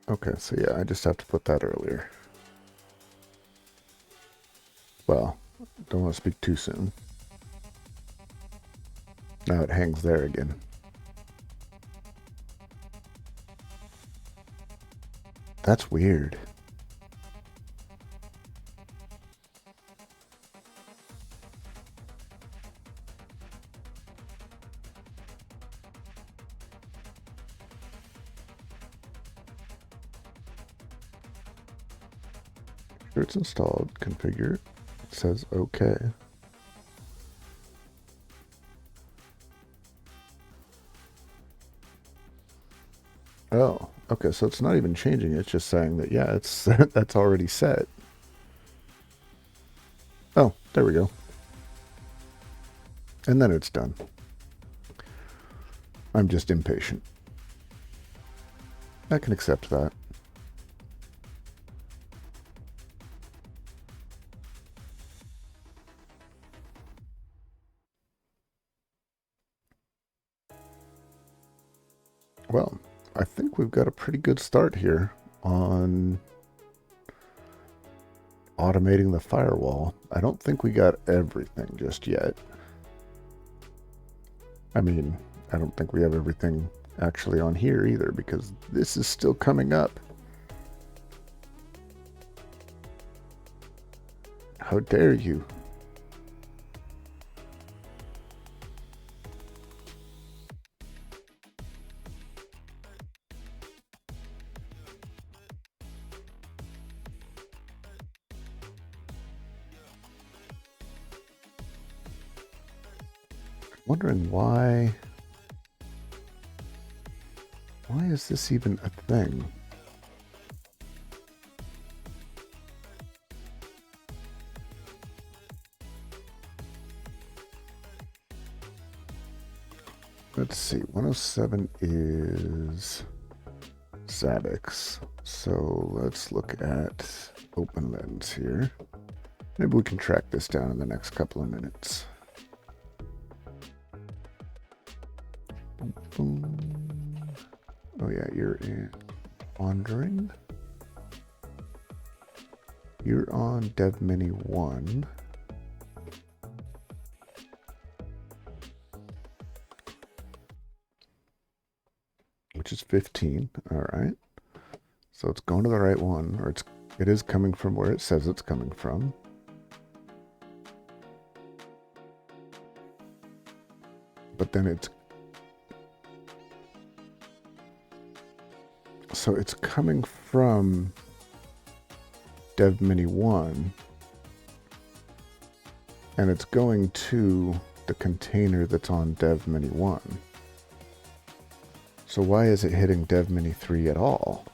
Okay, so yeah, I just have to put that earlier. Well, don't want to speak too soon. Now it hangs there again. That's weird. Sure, it's installed. Configure. It says OK. Oh, okay. So it's not even changing. It's just saying that, yeah, it's that's already set. Oh, there we go. And then it's done. I'm just impatient. I can accept that. Well, I think we've got a pretty good start here on automating the firewall. I don't think we got everything just yet. I mean, I don't think we have everything actually on here either, because this is still coming up. How dare you? Wondering why is this even a thing? Let's see, 107 is Zabbix. So let's look at OpenLens here. Maybe we can track this down in the next couple of minutes. Oh yeah, you're in Wandering. You're on DevMini 1. Which is 15. All right. So it's going to the right one, or it is coming from where it says it's coming from. But then so it's coming from DevMini 1, and it's going to the container that's on DevMini 1. So why is it hitting DevMini 3 at all?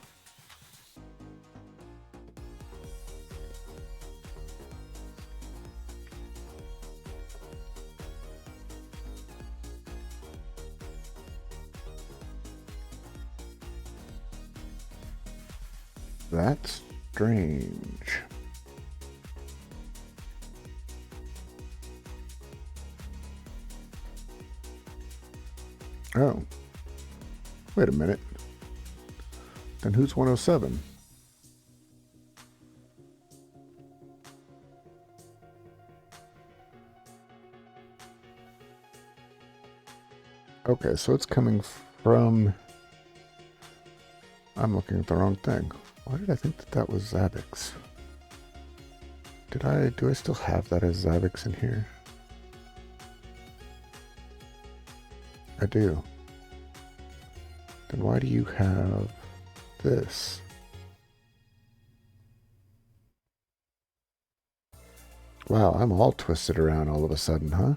That's strange. Oh. Wait a minute. Then who's 107? Okay, so it's coming from... I'm looking at the wrong thing. Why did I think that was Zabbix? Do I still have that as Zabbix in here? I do. Then why do you have this? Wow, I'm all twisted around all of a sudden, huh?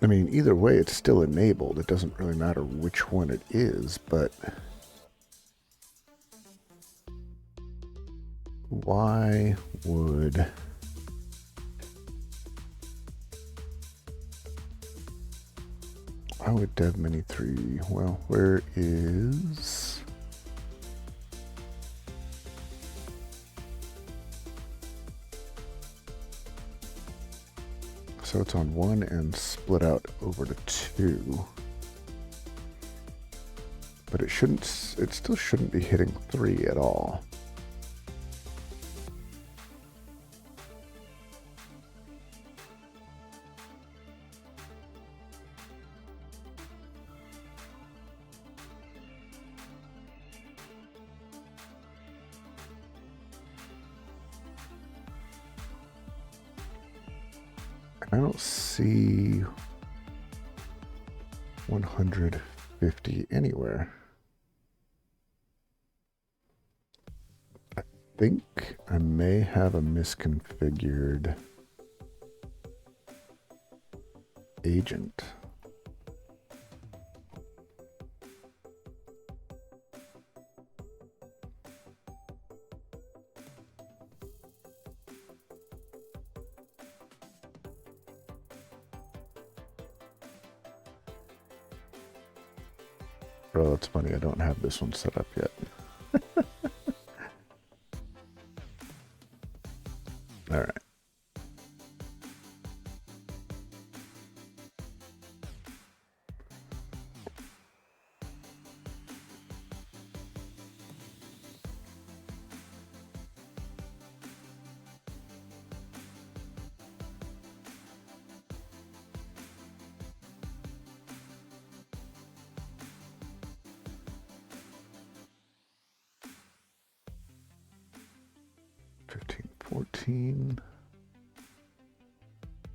I mean, either way, it's still enabled. It doesn't really matter which one it is, but why would dev mini 3? Well, where is... So it's on 1 and split out over to 2. But it still shouldn't be hitting 3 at all. I don't see 150 anywhere. I think I may have a misconfigured agent. Oh, it's funny, I don't have this one set up yet. All right.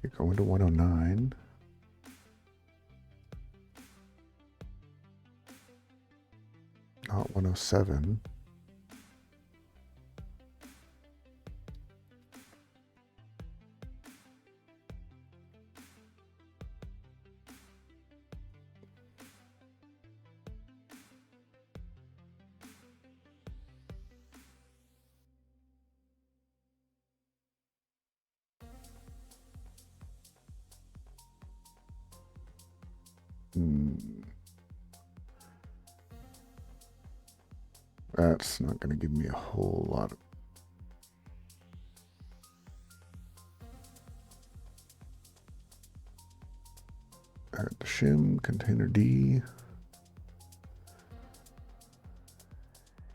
You're going to 109. Not 107. That's not going to give me a whole lot of... Add the shim, container D.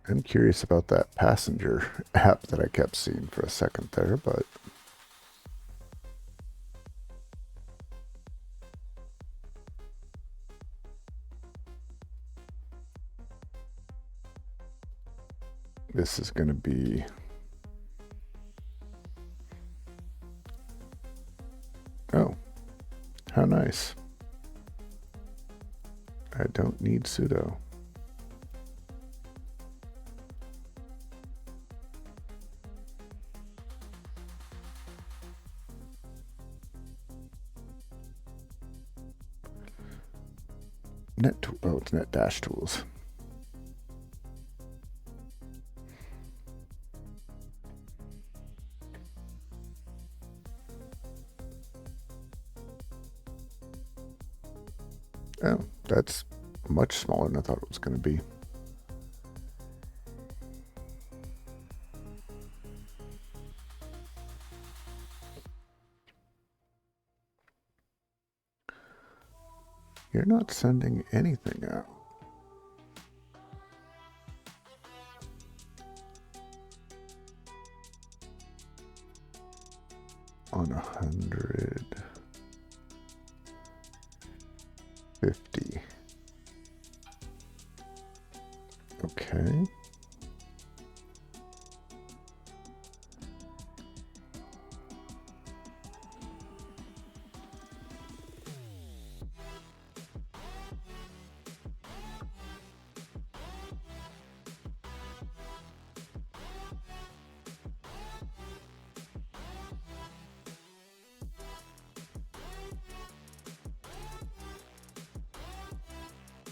I'm curious about that passenger app that I kept seeing for a second there, but... This is going to be... Oh, how nice. I don't need sudo. Oh, it's net dash tools. Oh, that's much smaller than I thought it was going to be. You're not sending anything out. On 150. Okay.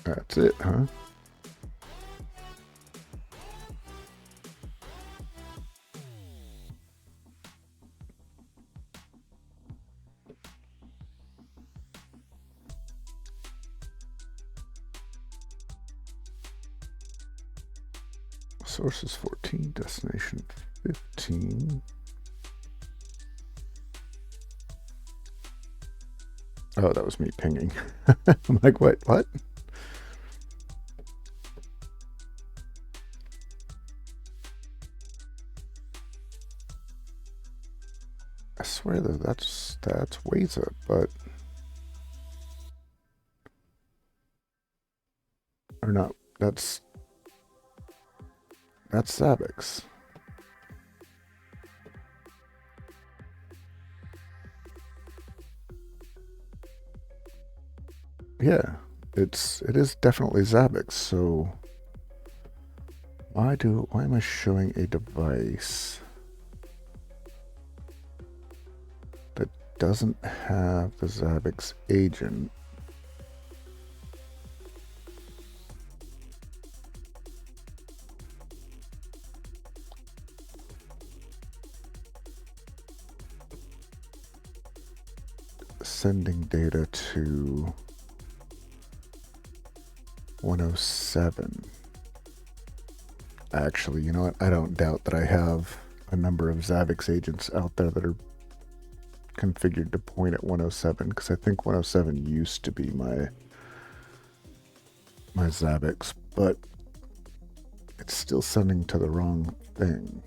That's it, huh? Source is 14, destination 15. Oh, that was me pinging. I'm like, what? I swear that that's Waza, but or not. That's Zabbix. Yeah, it is definitely Zabbix. So why am I showing a device that doesn't have the Zabbix agent? Sending data to 107. Actually, you know what? I don't doubt that I have a number of Zabbix agents out there that are configured to point at 107, because I think 107 used to be my Zabbix, but it's still sending to the wrong thing.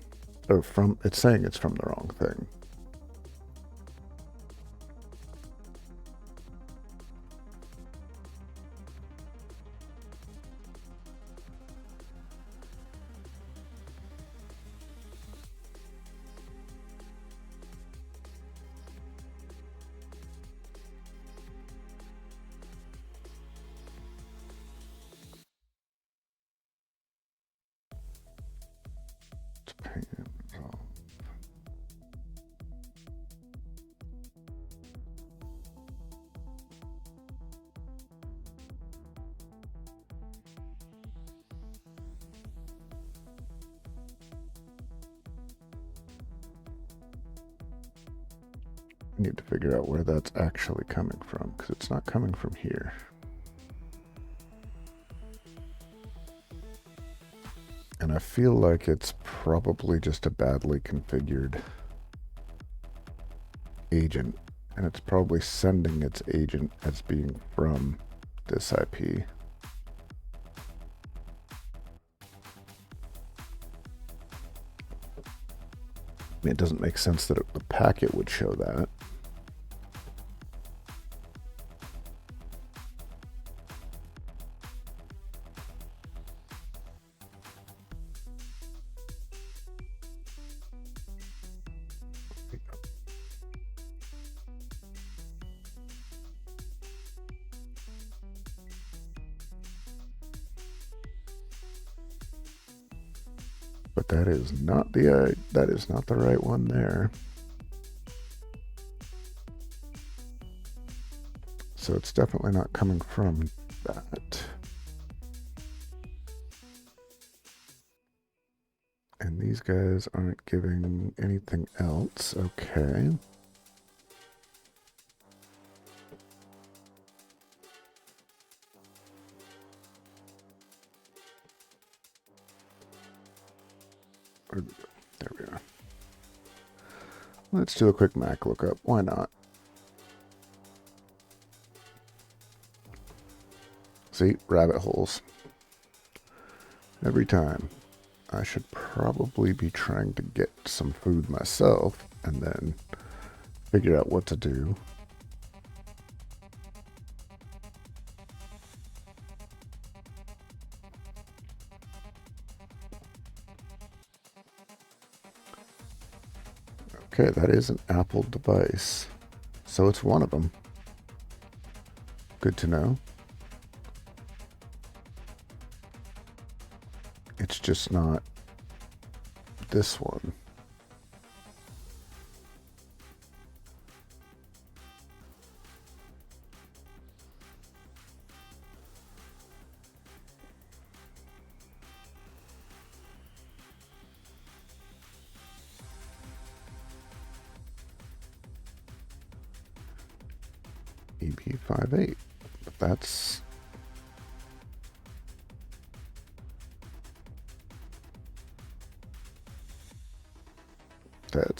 Or it's saying it's from the wrong thing. I need to figure out where that's actually coming from, because it's not coming from here. And I feel like it's probably just a badly configured agent, and it's probably sending its agent as being from this IP. I mean, it doesn't make sense that the packet would show that. But that is not the right one there. So it's definitely not coming from that. And these guys aren't giving anything else. Okay. There we are. Let's do a quick Mac lookup. Why not? See, rabbit holes. Every time. I should probably be trying to get some food myself and then figure out what to do. Okay, that is an Apple device. So it's one of them. Good to know. It's just not this one. EB58. But that's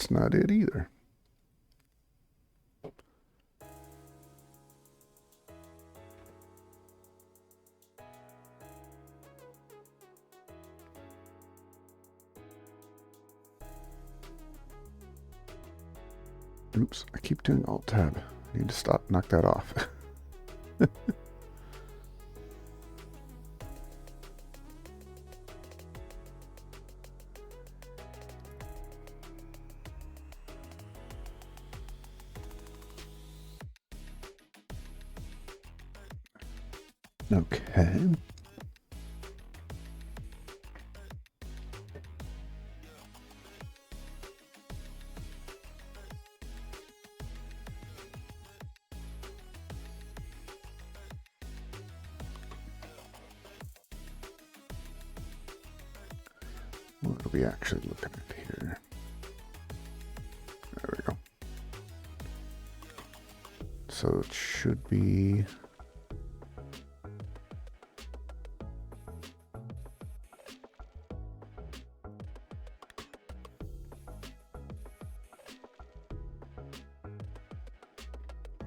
not it either. Oops, I keep doing Alt-Tab. I need to stop, knock that off. Okay. What are we actually looking at here? There we go. So it should be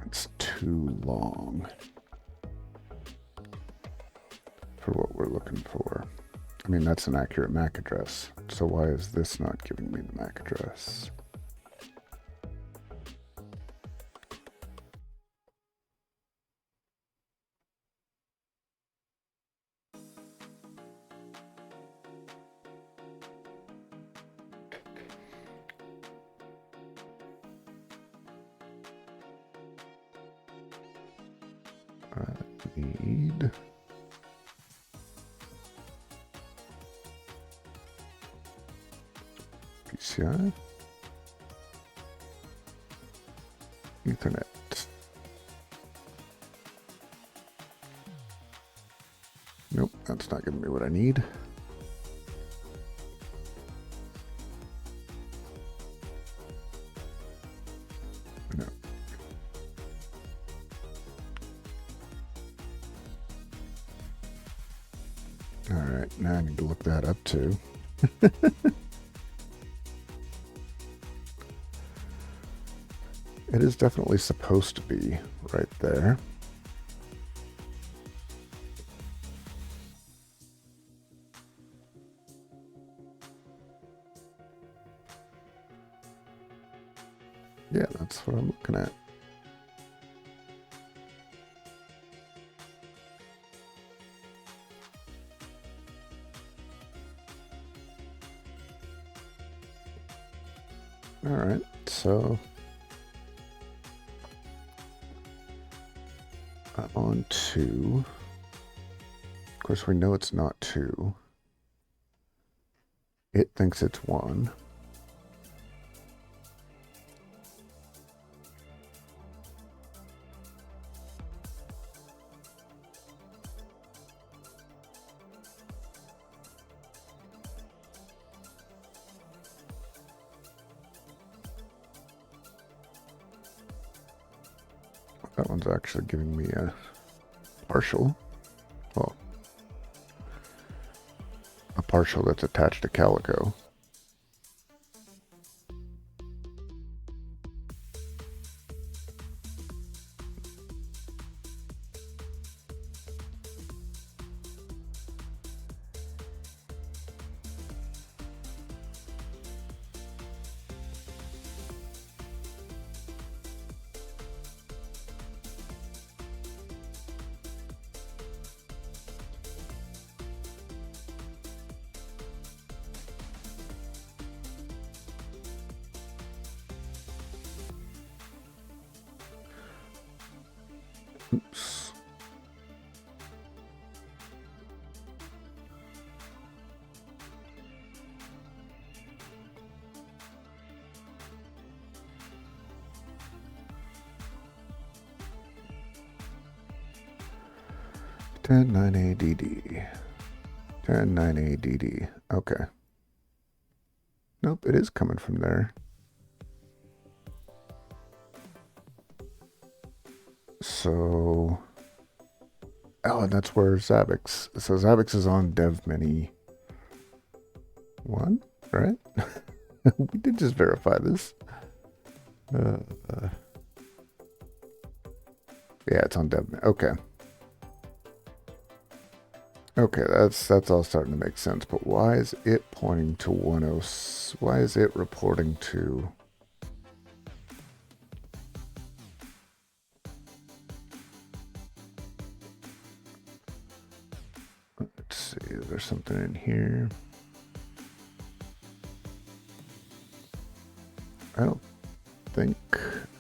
it's too long for what we're looking for. I mean, that's an accurate MAC address. So why is this not giving me the MAC address? Need PCI, Ethernet. Nope, that's not giving me what I need. No. All right, now I need to look that up too. It is definitely supposed to be right there. Yeah, that's what I'm looking at. All right, so I'm on 2. Of course, we know it's not 2. It thinks it's 1. That one's actually giving me a partial. Well, a partial that's attached to Calico. Oops. Ten 9ADD. 10 9ADD. Okay. Nope, it is coming from there. So, oh, and that's where Zabbix. So Zabbix is on dev mini 1, right? We did just verify this. Uh, uh, yeah, it's on dev. Okay. Okay, that's all starting to make sense. But why is it pointing to 10? Why is it reporting to? Let's see. Is there something in here? I don't think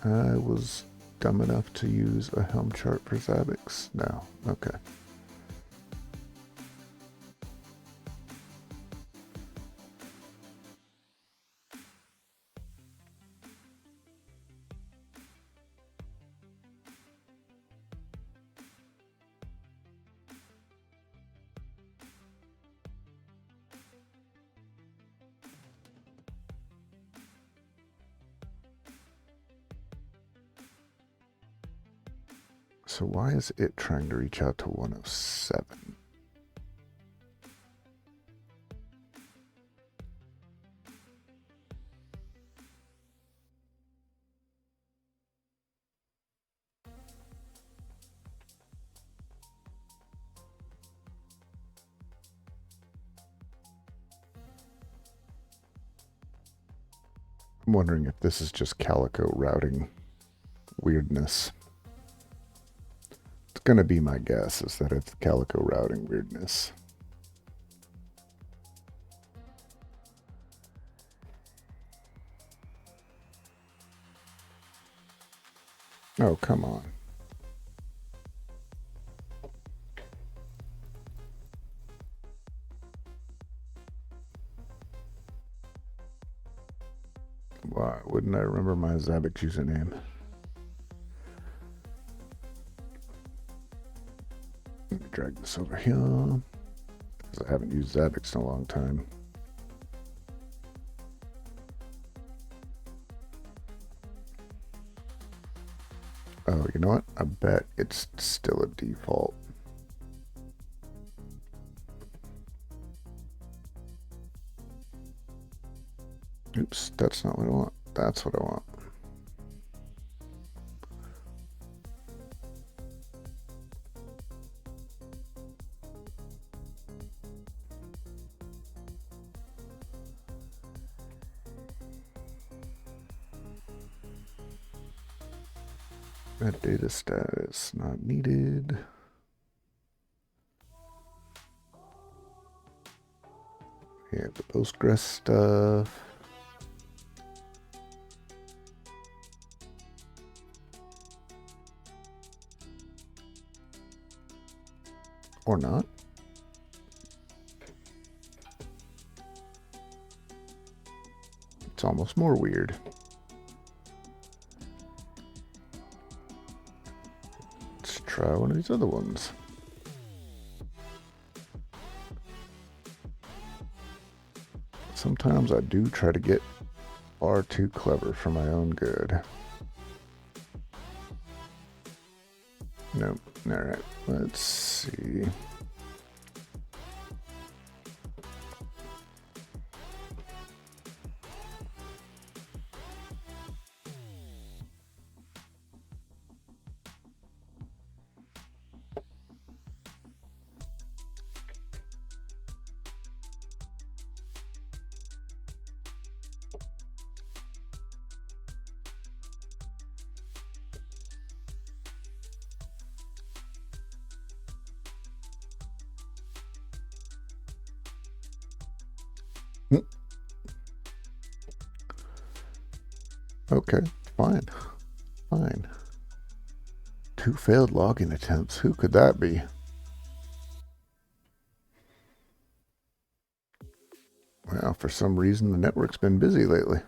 I was dumb enough to use a Helm chart for Zabbix. No. Okay. So why is it trying to reach out to 107? I'm wondering if this is just Calico routing weirdness. It's going to be my guess is that it's Calico routing weirdness. Oh, come on. Why wouldn't I remember my Zabbix username? Let me drag this over here, because I haven't used Zabbix in a long time. Oh, you know what? I bet it's still a default. Oops, that's not what I want. That's what I want. That data status not needed. Yeah, the Postgres stuff. Or not. It's almost more weird. Let's try one of these other ones. Sometimes I do try to get far too clever for my own good. Nope. All right. Let's see. Okay, fine. Fine. 2 failed login attempts. Who could that be? Well, for some reason, the network's been busy lately.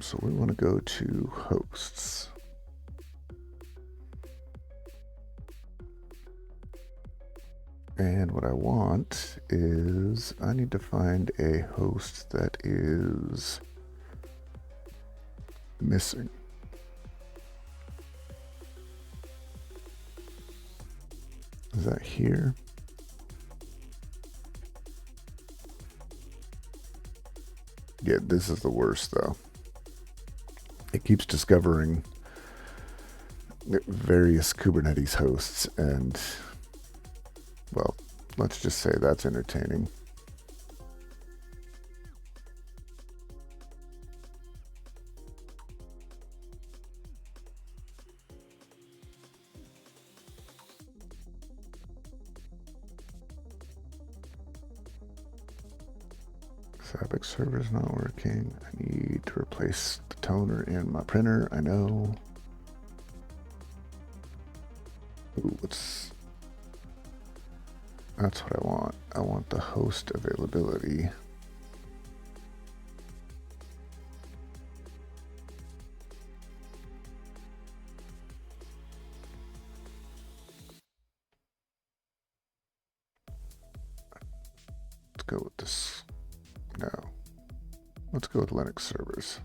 So we want to go to hosts. And what I want is I need to find a host that is missing? Is that here? Yeah, this is the worst though. It keeps discovering various Kubernetes hosts, and well, let's just say that's entertaining. Zabbix server's not working. I need to replace the toner in my printer. I know. Ooh, that's what I want. I want the host availability. Let's go with this. No. Let's go with Linux servers.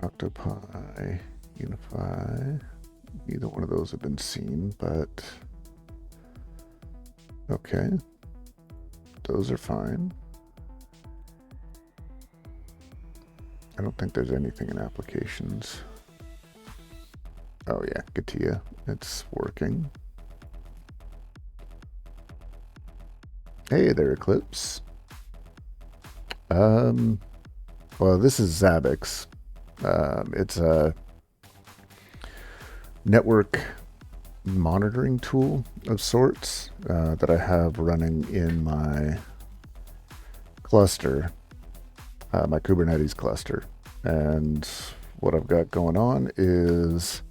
Octopi, Unify. Neither one of those have been seen, but okay. Those are fine. I don't think there's anything in applications. Oh yeah, Gatia, it's working. Hey there, Eclipse. Well, this is Zabbix. It's a network monitoring tool of sorts that I have running in my cluster, my Kubernetes cluster. And what I've got going on is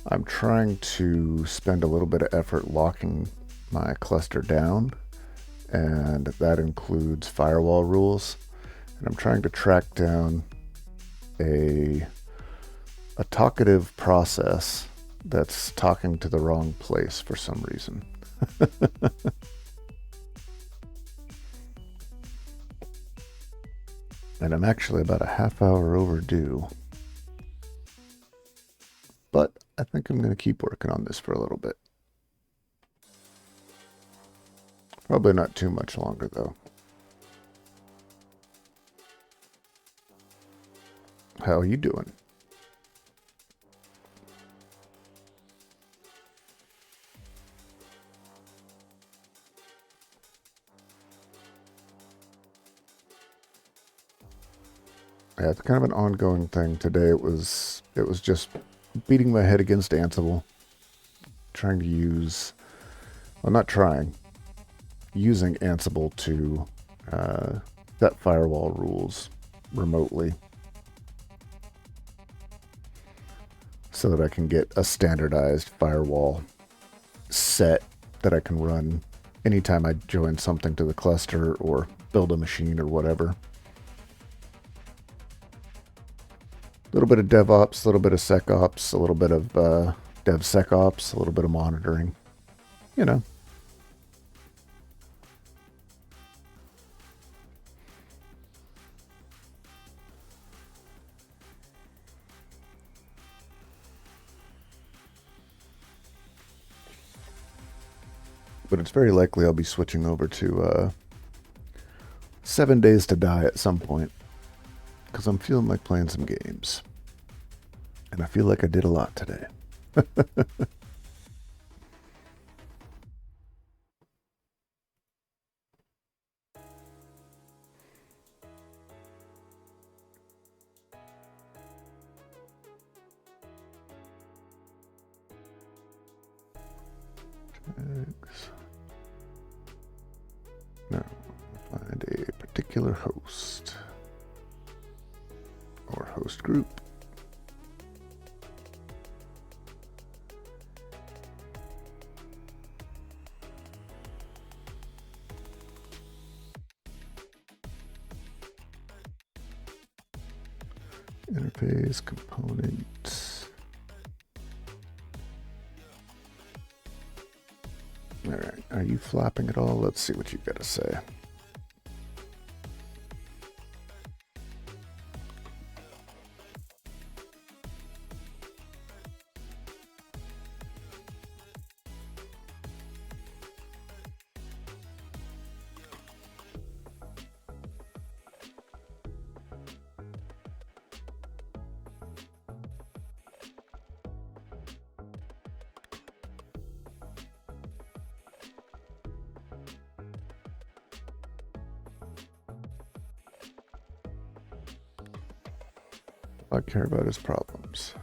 I'm trying to spend a little bit of effort locking my cluster down, and that includes firewall rules. And I'm trying to track down a talkative process that's talking to the wrong place for some reason. And I'm actually about a half hour overdue. But I think I'm going to keep working on this for a little bit. Probably not too much longer, though. How are you doing? Yeah, it's kind of an ongoing thing. Today it was just beating my head against Ansible, trying to use, well, not trying, using Ansible to set firewall rules remotely so that I can get a standardized firewall set that I can run anytime I join something to the cluster or build a machine or whatever. A little bit of DevOps, a little bit of SecOps, a little bit of DevSecOps, a little bit of monitoring, you know. But it's very likely I'll be switching over to 7 Days to Die at some point, because I'm feeling like playing some games. And I feel like I did a lot today. No, find a particular host or host group. Interface components. All right, are you flapping at all? Let's see what you got to say. All I care about is problems.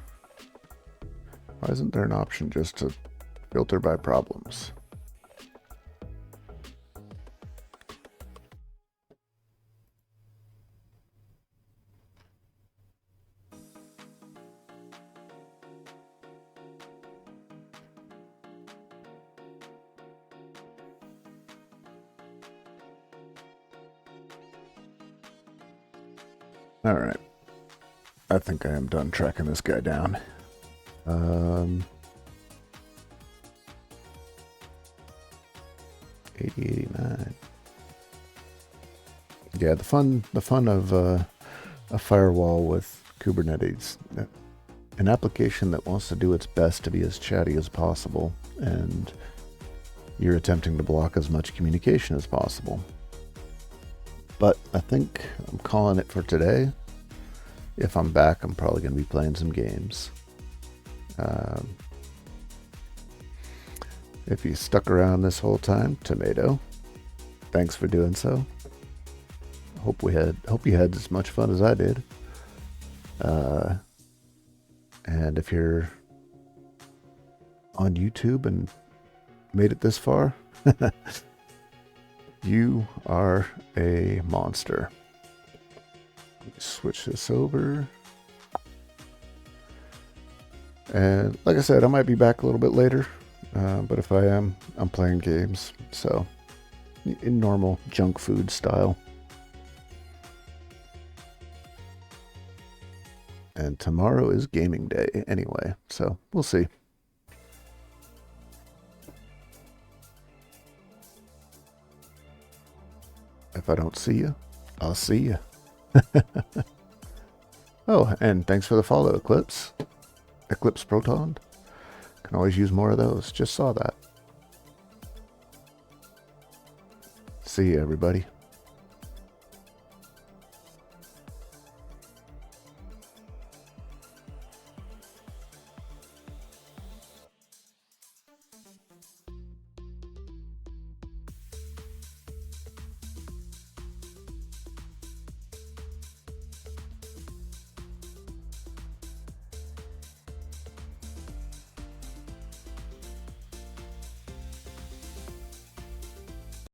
Why isn't there an option just to filter by problems? All right. I think I am done tracking this guy down. 8089. Yeah, the fun of a firewall with Kubernetes. An application that wants to do its best to be as chatty as possible, and you're attempting to block as much communication as possible. But I think I'm calling it for today. If I'm back, I'm probably going to be playing some games. If you stuck around this whole time, tomato, thanks for doing so. Hope you had as much fun as I did. And if you're on YouTube and made it this far, you are a monster. Let me switch this over. And like I said, I might be back a little bit later. But if I am, I'm playing games. So, in normal junk food style. And tomorrow is gaming day anyway. So, we'll see. If I don't see you, I'll see you. Oh, and thanks for the follow, Eclipse. Eclipse Proton. Can always use more of those. Just saw that. See you, everybody.